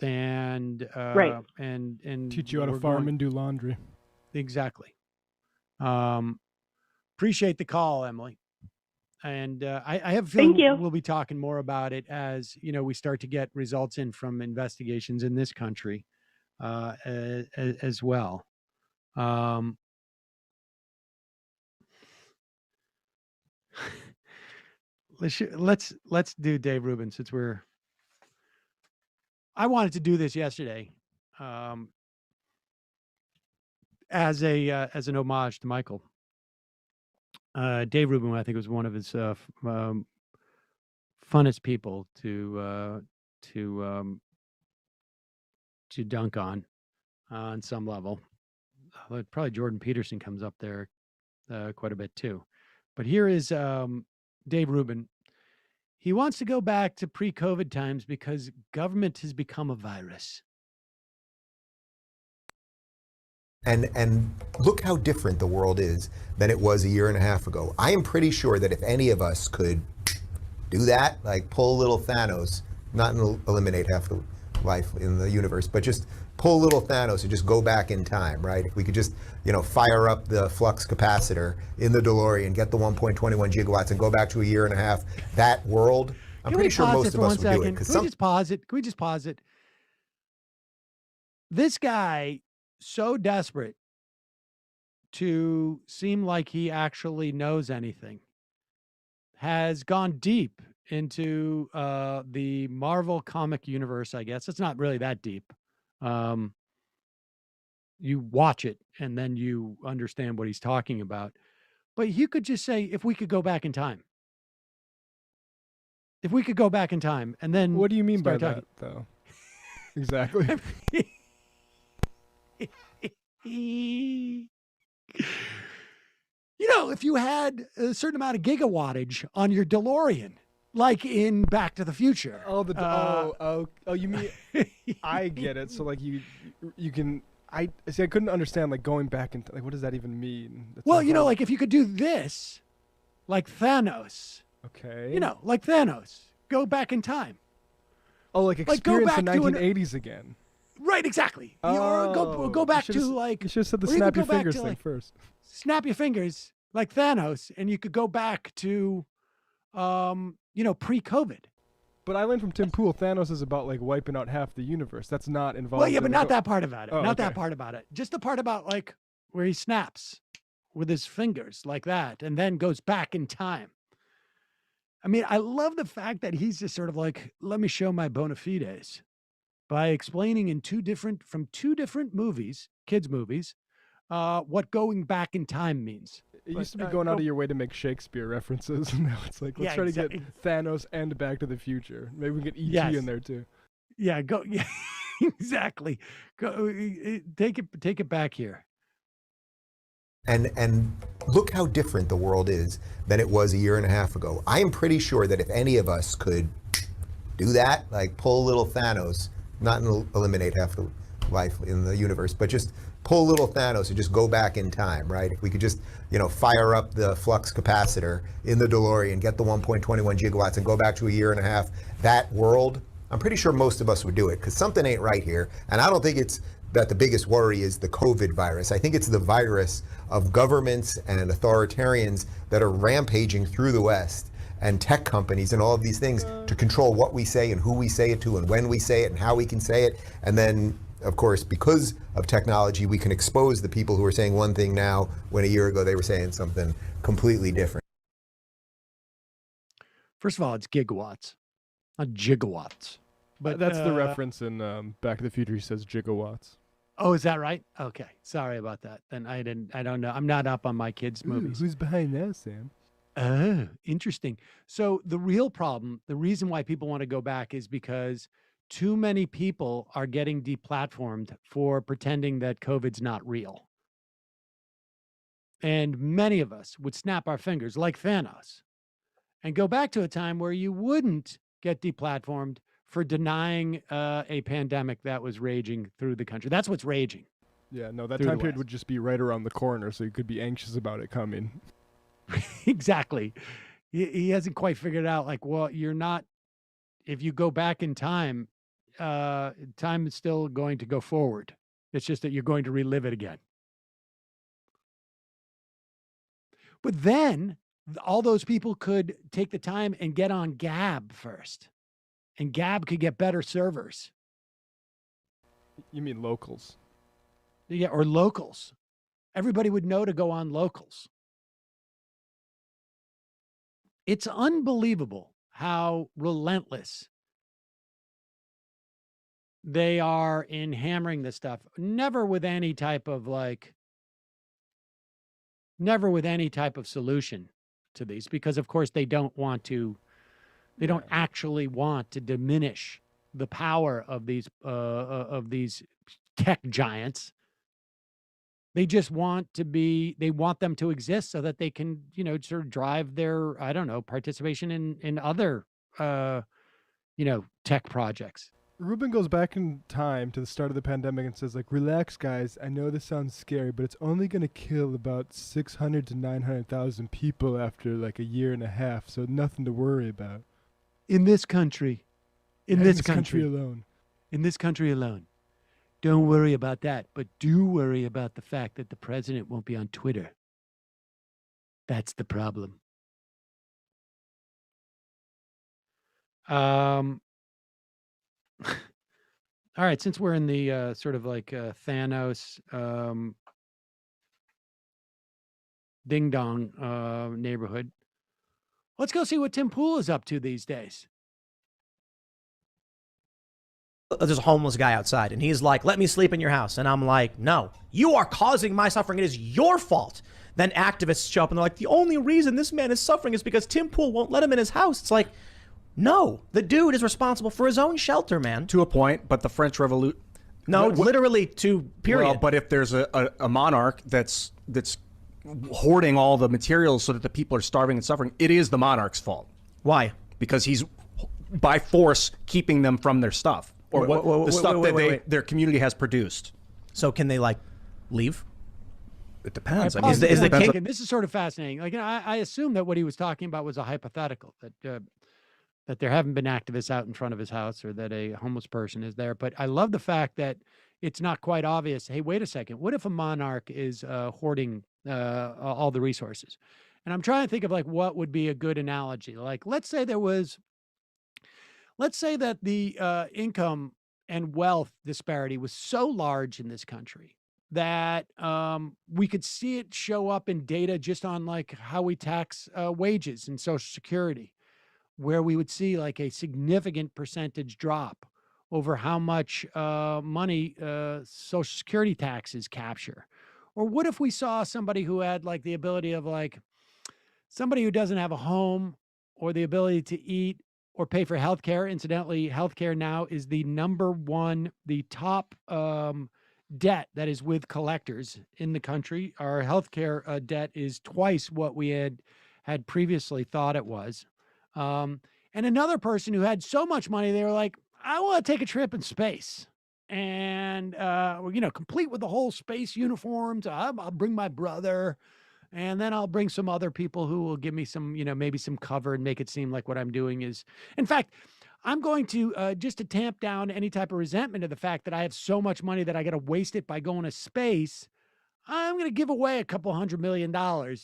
and right. and teach you how to farm and do laundry. Exactly. Appreciate the call, Emily. And I have a feeling we'll be talking more about it as, you know, we start to get results in from investigations in this country as well. Let's do Dave Rubin, since I wanted to do this yesterday as an homage to Michael. Dave Rubin, I think, was one of his funnest people to dunk on some level. Probably Jordan Peterson comes up there quite a bit too. But here is Dave Rubin. He wants to go back to pre-COVID times because government has become a virus. And look how different the world is than it was a year and a half ago. I am pretty sure that if any of us could do that, like pull a little Thanos, not eliminate half the life in the universe, but just pull a little Thanos and just go back in time, right? If we could just, you know, fire up the flux capacitor in the DeLorean, get the 1.21 gigawatts and go back to a year and a half, that world, I'm pretty sure most of us would do it. Can we just pause it? Can we just pause it? This guy, so desperate to seem like he actually knows anything, has gone deep into the Marvel comic universe, I guess. It's not really that deep. You watch it and then you understand what he's talking about. But you could just say, if we could go back in time. If we could go back in time and then... What do you mean by that, though? Exactly. You know, if you had a certain amount of gigawattage on your DeLorean, like in Back to the Future. Oh, you mean, I get it. So like you can, I couldn't understand like going back and like, what does that even mean? That's well, you know, like if you could do this, like Thanos. Okay. You know, like Thanos, go back in time. Oh, like experience the 1980s again. Right, exactly. Or go back to like... You should have said the snap your fingers thing first. Snap your fingers like Thanos, and you could go back to, you know, pre-COVID. But I learned from Tim Pool, Thanos is about like wiping out half the universe. That's not involved. Well, yeah, but not that part about it. Oh, not that part about it. Just the part about like where he snaps with his fingers like that and then goes back in time. I mean, I love the fact that he's just sort of like, let me show my bona fides by explaining from two different movies, kids' movies, what going back in time means. It used to be going out of your way to make Shakespeare references, and now it's like, let's try to get Thanos and Back to the Future. Maybe we can get E.T. in there too. Yeah, go. Yeah, exactly. Go. Take it back here. And look how different the world is than it was a year and a half ago. I am pretty sure that if any of us could do that, like pull a little Thanos, not eliminate half the life in the universe, but just pull a little Thanos and just go back in time, right? If we could just, you know, fire up the flux capacitor in the DeLorean, get the 1.21 gigawatts and go back to a year and a half, that world, I'm pretty sure most of us would do it because something ain't right here. And I don't think it's that the biggest worry is the COVID virus. I think it's the virus of governments and authoritarians that are rampaging through the West and tech companies and all of these things to control what we say and who we say it to and when we say it and how we can say it. And then, of course, because of technology, we can expose the people who are saying one thing now when a year ago they were saying something completely different. First of all, it's gigawatts, not gigawatts. But that's the reference in Back to the Future. He says gigawatts. Oh, is that right? Okay, sorry about that. Then I don't know. I'm not up on my kids' movies. Who's behind that, Sam? Oh, interesting. So the real problem, the reason why people want to go back is because too many people are getting deplatformed for pretending that COVID's not real. And many of us would snap our fingers like Thanos and go back to a time where you wouldn't get deplatformed for denying a pandemic that was raging through the country. That's what's raging. Yeah, no, that time period would just be right around the corner, so you could be anxious about it coming. Exactly. He hasn't quite figured out, like, well, you're not, if you go back in time, time is still going to go forward. It's just that you're going to relive it again. But then all those people could take the time and get on Gab first. And Gab could get better servers. You mean locals? Yeah, or locals. Everybody would know to go on locals. It's unbelievable how relentless they are in hammering this stuff. Never with any type of solution to these, because of course they don't actually want to diminish the power of these tech giants. They just want them to exist so that they can, sort of drive their, I don't know, participation in other, tech projects. Rubin goes back in time to the start of the pandemic and says, like, relax, guys. I know this sounds scary, but it's only going to kill about 600 to 900,000 people after like a year and a half. So nothing to worry about. In this country. In this country alone. In this country alone. Don't worry about that, but do worry about the fact that the president won't be on Twitter. That's the problem. All right, since we're in the sort of like Thanos ding-dong neighborhood, let's go see what Tim Pool is up to these days. There's a homeless guy outside, and he's like, let me sleep in your house. And I'm like, no, you are causing my suffering. It is your fault. Then activists show up, and they're like, the only reason this man is suffering is because Tim Pool won't let him in his house. It's like, no, the dude is responsible for his own shelter, man. To a point, but the French Revolution... No, literally period. Well, but if there's a monarch that's hoarding all the materials so that the people are starving and suffering, it is the monarch's fault. Why? Because he's, by force, keeping them from their stuff. Or the stuff that their community has produced. So can they, like, leave? It depends. I mean, is the king... This is sort of fascinating. Like, I assume that what he was talking about was a hypothetical, that there haven't been activists out in front of his house or that a homeless person is there. But I love the fact that it's not quite obvious. Hey, wait a second. What if a monarch is hoarding all the resources? And I'm trying to think of like what would be a good analogy. Like, let's say that the income and wealth disparity was so large in this country that we could see it show up in data just on like how we tax wages and Social Security, where we would see like a significant percentage drop over how much money Social Security taxes capture. Or what if we saw somebody who had like the ability of like somebody who doesn't have a home or the ability to eat or pay for healthcare. Incidentally, healthcare now is the top debt that is with collectors in the country. Our healthcare debt is twice what we had previously thought it was. And another person who had so much money, they were like, I want to take a trip in space. And, complete with the whole space uniforms. I'll bring my brother. And then I'll bring some other people who will give me some, maybe some cover and make it seem like what I'm doing is, in fact, I'm going to, just to tamp down any type of resentment of the fact that I have so much money that I got to waste it by going to space. I'm going to give away a couple $100 million to,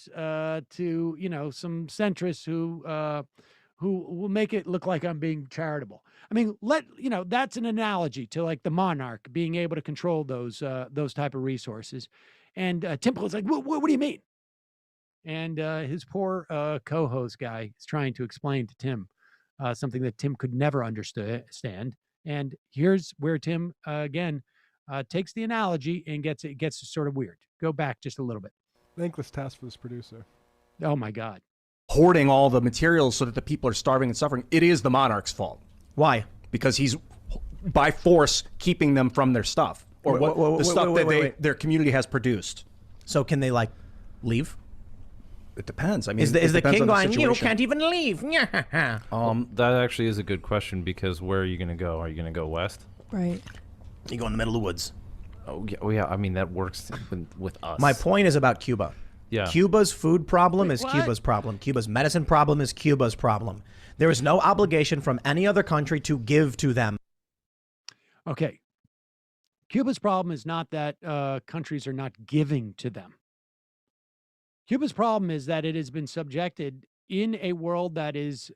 some centrists who will make it look like I'm being charitable. I mean, that's an analogy to like the monarch being able to control those type of resources. And Tim Pool's like, what do you mean? And his poor co-host guy is trying to explain to Tim something that Tim could never understand. And here's where Tim, again, takes the analogy and gets sort of weird. Go back just a little bit. Thankless task for this producer. Oh, my God. Hoarding all the materials so that the people are starving and suffering. It is the monarch's fault. Why? Because he's, by force, keeping them from their stuff. Or the stuff that their community has produced. So can they, like, leave? It depends. I mean, is the king going, you situation. can't even leave? That actually is a good question, because where are you going to go? Are you going to go west? Right. You go in the middle of the woods. Oh, yeah. I mean, that works with us. My point is about Cuba. Yeah. Cuba's food problem is Cuba's problem. Cuba's medicine problem is Cuba's problem. There is no obligation from any other country to give to them. Okay. Cuba's problem is not that countries are not giving to them. Cuba's problem is that it has been subjected in a world that is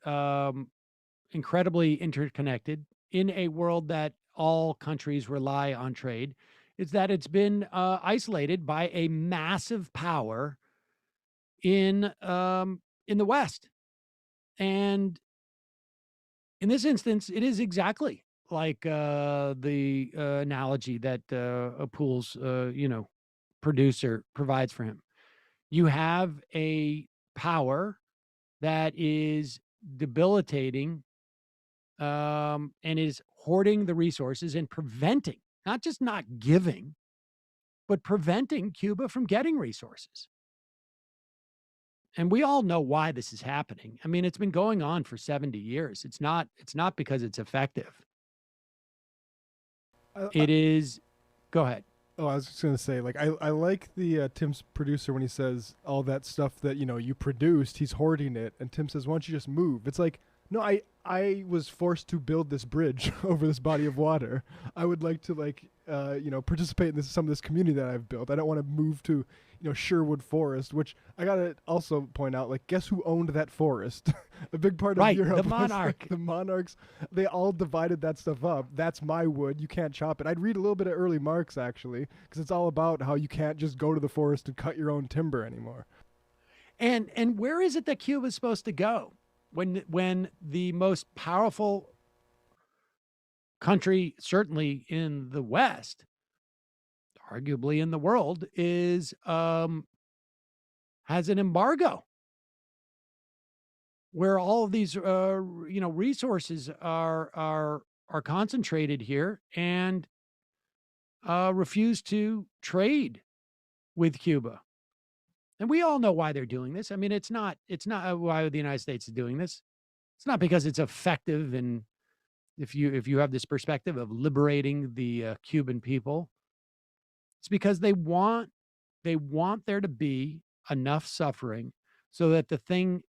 incredibly interconnected, in a world that all countries rely on trade. It's that it's been isolated by a massive power in the West. And in this instance, it is exactly like the analogy that Pool's producer provides for him. You have a power that is debilitating and is hoarding the resources and preventing, not just not giving, but preventing Cuba from getting resources. And we all know why this is happening. I mean, it's been going on for 70 years. It's not because it's effective. It is. Go ahead. Oh, I was just going to say, like, I like the Tim's producer when he says all that stuff that, you produced, he's hoarding it. And Tim says, why don't you just move? It's like, no, I was forced to build this bridge over this body of water. I would like to, participate in some of this community that I've built. I don't want to move to, Sherwood Forest, which I got to also point out, like, guess who owned that forest? A big part of Europe. The monarch. The monarchs, they all divided that stuff up. That's my wood. You can't chop it. I'd read a little bit of early Marx, actually, because it's all about how you can't just go to the forest and cut your own timber anymore. And where is it that Cuba is supposed to go when the most powerful country, certainly in the West, arguably in the world, is has an embargo where all of these resources are concentrated here, and refuse to trade with Cuba. And we all know why they're doing this. I mean, it's not why the United States is doing this. It's not because it's effective, and if you have this perspective of liberating the Cuban people, it's because they want there to be enough suffering so that the thing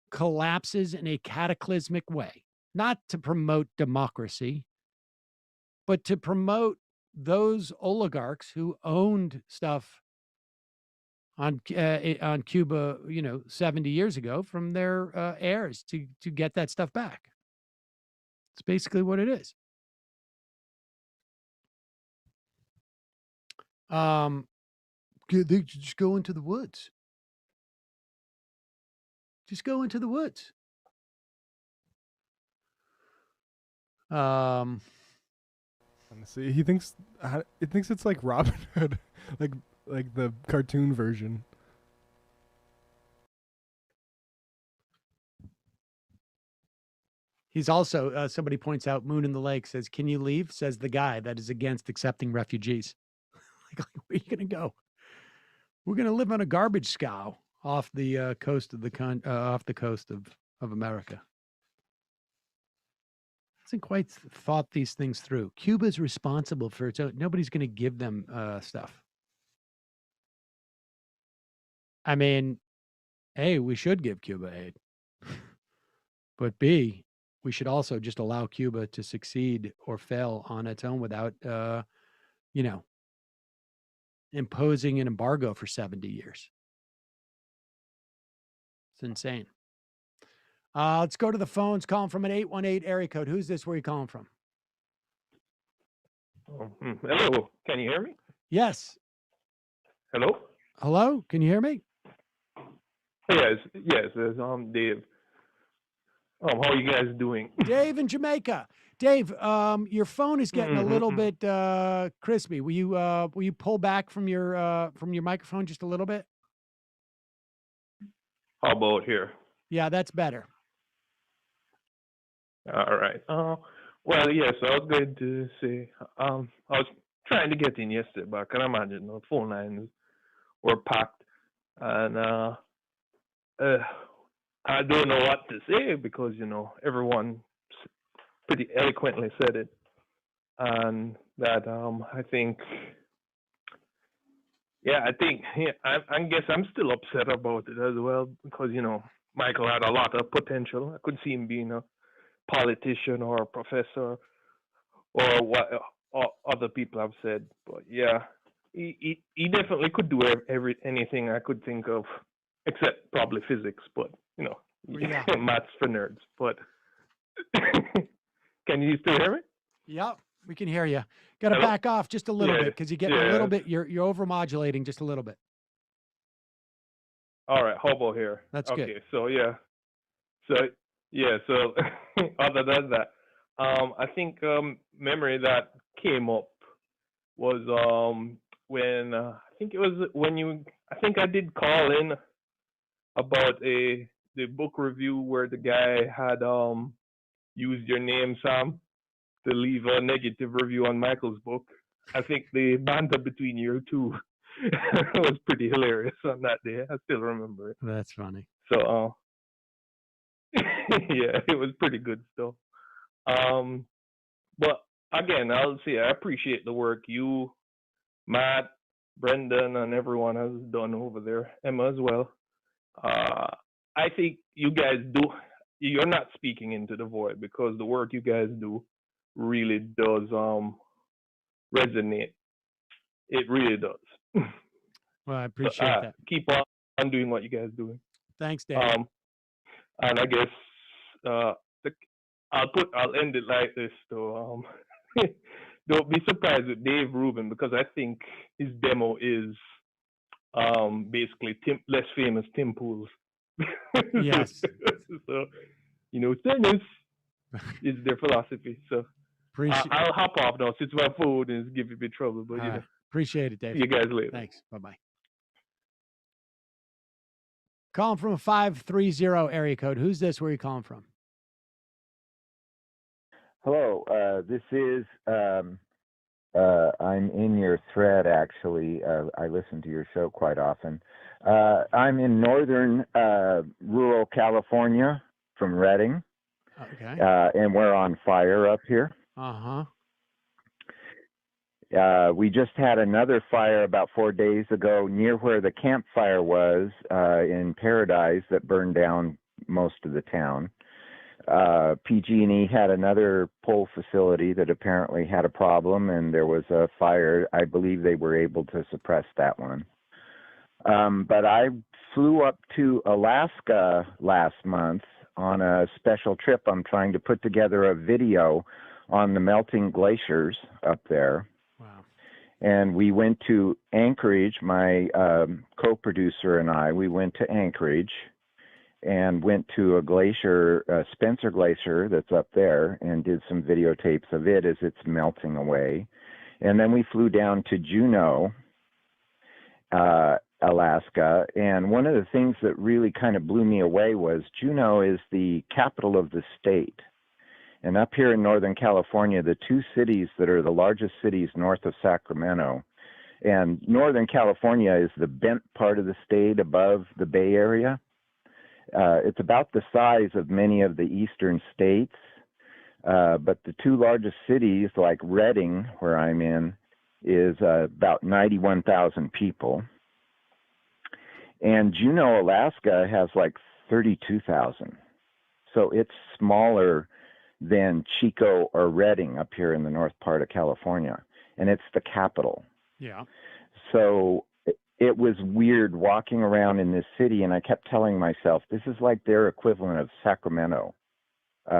collapses in a cataclysmic way, not to promote democracy, but to promote those oligarchs who owned stuff on Cuba, 70 years ago, from their heirs to get that stuff back. It's basically what it is. They just go into the woods. Just go into the woods. See, he thinks it's like Robin Hood, like the cartoon version. He's also, somebody points out, Moon in the Lake says, "Can you leave?" Says the guy that is against accepting refugees. Like, where are you going to go? We're going to live on a garbage scow off the coast of of America. Hasn't quite thought these things through. Cuba's responsible for its own. Nobody's going to give them stuff. I mean, A, we should give Cuba aid. But B, we should also just allow Cuba to succeed or fail on its own without, imposing an embargo for 70 years. It's insane. Let's go to the phones. Calling from an 818 area code. Who's this? Where are you calling from? Hello. Can you hear me? Yes. Hello? Hello? Can you hear me? Yes. Dave. How are you guys doing? Dave in Jamaica. Dave, your phone is getting a little bit crispy. Will you pull back from your microphone just a little bit? How about here? Yeah, that's better. All right. Well, yes, I was going to say, I was trying to get in yesterday, but I can imagine the phone lines were packed, and I don't know what to say because everyone pretty eloquently said it, and that I think I guess I'm still upset about it as well because Michael had a lot of potential. I could see him being a politician or a professor or what other people have said, but yeah, he definitely could do anything I could think of except probably physics, but maths for nerds. But can you still hear me? Yep, we can hear you. Got to back off just a little bit because you get a little bit. You're overmodulating just a little bit. All right, how about here? That's okay, good. So other than that, I think memory that came up was when I think I did call in about the book review where the guy had used your name, Sam, to leave a negative review on Michael's book. I think the banter between you two was pretty hilarious on that day. I still remember it. That's funny. So yeah, it was pretty good stuff. But again, I'll say I appreciate the work you, Matt, Brendan, and everyone has done over there. Emma as well. I think you guys you're not speaking into the void because the work you guys do really does resonate. It really does. Well, I appreciate that. Keep on doing what you guys are doing. Thanks, Dave. And I guess I'll end it like this. So don't be surprised with Dave Rubin because I think his demo is basically less famous Tim Pool's. Yes. So tennis is their philosophy. So I'll hop off now since my phone is giving me trouble. But appreciate it, Dave. See you guys later. Thanks. Bye-bye. Calling from a 530 area code. Who's this? Where are you calling from? Hello. This is, I'm in your thread, actually. I listen to your show quite often. I'm in northern rural California from Redding. Okay. And we're on fire up here. Uh-huh. We just had another fire about 4 days ago near where the campfire was in Paradise that burned down most of the town. PG&E had another pole facility that apparently had a problem, and there was a fire. I believe they were able to suppress that one. But I flew up to Alaska last month on a special trip. I'm trying to put together a video on the melting glaciers up there. And we went to Anchorage, my co-producer and I, we went to Anchorage and went to a glacier, Spencer Glacier that's up there, and did some videotapes of it as it's melting away. And then we flew down to Juneau, Alaska. And one of the things that really kind of blew me away was Juneau is the capital of the state. And up here in Northern California, the two cities that are the largest cities north of Sacramento, and Northern California is the bent part of the state above the Bay Area. It's about the size of many of the eastern states, but the two largest cities, like Redding, where I'm in, is about 91,000 people. And Juneau, Alaska has like 32,000. So it's smaller than Chico or Redding up here in the north part of California. And it's the capital. Yeah. So it was weird walking around in this city, and I kept telling myself, this is like their equivalent of Sacramento,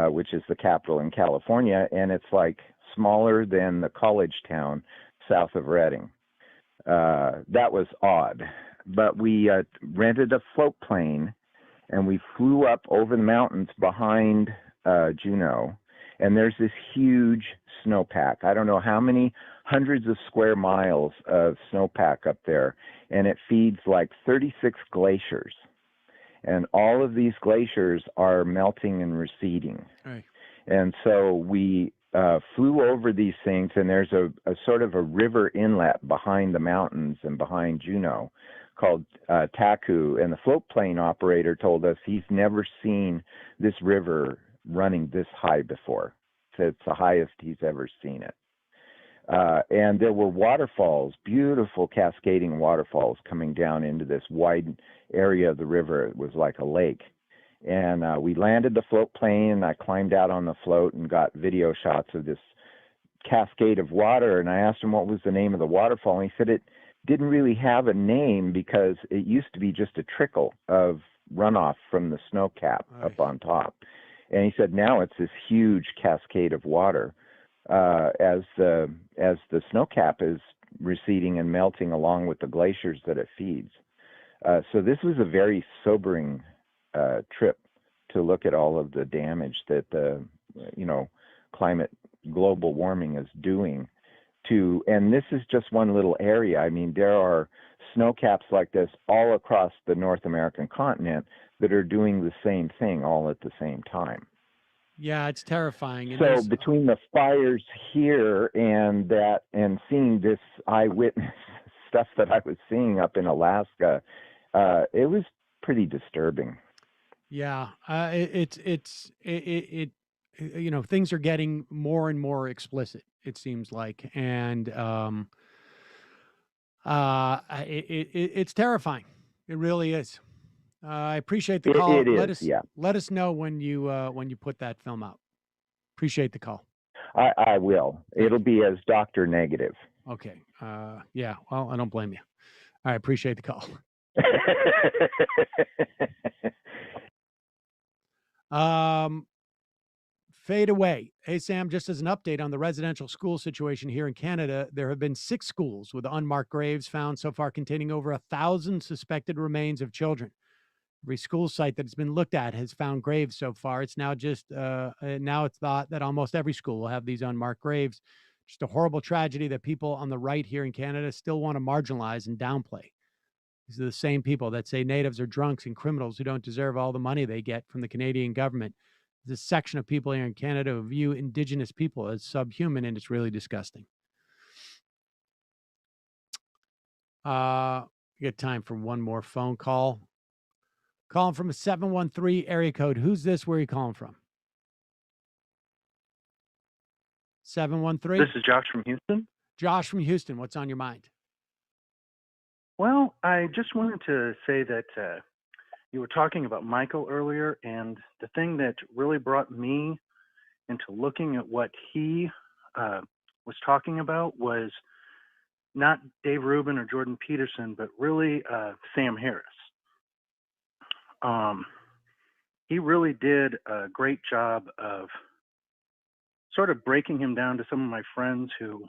which is the capital in California, and it's like smaller than the college town south of Redding. That was odd. But we rented a float plane, and we flew up over the mountains behind Juneau, And there's this huge snowpack. I don't know how many hundreds of square miles of snowpack up there, and it feeds like 36 glaciers. And all of these glaciers are melting and receding. Right. And so we flew over these things, and there's a sort of a river inlet behind the mountains and behind Juneau called Taku. And the float plane operator told us he's never seen this river running this high before. So it's the highest he's ever seen it. And there were waterfalls, beautiful cascading waterfalls coming down into this wide area of the river. It was like a lake. And we landed the float plane, and I climbed out on the float and got video shots of this cascade of water. And I asked him what was the name of the waterfall, and he said it didn't really have a name because it used to be just a trickle of runoff from the snow cap up on top. And he said now it's this huge cascade of water as the snow cap is receding and melting along with the glaciers that it feeds. So this was a very sobering trip to look at all of the damage that the climate global warming is doing to, and this is just one little area. I mean, there are snow caps like this all across the North American continent that are doing the same thing all at the same time. Yeah, it's terrifying. And so between the fires here and seeing this eyewitness stuff that I was seeing up in Alaska, it was pretty disturbing. Yeah, things are getting more and more explicit, it seems like, and it's terrifying. It really is. I appreciate the call. Let us know when you put that film out. Appreciate the call. I will. It'll be as Dr. Negative. Okay. Yeah. Well, I don't blame you. I appreciate the call. Fade away. Hey, Sam, just as an update on the residential school situation here in Canada, there have been 6 schools with unmarked graves found so far containing over 1,000 suspected remains of children. Every school site that's been looked at has found graves so far. It's now now it's thought that almost every school will have these unmarked graves. Just a horrible tragedy that people on the right here in Canada still want to marginalize and downplay. These are the same people that say natives are drunks and criminals who don't deserve all the money they get from the Canadian government. There's a section of people here in Canada who view Indigenous people as subhuman, and it's really disgusting. We got time for one more phone call. Calling from a 713 area code. Who's this? Where are you calling from? 713? This is Josh from Houston. Josh from Houston. What's on your mind? Well, I just wanted to say that you were talking about Michael earlier, and the thing that really brought me into looking at what he was talking about was not Dave Rubin or Jordan Peterson, but really Sam Harris. He really did a great job of sort of breaking him down to some of my friends who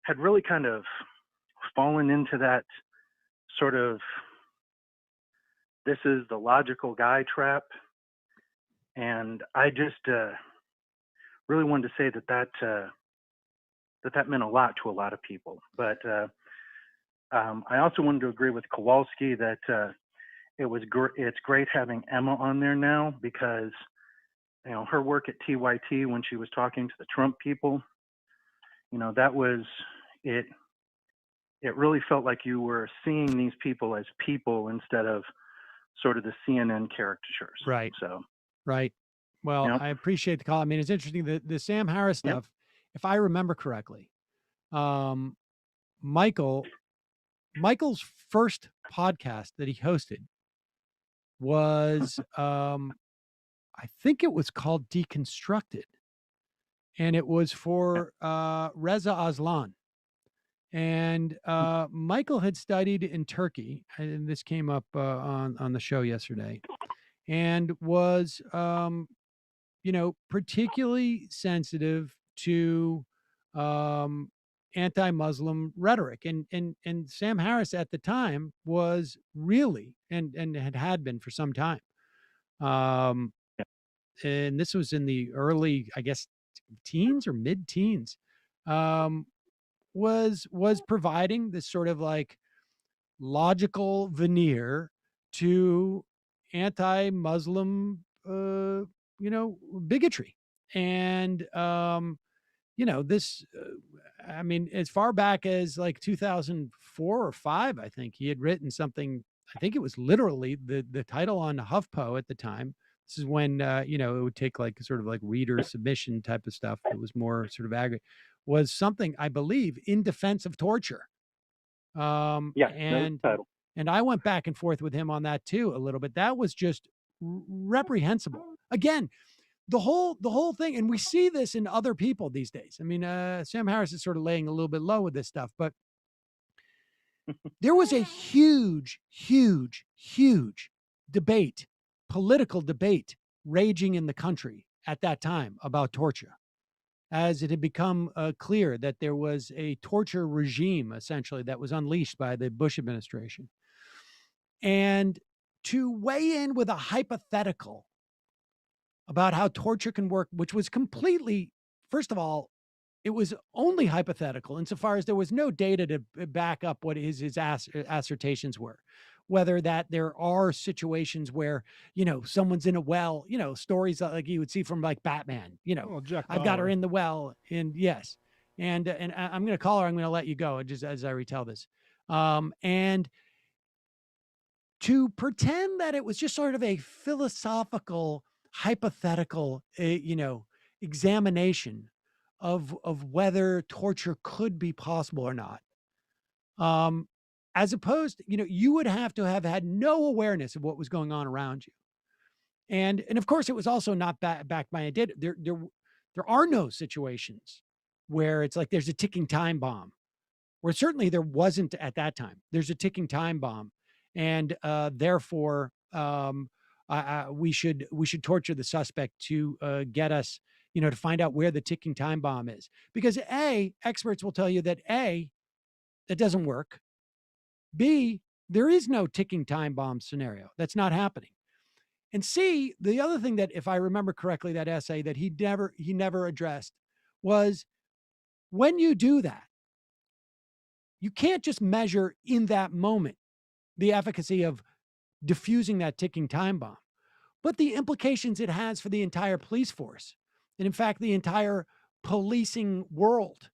had really kind of fallen into that sort of, this is the logical guy trap. And I just really wanted to say that meant a lot to a lot of people. But I also wanted to agree with Kowalski that it's great having Emma on there now, because her work at TYT when she was talking to the Trump people, that was it. It really felt like you were seeing these people as people instead of sort of the CNN caricatures. Right. So. Right. Well, I appreciate the call. I mean, it's interesting the Sam Harris stuff. If I remember correctly, Michael's first podcast that he hosted was, I think it was called Deconstructed, and it was for Reza Aslan. And Michael had studied in Turkey, and this came up on the show yesterday, and was, particularly sensitive to anti-Muslim rhetoric. And Sam Harris at the time was really, and had been for some time, and this was in the early, I guess, teens or mid-teens, was providing this sort of like logical veneer to anti-Muslim, bigotry. And, this, I mean, as far back as like 2004 or 5, I think he had written something. I think it was literally the title on HuffPo at the time. This is when, it would take like sort of like reader submission type of stuff. It was more sort of was something, I believe, in defense of torture. And I went back and forth with him on that too a little bit. That was just reprehensible. Again, the whole thing, and we see this in other people these days. I mean, Sam Harris is sort of laying a little bit low with this stuff, but there was a huge debate, political debate, raging in the country at that time about torture, as it had become clear that there was a torture regime, essentially, that was unleashed by the Bush administration. And to weigh in with a hypothetical about how torture can work, which was completely, first of all, it was only hypothetical insofar as there was no data to back up what his assertions were. Whether that there are situations where, someone's in a well, stories like you would see from like Batman, I've got her in the well, and yes. And I'm going to call her, I'm going to let you go just as I retell this. And to pretend that it was just sort of a philosophical, hypothetical, examination of whether torture could be possible or not. As opposed, you would have to have had no awareness of what was going on around you. And of course, it was also not backed by a data. There are no situations where it's like there's a ticking time bomb, where certainly there wasn't at that time. There's a ticking time bomb. And therefore, we should torture the suspect to get us, to find out where the ticking time bomb is. Because A, experts will tell you that A, that doesn't work. B, there is no ticking time bomb scenario. That's not happening. And C, the other thing that, if I remember correctly, that essay that he never addressed was, when you do that, you can't just measure in that moment the efficacy of diffusing that ticking time bomb, but the implications it has for the entire police force, and in fact, the entire policing world,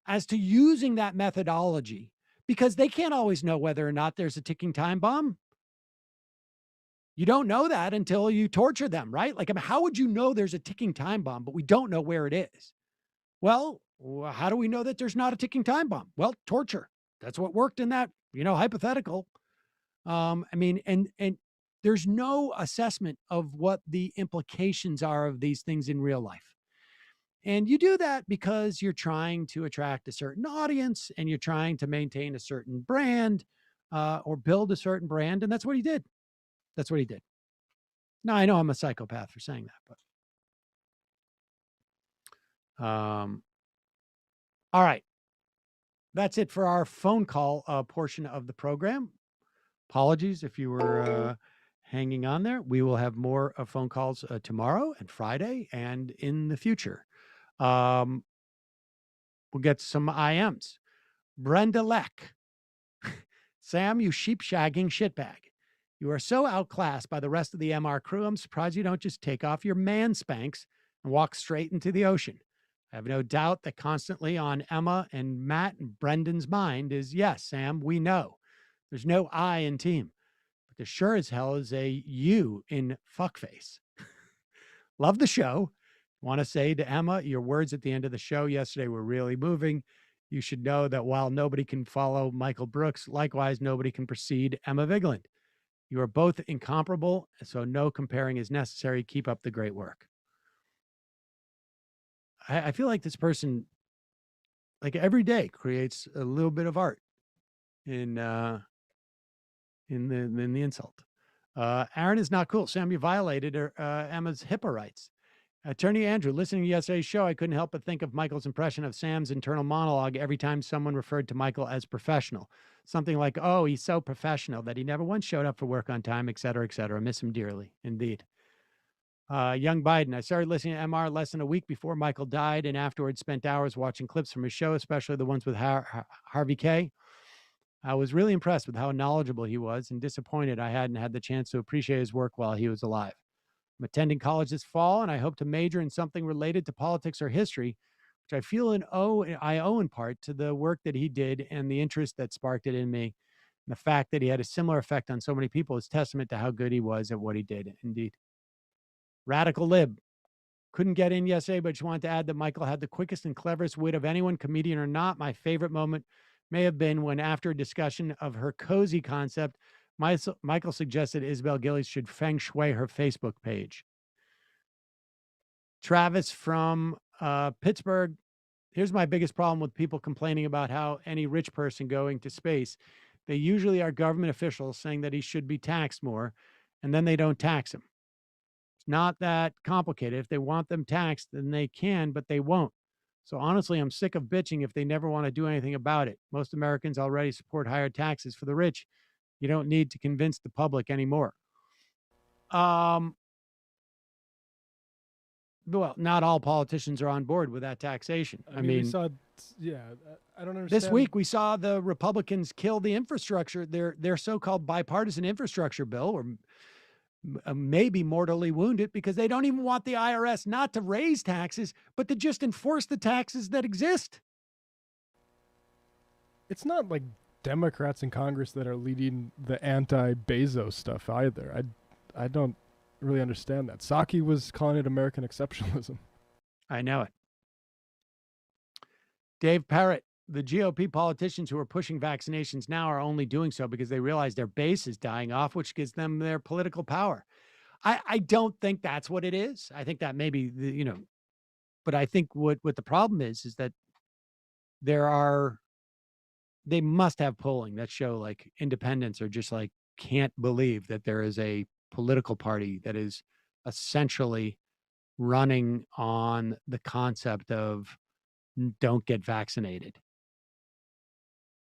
as to using that methodology, because they can't always know whether or not there's a ticking time bomb. You don't know that until you torture them, right? Like, I mean, how would you know there's a ticking time bomb, but we don't know where it is? Well, how do we know that there's not a ticking time bomb? Well, torture. That's what worked in that, hypothetical. I mean, and there's no assessment of what the implications are of these things in real life. And you do that because you're trying to attract a certain audience, and you're trying to maintain a certain brand, or build a certain brand. And that's what he did. That's what he did. Now, I know I'm a psychopath for saying that, but all right. That's it for our phone call portion of the program. Apologies if you were hanging on there. We will have more phone calls tomorrow and Friday and in the future. We'll get some IMs. Brenda Leck. Sam, you sheep-shagging shitbag. You are so outclassed by the rest of the MR crew, I'm surprised you don't just take off your man spanks and walk straight into the ocean. I have no doubt that constantly on Emma and Matt and Brendan's mind is, yes, Sam, we know. There's no I in team. But there sure as hell is a you in fuckface. Love the show. Want to say to Emma, your words at the end of the show yesterday were really moving. You should know that while nobody can follow Michael Brooks, likewise, nobody can precede Emma Vigeland. You are both incomparable, so no comparing is necessary. Keep up the great work. I feel like this person, like every day, creates a little bit of art in the insult. Aaron is not cool. Sam, you violated Emma's HIPAA rights. Attorney Andrew, listening to yesterday's show, I couldn't help but think of Michael's impression of Sam's internal monologue every time someone referred to Michael as professional. Something like, oh, he's so professional that he never once showed up for work on time, et cetera, et cetera. Miss him dearly. Indeed. Young Biden, I started listening to MR less than a week before Michael died and afterwards spent hours watching clips from his show, especially the ones with Harvey K. I was really impressed with how knowledgeable he was and disappointed I hadn't had the chance to appreciate his work while he was alive. I'm attending college this fall, and I hope to major in something related to politics or history, which I feel I owe in part to the work that he did and the interest that sparked it in me. And the fact that he had a similar effect on so many people is testament to how good he was at what he did, indeed. Radical Lib. Couldn't get in yesterday, but just wanted to add that Michael had the quickest and cleverest wit of anyone, comedian or not. My favorite moment may have been when, after a discussion of her cozy concept, Michael suggested Isabel Gillies should feng shui her Facebook page. Travis from Pittsburgh. Here's my biggest problem with people complaining about how any rich person going to space, they usually are government officials saying that he should be taxed more, and then they don't tax him. It's not that complicated. If they want them taxed, then they can, but they won't. So honestly, I'm sick of bitching if they never want to do anything about it. Most Americans already support higher taxes for the rich. You don't need to convince the public anymore. Well, not all politicians are on board with that taxation. I mean, we saw, yeah, I don't understand. This week we saw the Republicans kill the infrastructure, their so-called bipartisan infrastructure bill, or maybe mortally wounded, because they don't even want the IRS not to raise taxes, but to just enforce the taxes that exist. It's not like Democrats in Congress that are leading the anti-Bezos stuff either. I don't really understand that. Psaki was calling it American exceptionalism. I know it. Dave Parrott, the GOP politicians who are pushing vaccinations now are only doing so because they realize their base is dying off, which gives them their political power. I don't think that's what it is. I think that maybe, but I think what the problem is that they must have polling that show like independents are just like, can't believe that there is a political party that is essentially running on the concept of don't get vaccinated.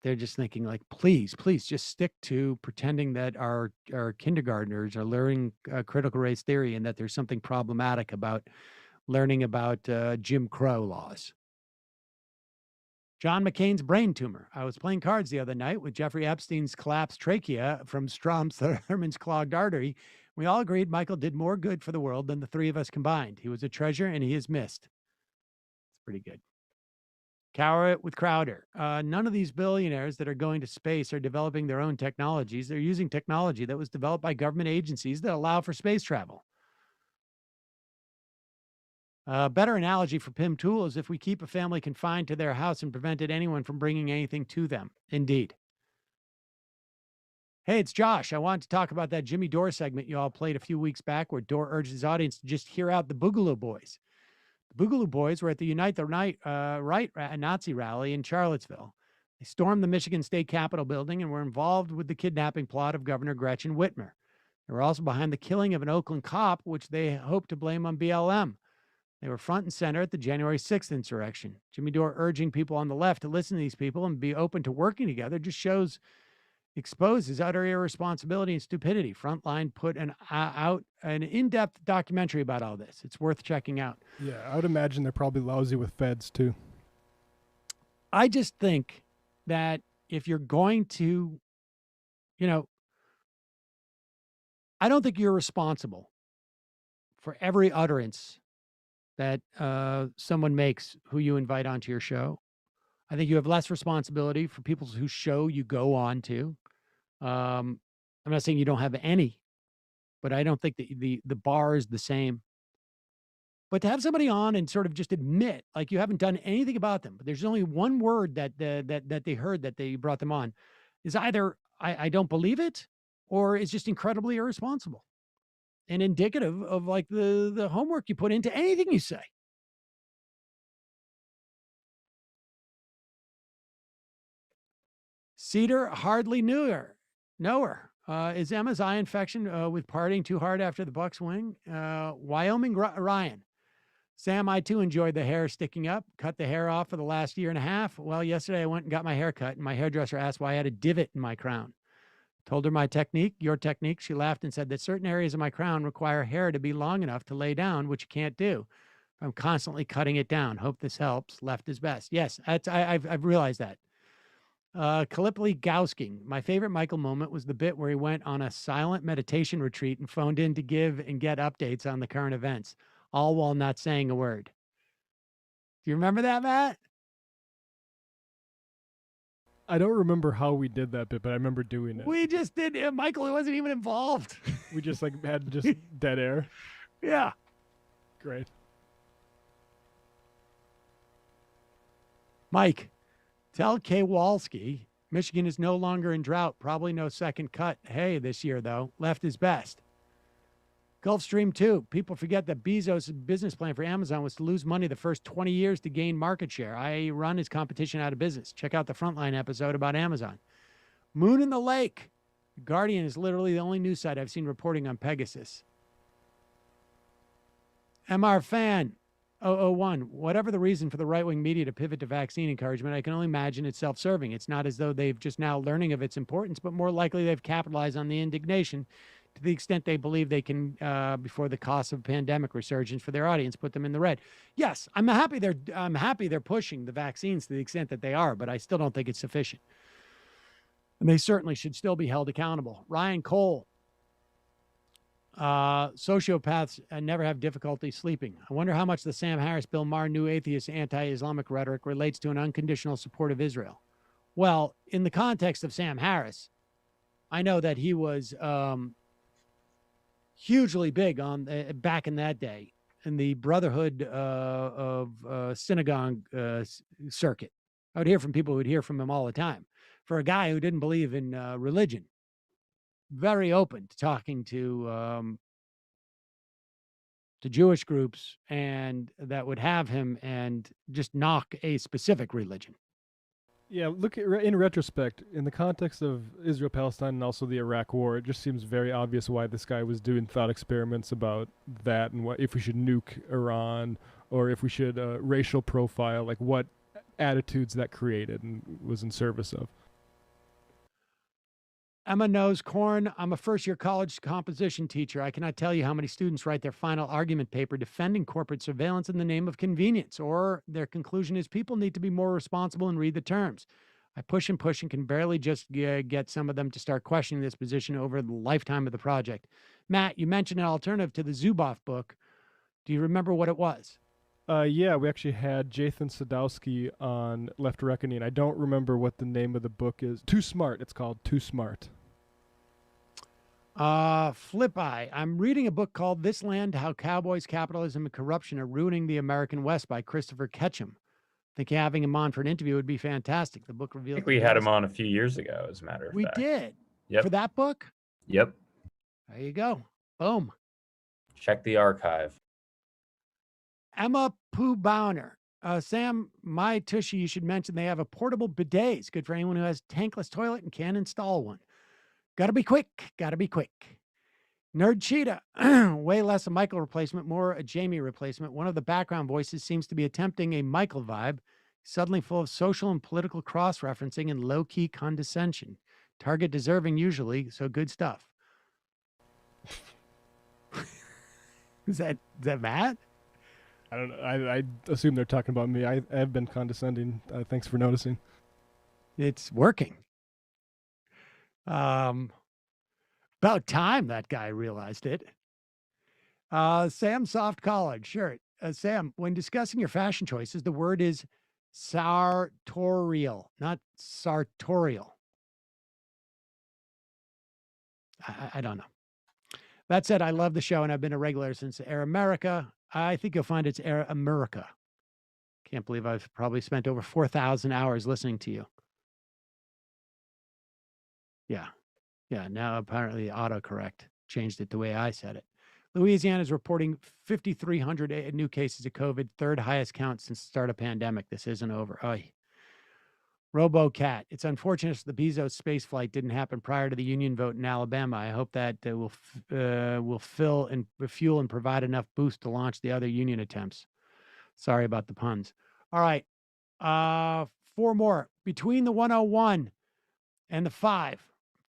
They're just thinking like, please just stick to pretending that our kindergartners are learning critical race theory and that there's something problematic about learning about Jim Crow laws. John McCain's brain tumor. I was playing cards the other night with Jeffrey Epstein's collapsed trachea from Strom Thurmond's clogged artery. We all agreed Michael did more good for the world than the three of us combined. He was a treasure and he is missed. It's pretty good. Cower it with Crowder. None of these billionaires that are going to space are developing their own technologies. They're using technology that was developed by government agencies that allow for space travel. A better analogy for Pim Tool is if we keep a family confined to their house and prevented anyone from bringing anything to them. Indeed. Hey, it's Josh. I wanted to talk about that Jimmy Dore segment you all played a few weeks back where Dore urged his audience to just hear out the Boogaloo Boys. The Boogaloo Boys were at the Unite the Right Nazi rally in Charlottesville. They stormed the Michigan State Capitol building and were involved with the kidnapping plot of Governor Gretchen Whitmer. They were also behind the killing of an Oakland cop, which they hoped to blame on BLM. They were front and center at the January 6th insurrection. Jimmy Dore urging people on the left to listen to these people and be open to working together just exposes utter irresponsibility and stupidity. Frontline put out an in-depth documentary about all this. It's worth checking out. Yeah, I would imagine they're probably lousy with feds too. I just think that if you're going to, I don't think you're responsible for every utterance that someone makes who you invite onto your show. I think you have less responsibility for people whose show you go on to. I'm not saying you don't have any, but I don't think that the bar is the same. But to have somebody on and sort of just admit, like you haven't done anything about them, but there's only one word that they heard that they brought them on, is either I don't believe it, or it's just incredibly irresponsible and indicative of like the homework you put into anything you say. Seder hardly knew her. Is Emma's eye infection with partying too hard after the Bucks win? Wyoming Ryan. Sam, I too enjoyed the hair sticking up. Cut the hair off for the last year and a half. Well, yesterday I went and got my hair cut, and my hairdresser asked why I had a divot in my crown. Told her my technique, your technique. She laughed and said that certain areas of my crown require hair to be long enough to lay down, which you can't do. I'm constantly cutting it down. Hope this helps. Left is best. Yes, I've realized that. Kalipli Gausking. My favorite Michael moment was the bit where he went on a silent meditation retreat and phoned in to give and get updates on the current events, all while not saying a word. Do you remember that, Matt? I don't remember how we did that bit, but I remember doing it. We just did. Michael wasn't even involved. We just like had just dead air. Yeah. Great. Mike, tell Kowalski Michigan is no longer in drought. Probably no second cut. Hey, this year, though. Left is best. Gulfstream 2. People forget that Bezos' business plan for Amazon was to lose money the first 20 years to gain market share. I run his competition out of business. Check out the Frontline episode about Amazon. Moon in the Lake. The Guardian is literally the only news site I've seen reporting on Pegasus. MR Fan 001. Whatever the reason for the right-wing media to pivot to vaccine encouragement, I can only imagine it's self-serving. It's not as though they've just now learning of its importance, but more likely they've capitalized on the indignation to the extent they believe they can, before the cost of pandemic resurgence for their audience, put them in the red. Yes, I'm happy they're pushing the vaccines to the extent that they are, but I still don't think it's sufficient. And they certainly should still be held accountable. Ryan Cole. Sociopaths never have difficulty sleeping. I wonder how much the Sam Harris, Bill Maher, new atheist anti-Islamic rhetoric relates to an unconditional support of Israel. Well, in the context of Sam Harris, I know that he was hugely big on back in that day in the Brotherhood of Synagogue circuit. I would hear from people who would hear from him all the time. For a guy who didn't believe in religion, very open to talking to Jewish groups and that would have him and just knock a specific religion. Yeah, look at, in retrospect, in the context of Israel-Palestine and also the Iraq War, it just seems very obvious why this guy was doing thought experiments about that and what if we should nuke Iran or if we should racial profile, like what attitudes that created and was in service of. Emma knows corn. I'm a first-year college composition teacher. I cannot tell you how many students write their final argument paper defending corporate surveillance in the name of convenience, or their conclusion is people need to be more responsible and read the terms. I push and can barely just get some of them to start questioning this position over the lifetime of the project. Matt, you mentioned an alternative to the Zuboff book. Do you remember what it was? Yeah, we actually had Jathan Sadowski on Left Reckoning. I don't remember what the name of the book is. Too Smart. It's called Too Smart. Flip Eye. I'm reading a book called This Land, How Cowboys, Capitalism, and Corruption Are Ruining the American West by Christopher Ketchum. I think having him on for an interview would be fantastic. The book reveals... I think we had him on a few years ago, as a matter of fact. We did? Yep. For that book? Yep. There you go. Boom. Check the archive. Emma Pooh Bowner. Sam, my tushy, you should mention they have a portable bidet. It's good for anyone who has tankless toilet and can install one. Gotta be quick. Nerd Cheetah. Way less a Michael replacement, more a Jamie replacement. One of the background voices seems to be attempting a Michael vibe, suddenly full of social and political cross-referencing and low-key condescension. Target deserving usually, so good stuff. Is that Matt? I don't know. I assume they're talking about me. I have been condescending. Thanks for noticing. It's working. About time that guy realized it. Sam Soft Collared shirt. Sam, when discussing your fashion choices, the word is sartorial, not sartorial. I don't know. That said, I love the show and I've been a regular since Air America. I think you'll find it's Air America. Can't believe I've probably spent over 4,000 hours listening to you. Yeah, now apparently autocorrect changed it the way I said it. Louisiana is reporting 5,300 new cases of COVID, third highest count since the start of pandemic. This isn't over. Oy. RoboCat. It's unfortunate the Bezos space flight didn't happen prior to the union vote in Alabama. I hope that will fill and refuel and provide enough boost to launch the other union attempts. Sorry about the puns. All right. 4 more. Between the 101 and the 5.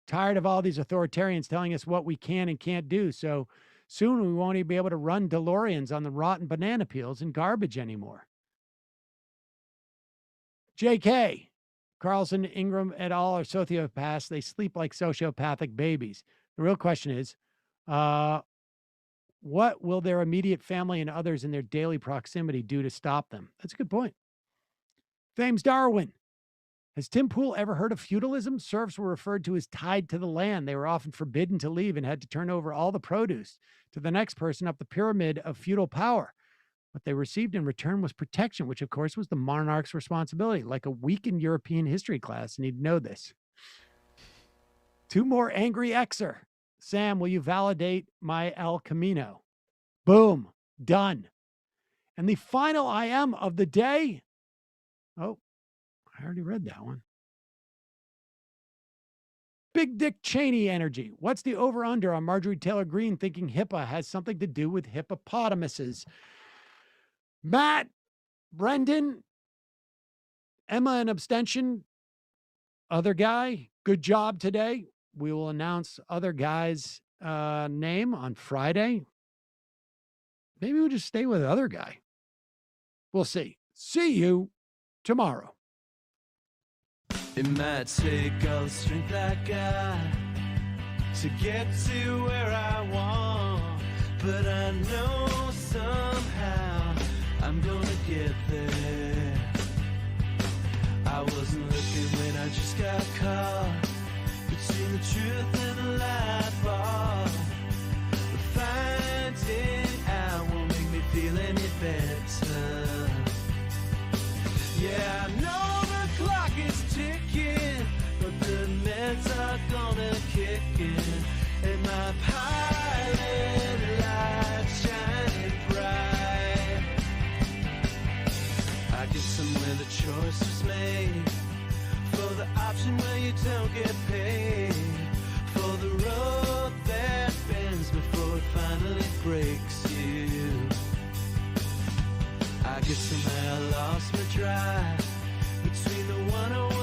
Tired of all these authoritarians telling us what we can and can't do. So soon we won't even be able to run DeLoreans on the rotten banana peels and garbage anymore. JK, Carlson, Ingraham et al. Are sociopaths. They sleep like sociopathic babies. The real question is, what will their immediate family and others in their daily proximity do to stop them? That's a good point. Thames Darwin. Has Tim Pool ever heard of feudalism? Serfs were referred to as tied to the land. They were often forbidden to leave and had to turn over all the produce to the next person up the pyramid of feudal power. What they received in return was protection, which of course was the monarch's responsibility. Like a weakened European history class, and he'd know this. 2 more angry Xer. Sam, will you validate my El Camino? Boom. Done. And the final I am of the day. Oh, I already read that one. Big Dick Cheney energy. What's the over-under on Marjorie Taylor Greene thinking HIPAA has something to do with hippopotamuses? Matt, Brendan, Emma, an abstention. Other guy, good job today. We will announce other guy's name on Friday. Maybe we'll just stay with other guy. We'll see. See you tomorrow. It might take all the strength I got to get to where I want, but I know somehow I'm gonna get there. I wasn't looking when I just got caught between the truth and the light bar, but finding out won't make me feel any better. Yeah, I know the clock is ticking, but the meds are gonna kick in, and my pilot light's shining bright. I guess somewhere the choice was made for the option where you don't get paid, for the road that bends before it finally breaks you. I guess somehow I lost my drive between the 101